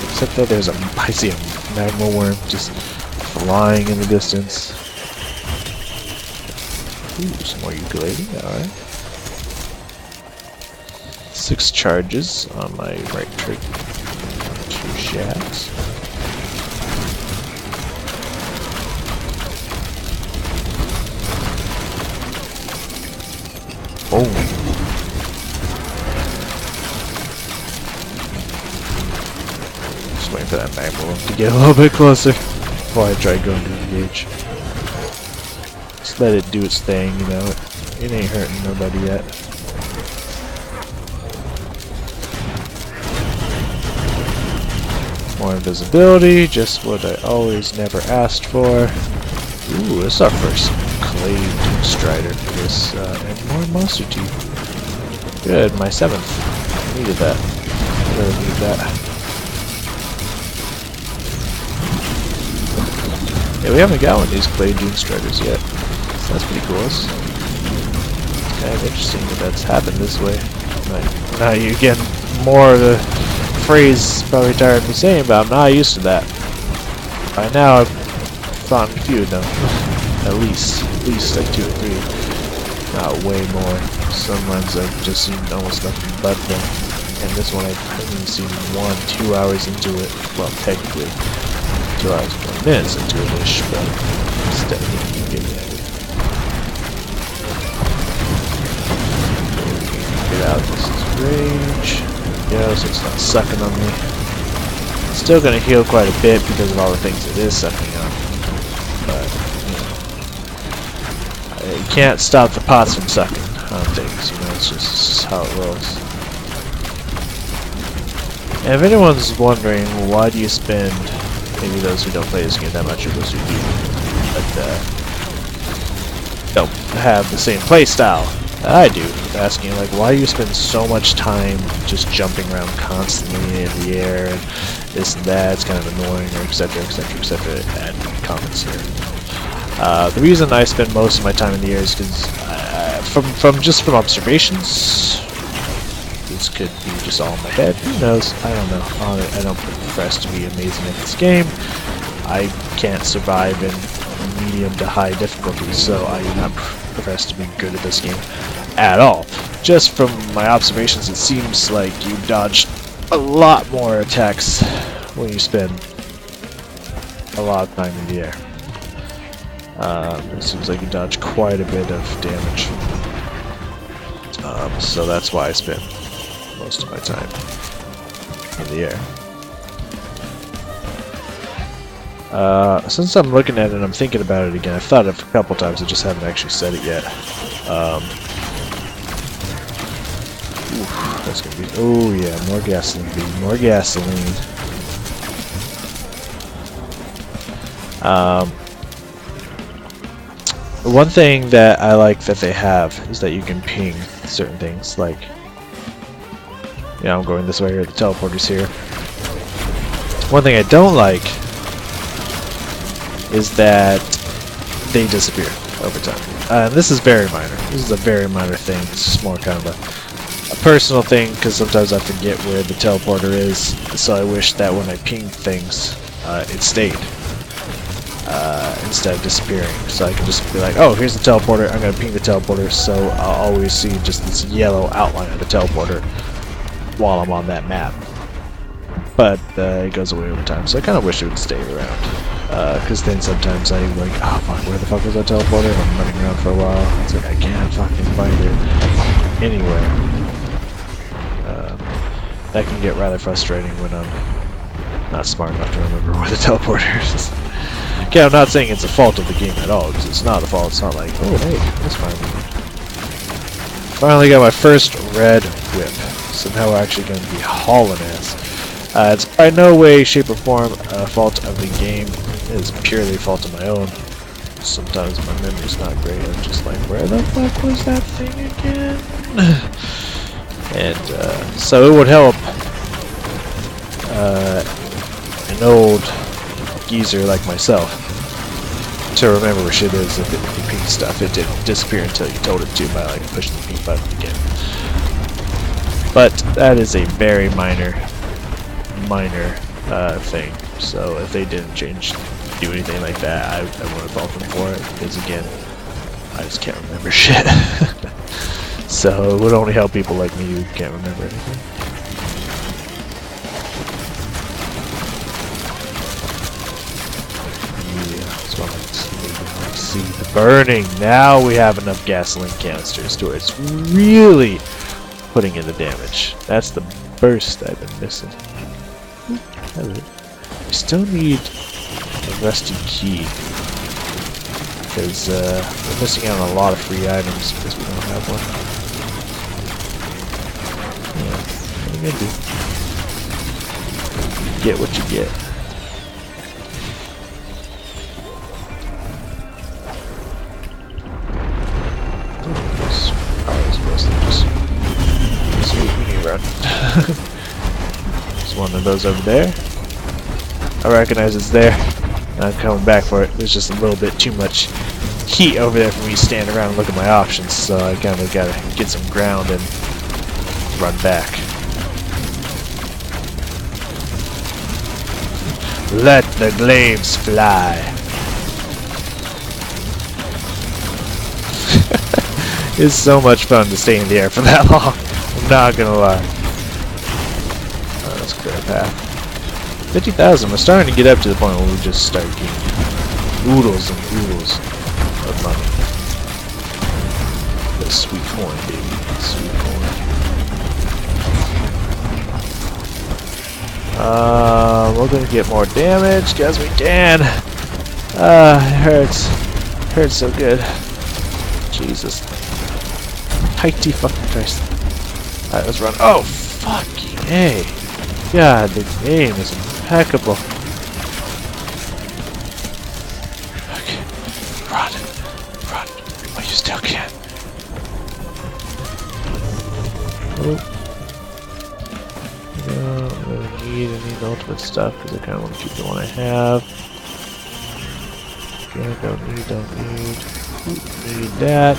Except that there's I see a magma worm just flying in the distance. Ooh, some more ukulele, alright. 6 charges on my right trigger. 2 shafts. Oh. Just waiting for that magma worm to get a little bit closer before I try going to engage. Just let it do its thing, you know. It ain't hurting nobody yet. More invisibility, just what I always never asked for. Ooh, this is our first clay Doom Strider for this, and more monster teeth. Good, my 7th. I needed that. I really need that. Yeah, we haven't got one of these clay Doom Striders yet. So that's pretty cool. It's kind of interesting that that's happened this way. But now you get more of the phrase probably tired of me saying, but I'm not used to that. By now I've found a few of them. At least like 2 or 3. Not way more. Some runs I've just seen almost nothing but them. And this one I've only seen 1-2 hours into it. Well, technically 2 hours and 20 minutes into it-ish, but it's definitely getting at it. Get out, this is rage. Yeah, so it's not sucking on me. It's still gonna heal quite a bit because of all the things it is sucking on. But, you know, you can't stop the pots from sucking on things, you know, it's just how it rolls. And if anyone's wondering, why do you spend, maybe those who don't play this game that much, or those who do, but don't have the same play style that I do, asking like, why do you spend so much time just jumping around constantly in the air and this and that, it's kind of annoying, or etc, add comments here. The reason I spend most of my time in the air is because from observations, this could be just all in my head, who knows, I don't know. I don't profess to be amazing at this game. I can't survive in medium to high difficulty, so I do not profess to be good at this game at all. Just from my observations, it seems like you dodge a lot more attacks when you spend a lot of time in the air. It seems like you dodge quite a bit of damage. So that's why I spend most of my time in the air. Since I'm looking at it and I'm thinking about it again, I've thought of it a couple times, I just haven't actually said it yet. That's gonna be, oh yeah, more gasoline, baby, more gasoline. One thing that I like that they have is that you can ping certain things, like, yeah, I'm going this way here, the teleporter's here. One thing I don't like is that they disappear over time. And this is very minor. This is a very minor thing. It's just more kind of a personal thing, because sometimes I forget where the teleporter is, so I wish that when I pinged things, it stayed. Instead of disappearing. So I can just be like, oh, here's the teleporter, I'm going to ping the teleporter, so I'll always see just this yellow outline of the teleporter while I'm on that map. But it goes away over time, so I kind of wish it would stay around. Because then sometimes I'm like, oh fuck, where the fuck was that teleporter? And I'm running around for a while. It's like, I can't fucking find it anywhere. that can get rather frustrating when I'm not smart enough to remember where the teleporter is. Okay, I'm not saying it's a fault of the game at all, because it's not a fault. It's not like, oh hey, that's fine. Finally got my first red whip. So now we're actually going to be hauling ass. It's by no way, shape, or form a fault of the game. It is purely a fault of my own. Sometimes my memory's not great. I'm just like, where the fuck was that thing again? And so it would help an old geezer like myself to remember where shit is. If the pink stuff, it didn't disappear until you told it to by like pushing the pink button again. But that is a very minor thing. So if they didn't do anything like that, I wouldn't fault them for it, because again, I just can't remember shit. So it would only help people like me who can't remember anything. Yeah, that's what I like to see the burning. Now we have enough gasoline canisters to where it's really putting in the damage. That's the burst I've been missing. We still need a rusty key, because we're missing out on a lot of free items because we don't have one. Yeah, what are you gonna do? Get what you get. This car is mostly just sweet mini run. There's one of those over there. I recognize it's there. I'm coming back for it. There's just a little bit too much heat over there for me to stand around and look at my options, so I kind of gotta get some ground and run back. Let the glaives fly. It's so much fun to stay in the air for that long. I'm not gonna lie. Oh, that's a clear path. 50,000. We're starting to get up to the point where we just start getting oodles and oodles of money. The sweet corn, baby. Sweet corn. We're gonna get more damage as we can. It hurts. It hurts so good. Jesus. Mighty fucking Christ. Alright, let's run. Oh, fucking A. God, the game is impeccable. Okay. Run. Run. Oh, you still can. Oh. No, I don't really need any ultimate stuff because I kind of want to keep the one I have. Okay, don't need. Need that.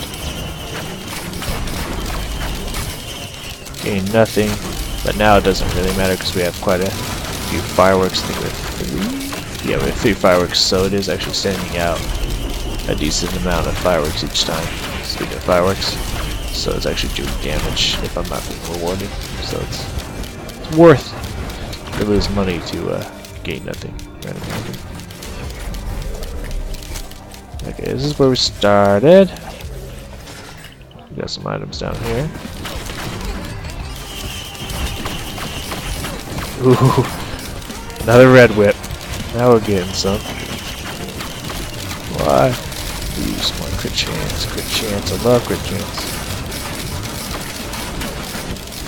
Gain nothing. But now it doesn't really matter because we have quite a few fireworks. I think we have 3? Yeah, we have 3 fireworks, so it is actually sending out a decent amount of fireworks each time. Speaking of fireworks, so it's actually doing damage if I'm not being rewarded. So it's worth to lose money to gain nothing. Okay, this is where we started. We got some items down here. Ooh, another red whip. Now we're getting some. Why? Use more crit chance. Crit chance. I love crit chance.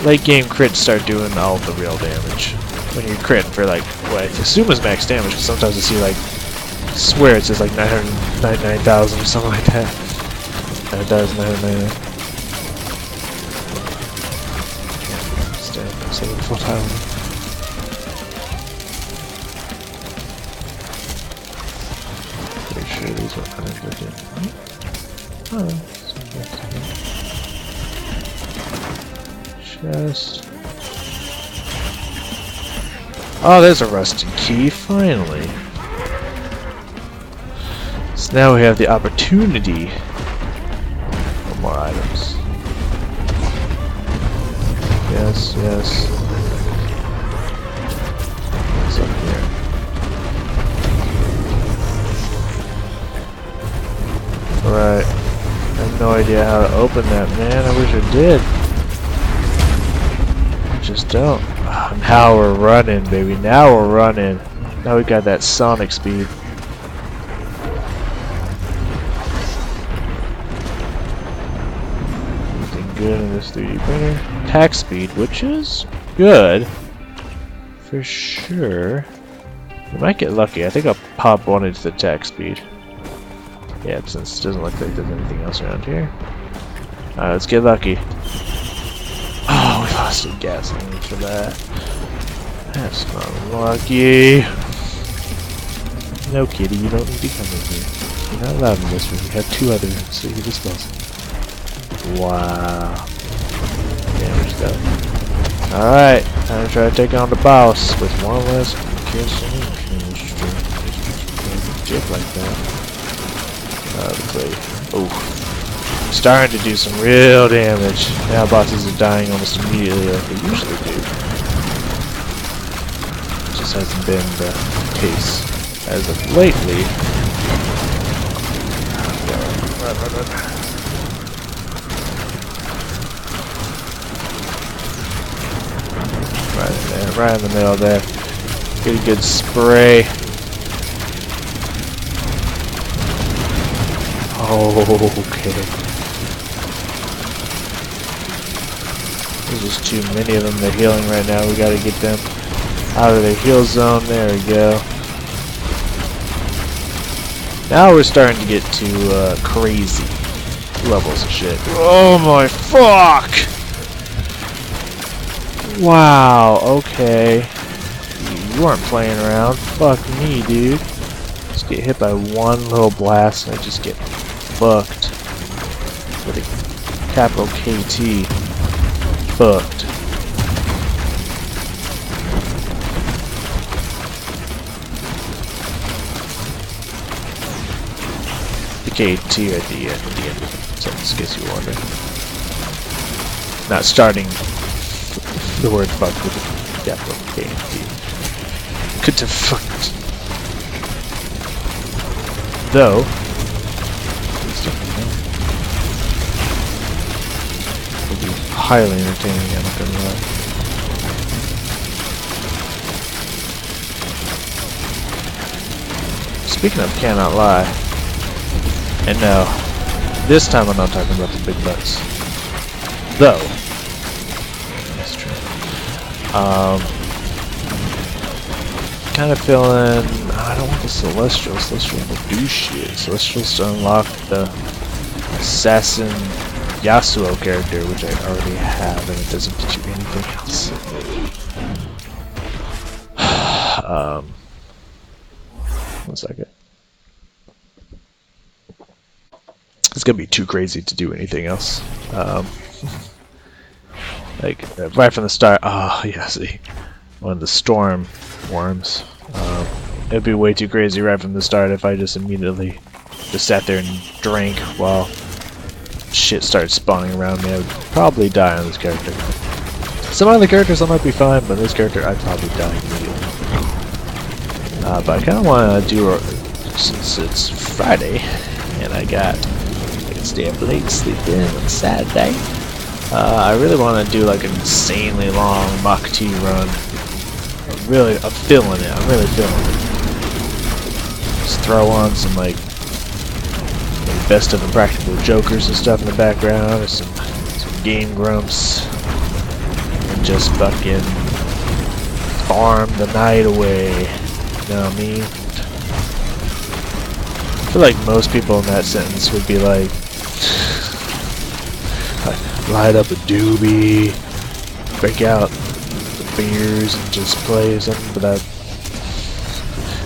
Late game crits start doing all the real damage. When you're critting for like, what I assume is max damage, because sometimes I see like, I swear it says like 999,000 or something like that. And it does 999. Can't stand I'm saying full time. These are kind of good. Oh, chest. Oh, there's a rusted key, finally. So now we have the opportunity for more items. Yes, yes. What's up here? Right. I have no idea how to open that, man. I wish I did. I just don't. Ah, Now we're running, baby. Now we're running. Now we got that sonic speed. Anything good in this 3D printer? Attack speed, which is good. For sure. We might get lucky. I think I'll pop one into the attack speed. Yeah, since it doesn't look like there's anything else around here. Alright, let's get lucky. Oh, we lost a gasoline for that. That's not lucky. No, kitty, you don't need to come in here. You're not allowed in this room. We have 2 other rooms, so you dispose them. Wow. Damage though. Alright, time to try to take on the boss with one less gasoline canister. Jig like that. Looks like, oh, starting to do some real damage. Now bosses are dying almost immediately like they usually do. Just hasn't been the case as of lately. Run. Right in there, right in the middle there. Get a good spray. Oh, okay. There's just too many of them. They're healing right now. We gotta get them out of their heal zone. There we go. Now we're starting to get to crazy levels of shit. Oh my fuck! Wow, okay. You weren't playing around. Fuck me, dude. Just get hit by one little blast and I just get fucked. With a capital KT. Fucked. The KT at the end of the sentence, in case you wonder. Not starting the word fuck with the capital KT. Could have fucked. Though, it'll be highly entertaining, I'm not gonna lie. Speaking of cannot lie, and no, this time I'm not talking about the big butts. Though, that's true. Kind of feeling, I don't want the Celestial. Celestial will do shit. Celestial's to unlock the Assassin Yasuo character, which I already have, and it doesn't get you anything else. One second. It's gonna be too crazy to do anything else. Like, right from the start, yeah, see. One of the storm worms. It'd be way too crazy right from the start if I just immediately just sat there and drank while shit started spawning around me. I would probably die on this character. Some other characters I might be fine, but this character I'd probably die immediately. But I kind of want to do, since it's Friday and I can stay up late, sleep in on Saturday. I really want to do like an insanely long Mach T run. I'm feeling it. I'm really feeling it. Just throw on some like best of Impractical Jokers and stuff in the background, or some Game Grumps, and just fucking farm the night away. You know what I mean? I feel like most people in that sentence would be like, light up a doobie, break out the beers and just play something, but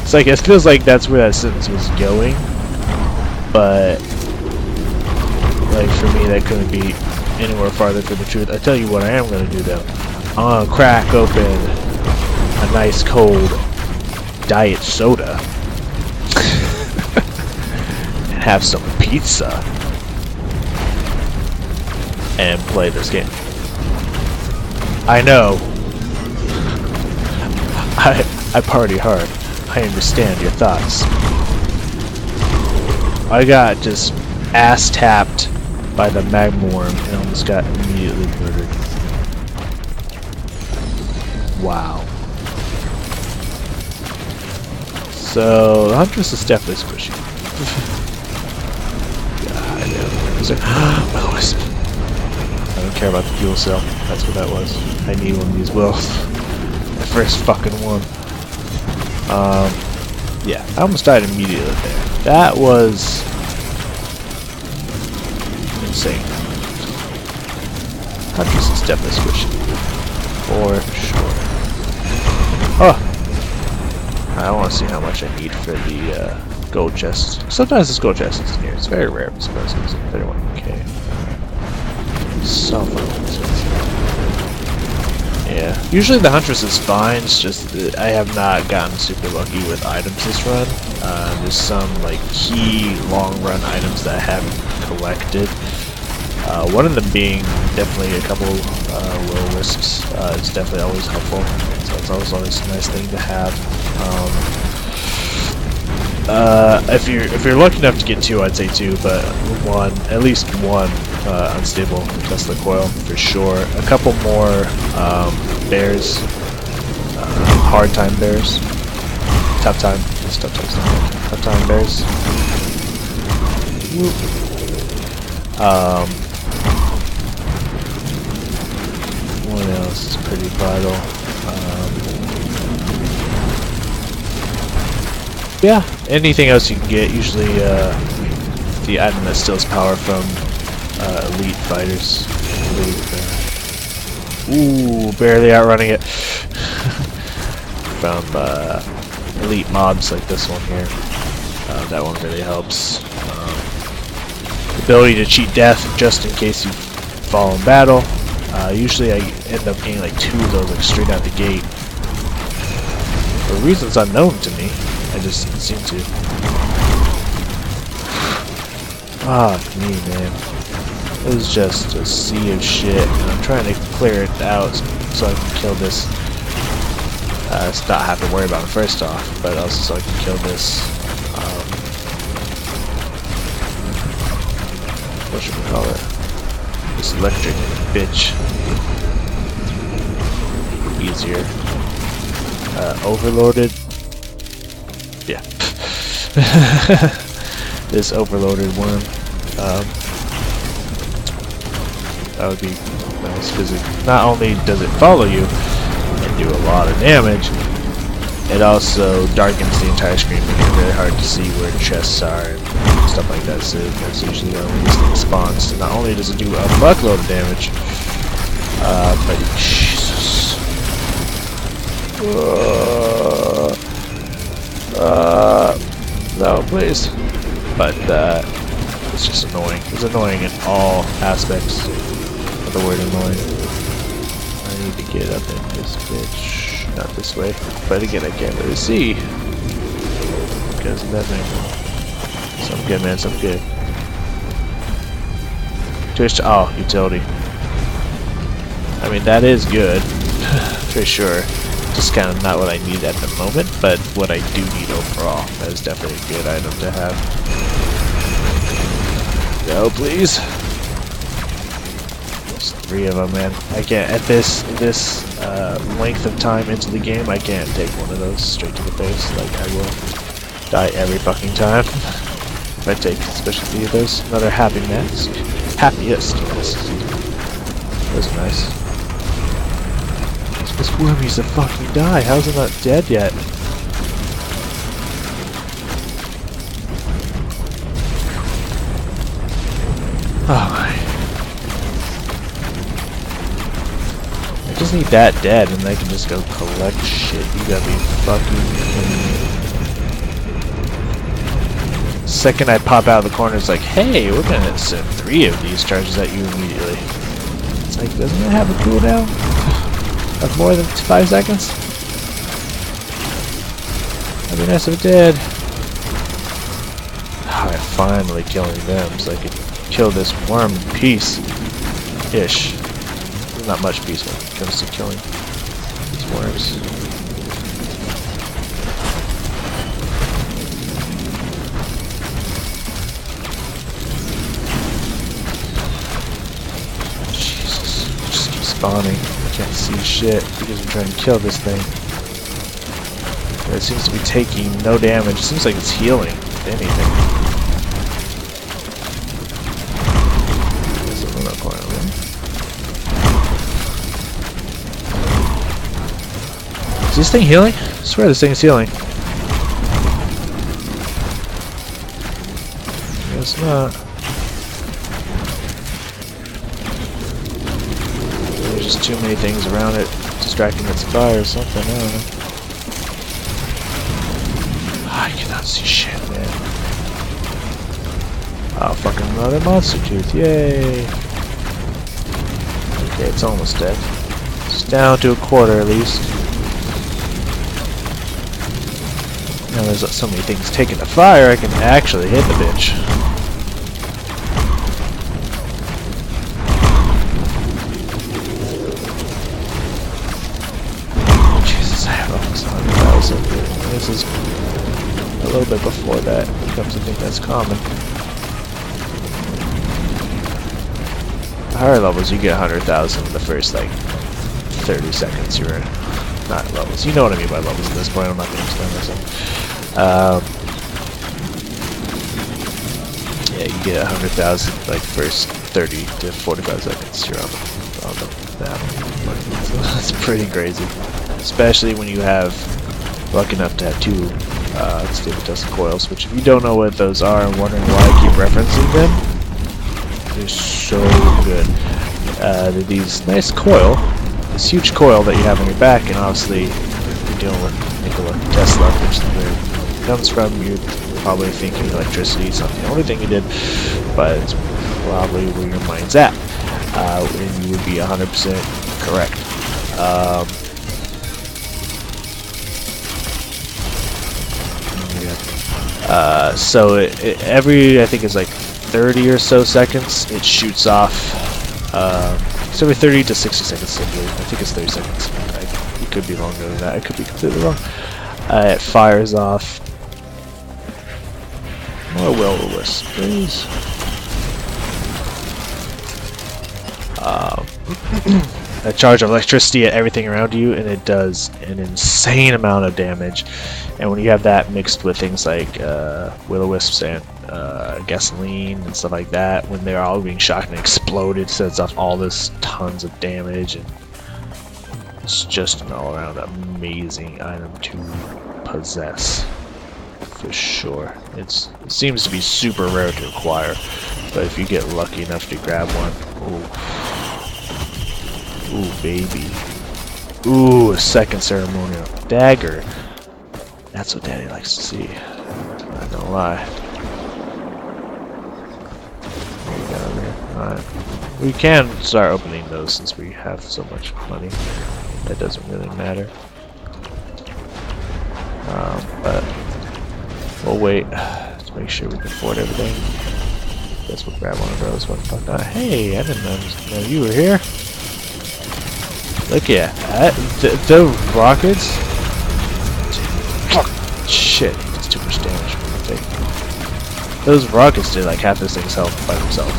it's like, it feels like that's where that sentence was going, but like for me that couldn't be anywhere farther from the truth. I tell you what I am going to do though. I'm going to crack open a nice cold diet soda and have some pizza and play this game. I know. I party hard. I understand your thoughts. I got just ass tapped by the magma worm and almost got immediately murdered. Wow. So the Huntress is definitely squishy. God, I know. Is there will-o-wisp? I don't care about the fuel cell. That's what that was. I need one of these wills. My first fucking one. Yeah, I almost died immediately there. That was insane. Huntress is definitely squishy. For sure. Oh! I want to see how much I need for the gold chest. Sometimes this gold chest is here. It's very rare, but sometimes it's 31k. So fun. Yeah. Usually the Huntress is fine, it's just that I have not gotten super lucky with items this run. There's some like key long run items that I haven't collected. One of them being definitely a couple will-o-wisps. It's definitely always helpful. So it's always a nice thing to have. If you're lucky enough to get 2, I'd say 2, but at least one unstable Tesla coil for sure. A couple more bears, hard time bears, tough time bears. What else is pretty vital? Yeah, anything else you can get. Usually, the item that steals power from elite fighters. Ooh, barely outrunning it. From elite mobs like this one here. That one really helps. The ability to cheat death just in case you fall in battle. Usually I end up getting like 2 of those like straight out the gate. For reasons unknown to me. I just seem to. Fuck me, man. It was just a sea of shit, and I'm trying to clear it out so I can kill this. Not have to worry about it first off, but also so I can kill this. What should we call it? This electric bitch. Easier. Overloaded. Yeah. This overloaded worm. That would be nice because not only does it follow you and do a lot of damage, it also darkens the entire screen, making it very hard to see where chests are and stuff like that. So that's usually where this thing spawns. So not only does it do a buttload of damage, but Jesus. No, please. But it's just annoying. It's annoying in all aspects of the word annoying. I need to get up in this bitch. Not this way. But again, I can't really see because of that thing. So I'm good, man. So I'm good. Twitch. Oh, utility. I mean, that is good for sure. Just kind of not what I need at the moment, but what I do need overall. That is definitely a good item to have. Go, please. There's 3 of them, man. I can't at this length of time into the game. I can't take one of those straight to the face. Like I will die every fucking time. If I take especially those. Another happy mask. Happiest mask. Those are nice. This worm needs to fucking die. How's it not dead yet? Oh my. I just need that dead and I can just go collect shit. You gotta be fucking kidding me. Second I pop out of the corner, it's like, hey, we're gonna send 3 of these charges at you immediately. It's like, doesn't it have a cooldown? Of more than 5 seconds? That'd be nice if it did. Oh, I'm finally killing them so I can kill this worm in peace-ish. There's not much peace when it comes to killing these worms. Jesus, just keep spawning. Can't see shit because we're trying to kill this thing. But it seems to be taking no damage. It seems like it's healing, if anything. There's another corner over there. Is this thing healing? I swear this thing is healing. Guess not. There's just too many things around it distracting its fire or something. I don't know. I cannot see shit, man. Oh, fucking another monster tooth. Yay! Okay, it's almost dead. It's down to a quarter at least. Now there's so many things taking the fire, I can actually hit the bitch. Jesus, I have almost 100,000. This is a little bit before that. It becomes a thing that's common. Higher levels, you get 100,000 in the first, like, 30 seconds you're in. Not levels. You know what I mean by levels at this point. I'm not going to explain myself. Yeah, you get 100,000 like first 30 to 45 seconds. You're on the map. That's pretty crazy, especially when you have lucky enough to have two stable tested coils. Which, if you don't know what those are and wondering why I keep referencing them, they're so good. They're these nice coil. This huge coil that you have on your back, and obviously you're dealing with Nikola Tesla, which comes from, you're probably thinking electricity is not the only thing you did, but it's probably where your mind's at, and you would be 100% correct. So every, I think it's like 30 or so seconds, it shoots off. So every 30 to 60 seconds, I think it's 30 seconds. It could be longer than that. I could be completely wrong. It fires off more will-o-wisp, please. A charge of electricity at everything around you, and it does an insane amount of damage. And when you have that mixed with things like will-o-wisps and gasoline and stuff like that, when they're all being shocked and exploded, it sets off all this tons of damage, and it's just an all-around amazing item to possess, for sure. It seems to be super rare to acquire, but if you get lucky enough to grab one, ooh, baby, ooh, a second ceremonial dagger. That's what Daddy likes to see. Not gonna lie. Alright. We can start opening those since we have so much money. That doesn't really matter. But we'll wait to make sure we can afford everything. Guess we'll grab one of those. What the fuck not? Hey, I didn't know you were here. Look at that. The rockets. Fuck. Shit. That's too much damage for me to take. Those rockets did like half this thing's health by themselves.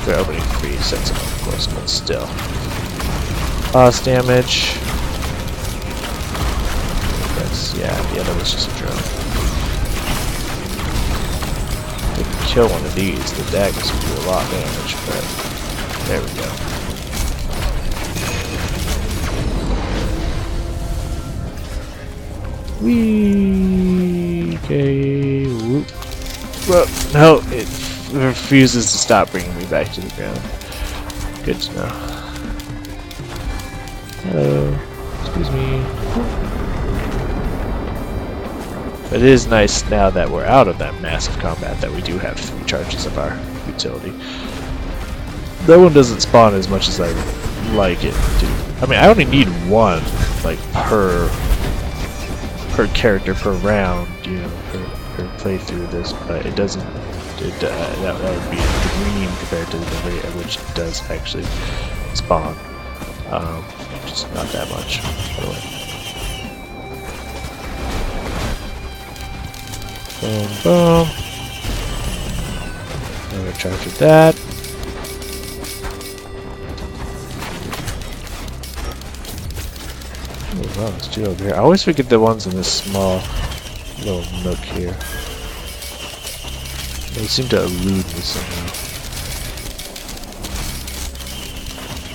They're opening 3 sets of them, of course, but still. Boss damage. Yeah, that was just a drone. If we can kill one of these, the daggers will do a lot of damage, but there we go. Whee! Okay. Whoop. Well, no, it refuses to stop bringing me back to the ground. Good to know. Hello. Excuse me. But it is nice now that we're out of that massive combat that we do have 3 charges of our utility. That one doesn't spawn as much as I like it to. I mean, I only need 1, like, per character per round, you know, per playthrough of this, but it doesn't. That would be a dream compared to the rate at which it does actually spawn. Just not that much, by the way. Boom, boom. Another charge with that. Oh wow, there's two over here. I always forget the ones in this small little nook here. They seem to elude me somehow.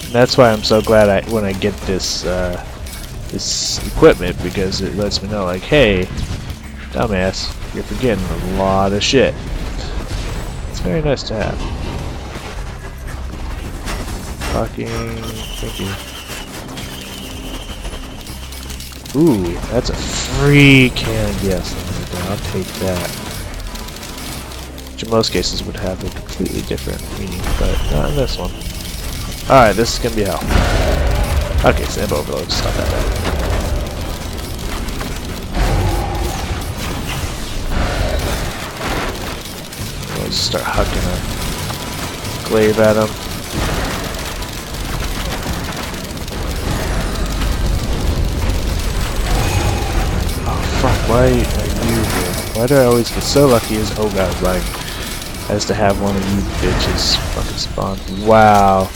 And that's why I'm so glad when I get this this equipment, because it lets me know, like, hey, dumbass, you're forgetting a lot of shit. It's very nice to have. Fucking thank you. Ooh, that's a free can. Yes, I'll take that. Which in most cases would have a completely different meaning, but not in this one. Alright, this is gonna be hell. Okay, Sand Overload, stop that. Let's start hucking a glaive at him. Why are you here? Why do I always get so lucky as oh god, like has to have one of you bitches fucking spawn. Wow.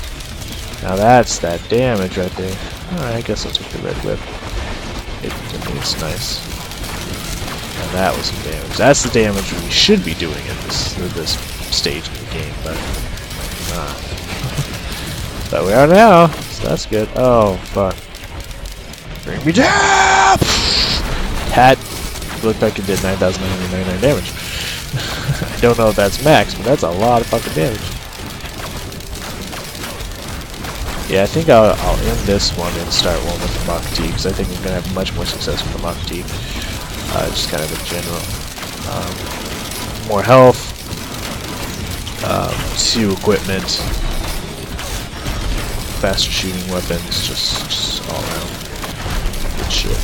Now that's that damage right there. Alright, I guess I'll take the red whip. It's nice. Now that was some damage. That's the damage we should be doing at this stage of the game, but nah. But we are now, so that's good. Oh fuck. Bring me down! Hat looked like it did 9,999 damage. I don't know if that's max, but that's a lot of fucking damage. Yeah, I think I'll end this one and start one with the Mach T, because I think I'm going to have much more success with the Mach T. Just kind of in general. More health, 2 equipment, faster shooting weapons, just all around. Good shit.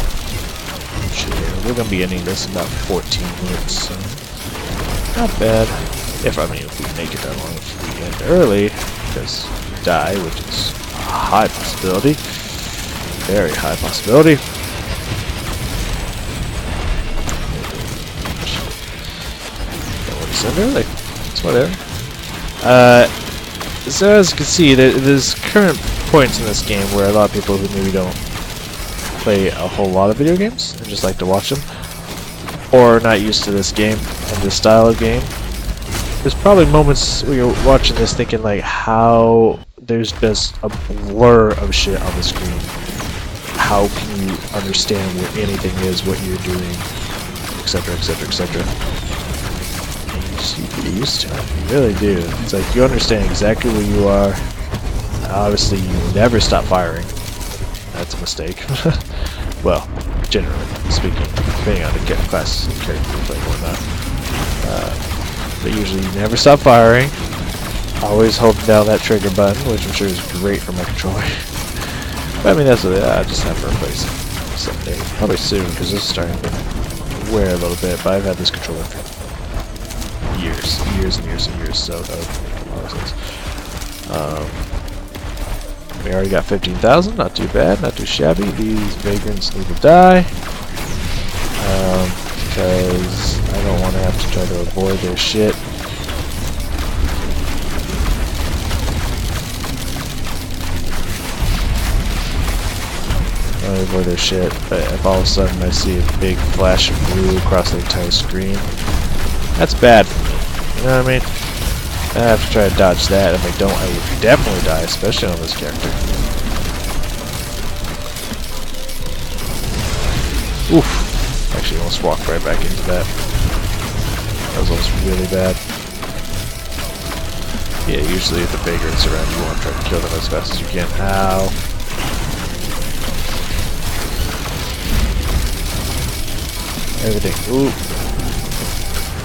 We're gonna be ending this in about 14 minutes, so not bad. If we make it that long, if we end early, because we die, which is a high possibility, very high possibility. Don't want to send early. It's whatever. So as you can see, there's current points in this game where a lot of people who maybe don't play a whole lot of video games and just like to watch them, or not used to this game and this style of game, there's probably moments where you're watching this thinking like how there's just a blur of shit on the screen. How can you understand where anything is, what you're doing, etc, etc, etc. And you get used to it, you really do. It's like you understand exactly where you are. Obviously you never stop firing. That's a mistake. Well, generally speaking, depending on the class of character you play or not. But usually you never stop firing. Always holding down that trigger button, which I'm sure is great for my controller. But I mean, that's what I just have to replace it someday. Probably soon, because this is starting to wear a little bit, but I've had this controller for years and years and years, so that would make a lot of sense. We already got 15,000, not too bad, not too shabby. These vagrants need to die, because I don't want to have to try to avoid their shit. I avoid their shit, but if all of a sudden I see a big flash of blue across the entire screen, that's bad for me, you know what I mean? I have to try to dodge that. If I don't, I would definitely die, especially on this character. Oof. Actually, almost walked right back into that. That was almost really bad. Yeah, usually if the vagrants around, you want to try to kill them as fast as you can. Ow. Everything. Ooh.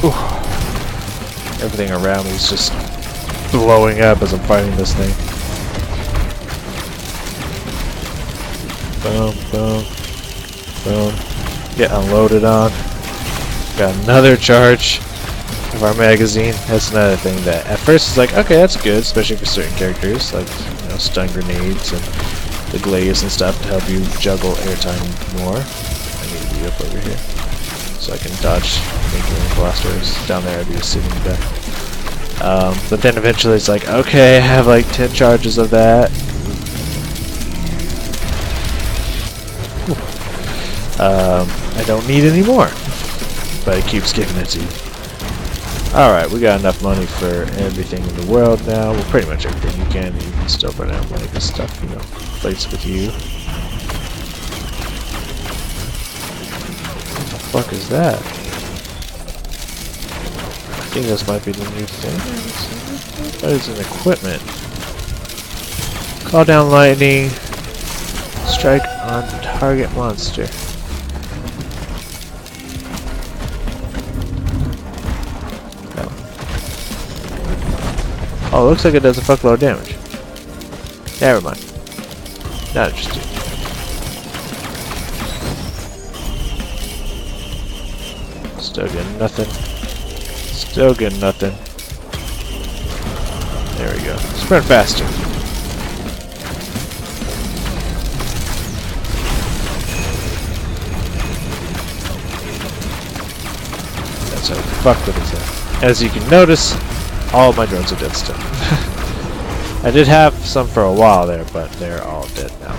Ooh. Everything around me is just blowing up as I'm fighting this thing. Boom, boom, boom. Get unloaded on. Got another charge of our magazine. That's another thing that at first is like, okay, that's good, especially for certain characters, like, you know, stun grenades and the glaives and stuff to help you juggle airtime more. I need to be up over here so I can dodge thinking blasters down there. I'd be sitting back. But then eventually it's like, okay, I have like 10 charges of that. Ooh. I don't need any more, but it keeps giving it to you. Alright, we got enough money for everything in the world now. Well, pretty much everything you can. You can still run out of money. This stuff, you know, fights with you. What the fuck is that? I think this might be the new thing. That is an equipment. Call down lightning. Strike on target monster. Oh, looks like it does a fuckload of damage. Never mind. Not interested. Still getting nothing. Still getting nothing. There we go. Sprint faster. That's how fucked with it. As you can notice, all of my drones are dead still. I did have some for a while there, but they're all dead now.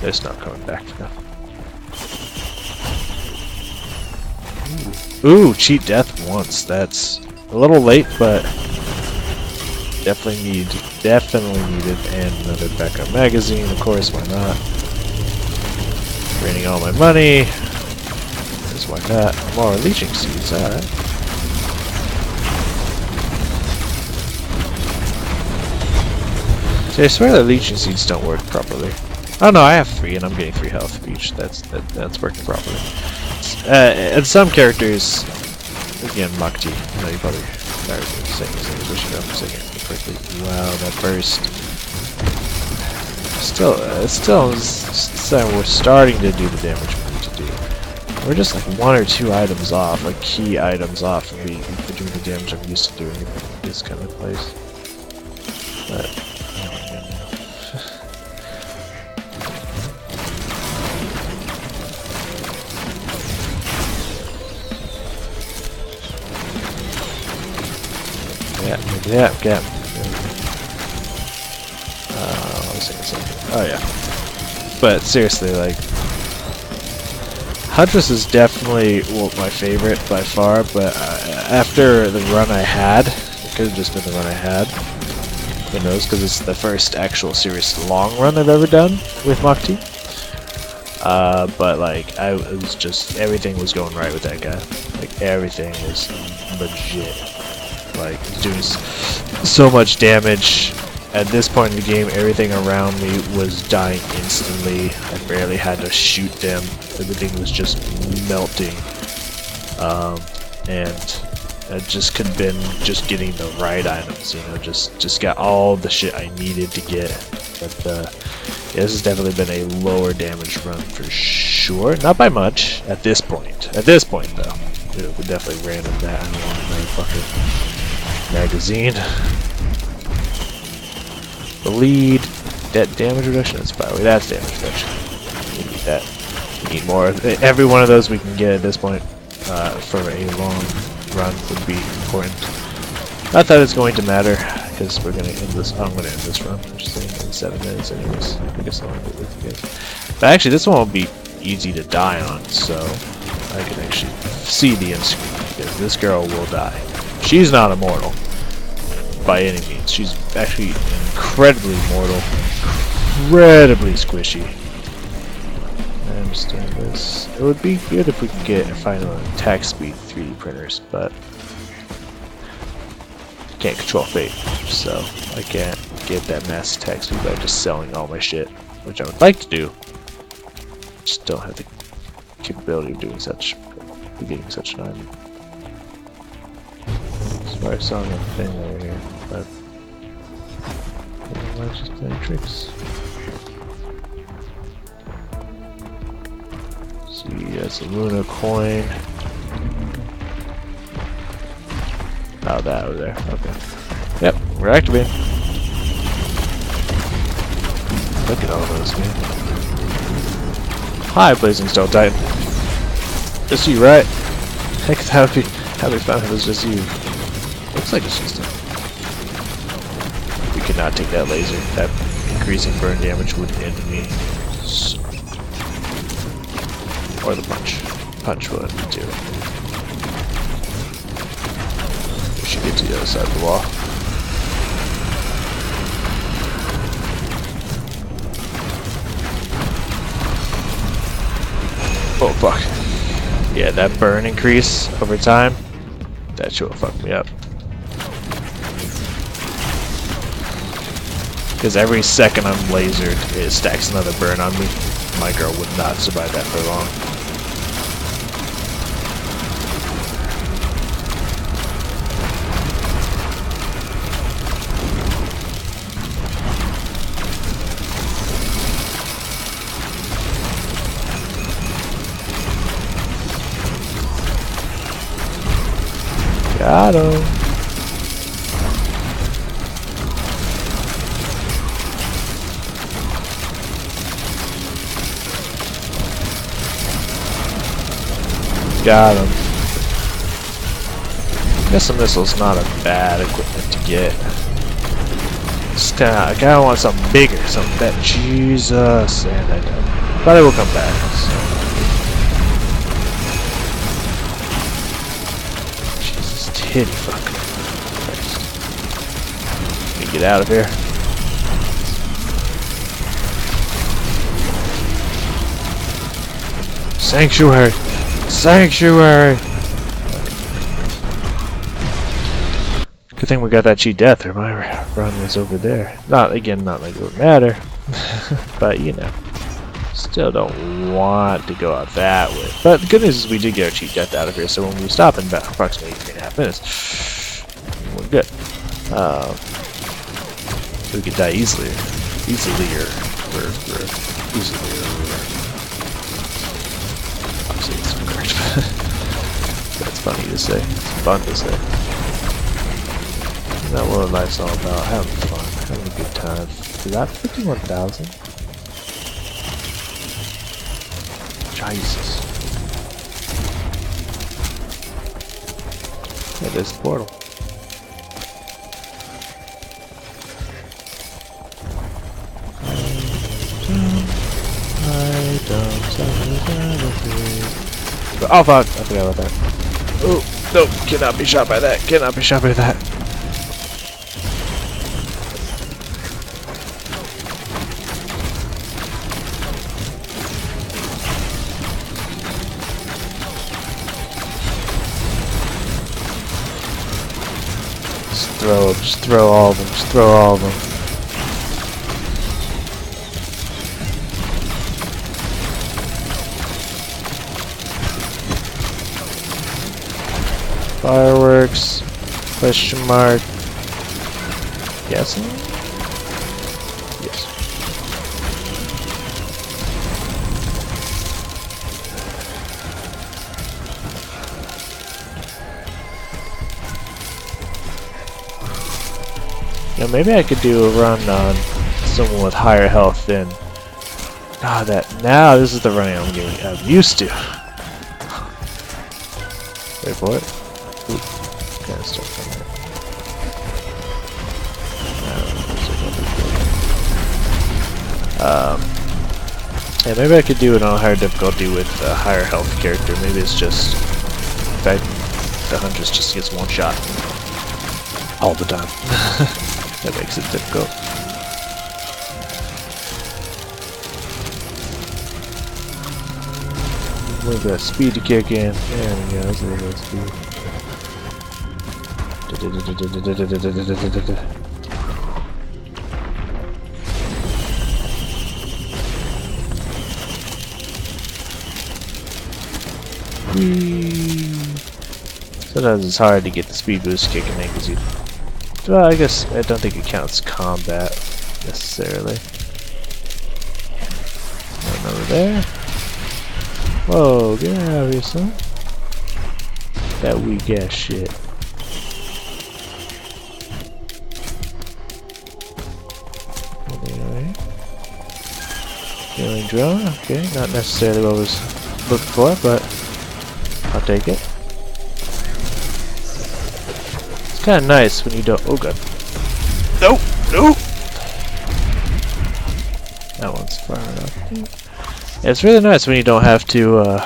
They're not coming back now. Ooh, cheat death once. That's a little late, but definitely needed. And another backup magazine, of course. Why not? Draining all my money. Because why not? More leeching seeds. All right. I swear that leeching seeds don't work properly. Oh no, I have 3 and I'm getting 3 health each. That's working properly. And some characters, again, Mukti. I know you probably are saying this English, wish I'm saying it correctly. Wow, that burst. Still, we're starting to do the damage we need to do. We're just like 1 or 2 items off, like key items off from doing the damage I'm used to doing in this kind of place. But yeah. What was I saying? Oh yeah. But seriously, like, Huntress is definitely my favorite by far. But after the run I had, it could have just been the run I had. Who knows? Because it's the first actual serious long run I've ever done with Mukti. But like, it was just everything was going right with that guy. Like everything was legit. Like, doing so much damage. At this point in the game, everything around me was dying instantly. I barely had to shoot them. Everything was just melting. And I just could have been just getting the right items, you know, just got all the shit I needed to get. But yeah, this has definitely been a lower damage run for sure. Not by much at this point. At this point, though, we definitely ran into that. I don't want another fucking magazine. Bleed. That damage reduction. That's probably damage reduction. We need that. We need more. Every one of those we can get at this point for a long run would be important. Not that it's going to matter, because we're gonna end this. I'm gonna end this run. I'm just saying in 7 minutes, anyways. I guess I'll end it with you guys. But actually, this one will be easy to die on, so I can actually see the end screen, because this girl will die. She's not immortal by any means. She's actually incredibly mortal, incredibly squishy. I understand this. It would be good if we could get final attack speed 3D printers, but I can't control fate, so I can't get that mass attack speed by just selling all my shit, which I would like to do. Just don't have the capability of doing such, getting such an item. Probably selling a thing over here, but I'm just playing tricks. See, that's a Luna coin. Oh, that over there. Okay. Yep, we're activating. Look at all those, man. Hi, Blazing Stone Titan. Just you, right? Heck, that'd be fun if it was just you. Looks like it's just we could not take that laser. That increasing burn damage would end me. So. Or the punch. Punch would too. We should get to the other side of the wall. Oh fuck. Yeah, that burn increase over time, that shit will fuck me up. Because every second I'm lasered, it stacks another burn on me. My girl would not survive that for long. Got him. Got him. Guess a missile's not a bad equipment to get. Just kinda, I kinda want something bigger, something that Jesus, and I don't. But I will come back. So. Jesus, titty fuck. Let me get out of here. Sanctuary. Sanctuary! Good thing we got that cheat death, or my run was over there. Not like it would matter, but you know, still don't want to go out that way. But the good news is we did get our cheat death out of here, so when we stop in about approximately 3.5 minutes, we're good. We could die easily. That's funny to say. It's fun to say. Isn't that what life's all about? Having fun. Having a good time. Is that 51,000? Jesus. Yeah, there's the portal. Oh fuck, I forgot about that. Oh, no, cannot be shot by that, cannot be shot by that. Just throw all of them, just throw all of them. Fireworks, question mark, gasoline? Yes. Yeah, maybe I could do a run on someone with higher health than... Ah, now this is the running I'm used to. Wait for it. Oop, kind of stuff on there. Yeah, maybe I could do it on a higher difficulty with a higher health character. Maybe it's just in fact the Huntress just gets one shot all the time. That makes it difficult. Wait for that speed to kick in. There we go, that's a little bit of speed. Sometimes it's hard to get the speed boost kicking in because you... Well, I guess I don't think it counts combat necessarily. One over there. Whoa, get out of here, son. That weak ass shit. Anyway. Healing drone, okay, not necessarily what I was looking for, but I'll take it. It's kinda nice when you don't. Oh god. Nope! Nope! That one's far enough. Yeah, it's really nice when you don't have to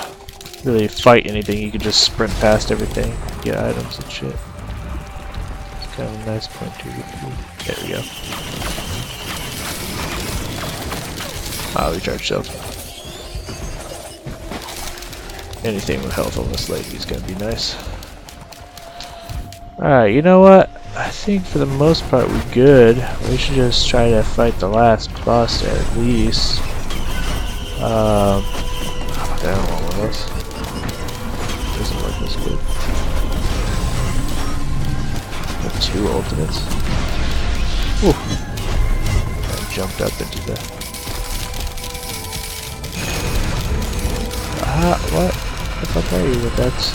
really fight anything. You can just sprint past everything, get items and shit. It's kind of a nice point to get to. There we go. Ah, recharge shield. Anything with health on this lady is gonna be nice. Alright, you know what? I think for the most part we're good. We should just try to fight the last boss there at least. I don't want one of those. Doesn't work as good. Got 2 ultimates. Ooh. I jumped up into the... what? What the fuck are you? But that's...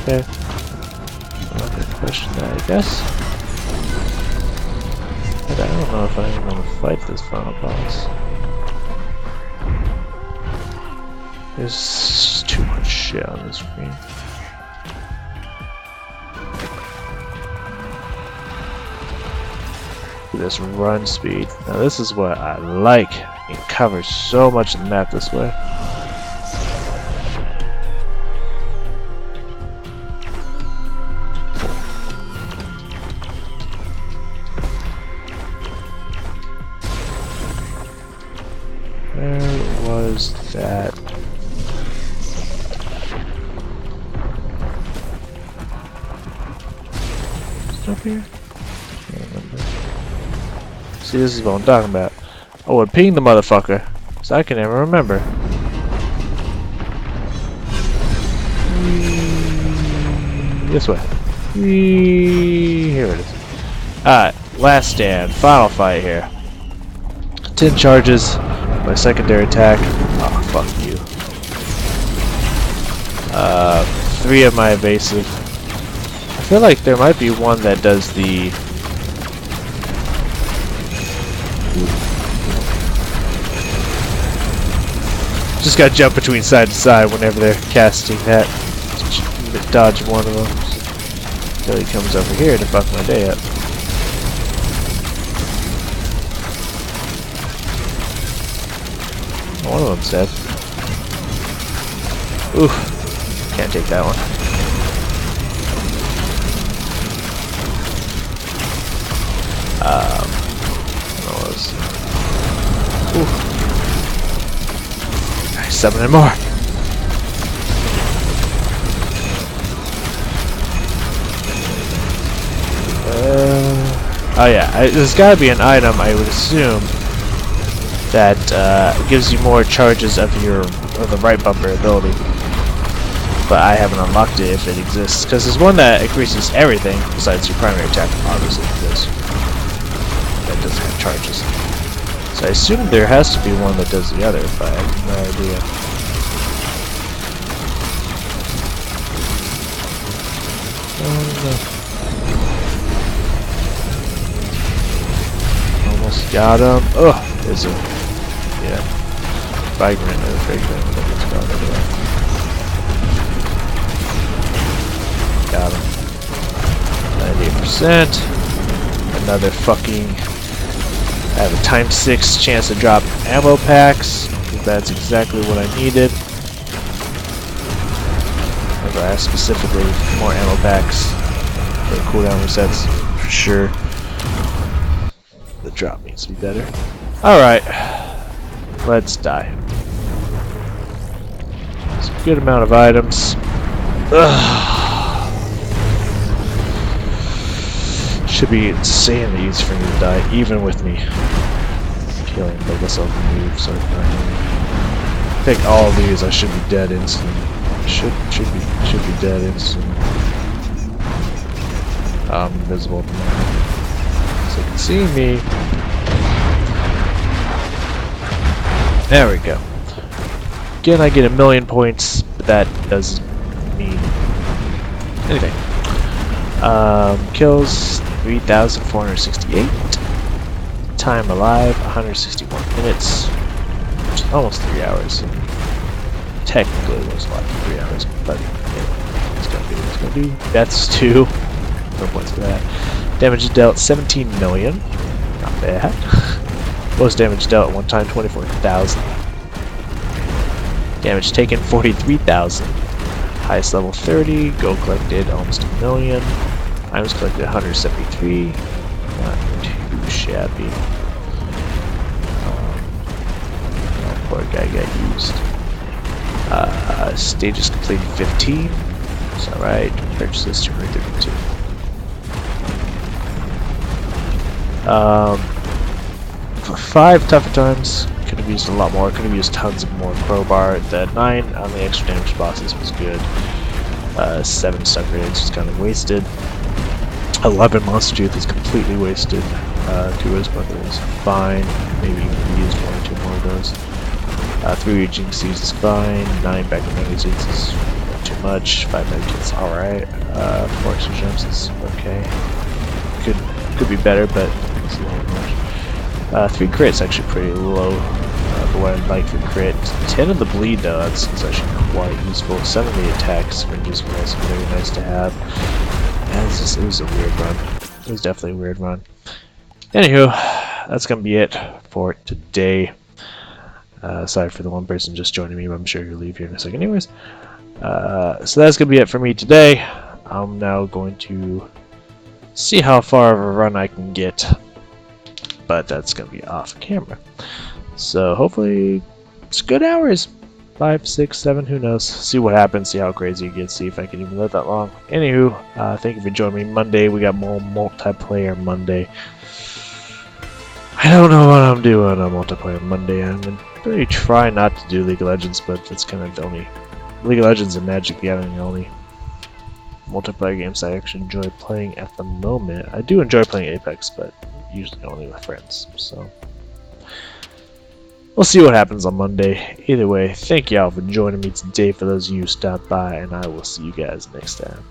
okay. I'm not gonna question that, I guess. But I don't know if I even want to fight this final boss. There's too much shit on the screen. This run speed. Now this is what I like. It covers so much of the map this way. Where was that? Up here? Can't remember. See, this is what I'm talking about. I would ping the motherfucker, so I can never remember. This way. Here it is. Alright, last stand, final fight here. 10 charges, my secondary attack. Oh, fuck you. 3 of my evasive. I feel like there might be one that does the... Just gotta jump between side to side whenever they're casting that. Dodge one of them until he comes over here to fuck my day up. One of them's dead. Oof. Can't take that one. Nice, 7 and more. Oh yeah, there's gotta be an item, I would assume, that gives you more charges of the right bumper ability. But I haven't unlocked it if it exists, because there's one that increases everything besides your primary attack, obviously, because that doesn't have charges. So I assume there has to be one that does the other, but I have no idea. Almost got him. Oh, there's a vagrant or vagrant, whatever it's called anyway. Got him. 98%. Another fucking... I have a times 6 chance to drop ammo packs. That's exactly what I needed. Remember, I asked specifically more ammo packs for cooldown resets, for sure. The drop needs to be better. Alright. Let's die. It's a good amount of items. Ugh. Should be insanely easy for me to die, even with me killing. I guess I'll move so I take all of these. I should be dead instantly. Should be dead instantly. I'm invisible at the moment, so you can see me. There we go. Again, I get 1,000,000 points, but that doesn't mean anything. Kills 3,468. Time alive 161 minutes. Which is almost 3 hours. Technically, it was a lot of 3 hours, but anyway, it's gonna be what it's gonna be. That's 2. No points for that. Damage dealt 17 million. Not bad. Most damage dealt at one time 24,000. Damage taken 43,000. Highest level 30. Gold collected almost 1 million. Items collected 173. Not too shabby. That poor guy got used. Stages completed 15. It's alright. Purchases 232. 5 tougher times. Could have used a lot more. Could have used tons of more crowbar. The 9 on the extra damage bosses was good. 7 stun grenades was kind of wasted. 11 monster tooth is completely wasted. 2 wisdom is fine. Maybe use 1 or 2 more of those. 3 raging seeds is fine. 9 back in magazines is not too much. 5 medkits alright. 4 extra gems is okay. Could be better, but it's a little much. 3 crits actually pretty low for what I'd like for crit. 10 of the bleed though, that's actually quite useful. 7 of the attack syringes were also very nice to have. And it was a weird run. It was definitely a weird run. Anywho, that's gonna be it for today. Sorry for the one person just joining me, but I'm sure you'll leave here in a second anyways. So that's gonna be it for me today. I'm now going to see how far of a run I can get, but that's gonna be off camera. So hopefully it's good hours. 5, 6, 7, who knows. See what happens, see how crazy it gets, see if I can even live that long. Anywho, thank you for joining me. Monday, we got more multiplayer Monday. I don't know what I'm doing on multiplayer Monday. I'm gonna really try not to do League of Legends, but that's kind of the only League of Legends and Magic the Gathering, the only multiplayer games I actually enjoy playing at the moment. I do enjoy playing Apex, but usually only with friends, so we'll see what happens on Monday. Either way, thank y'all for joining me today for those of you who stopped by, and I will see you guys next time.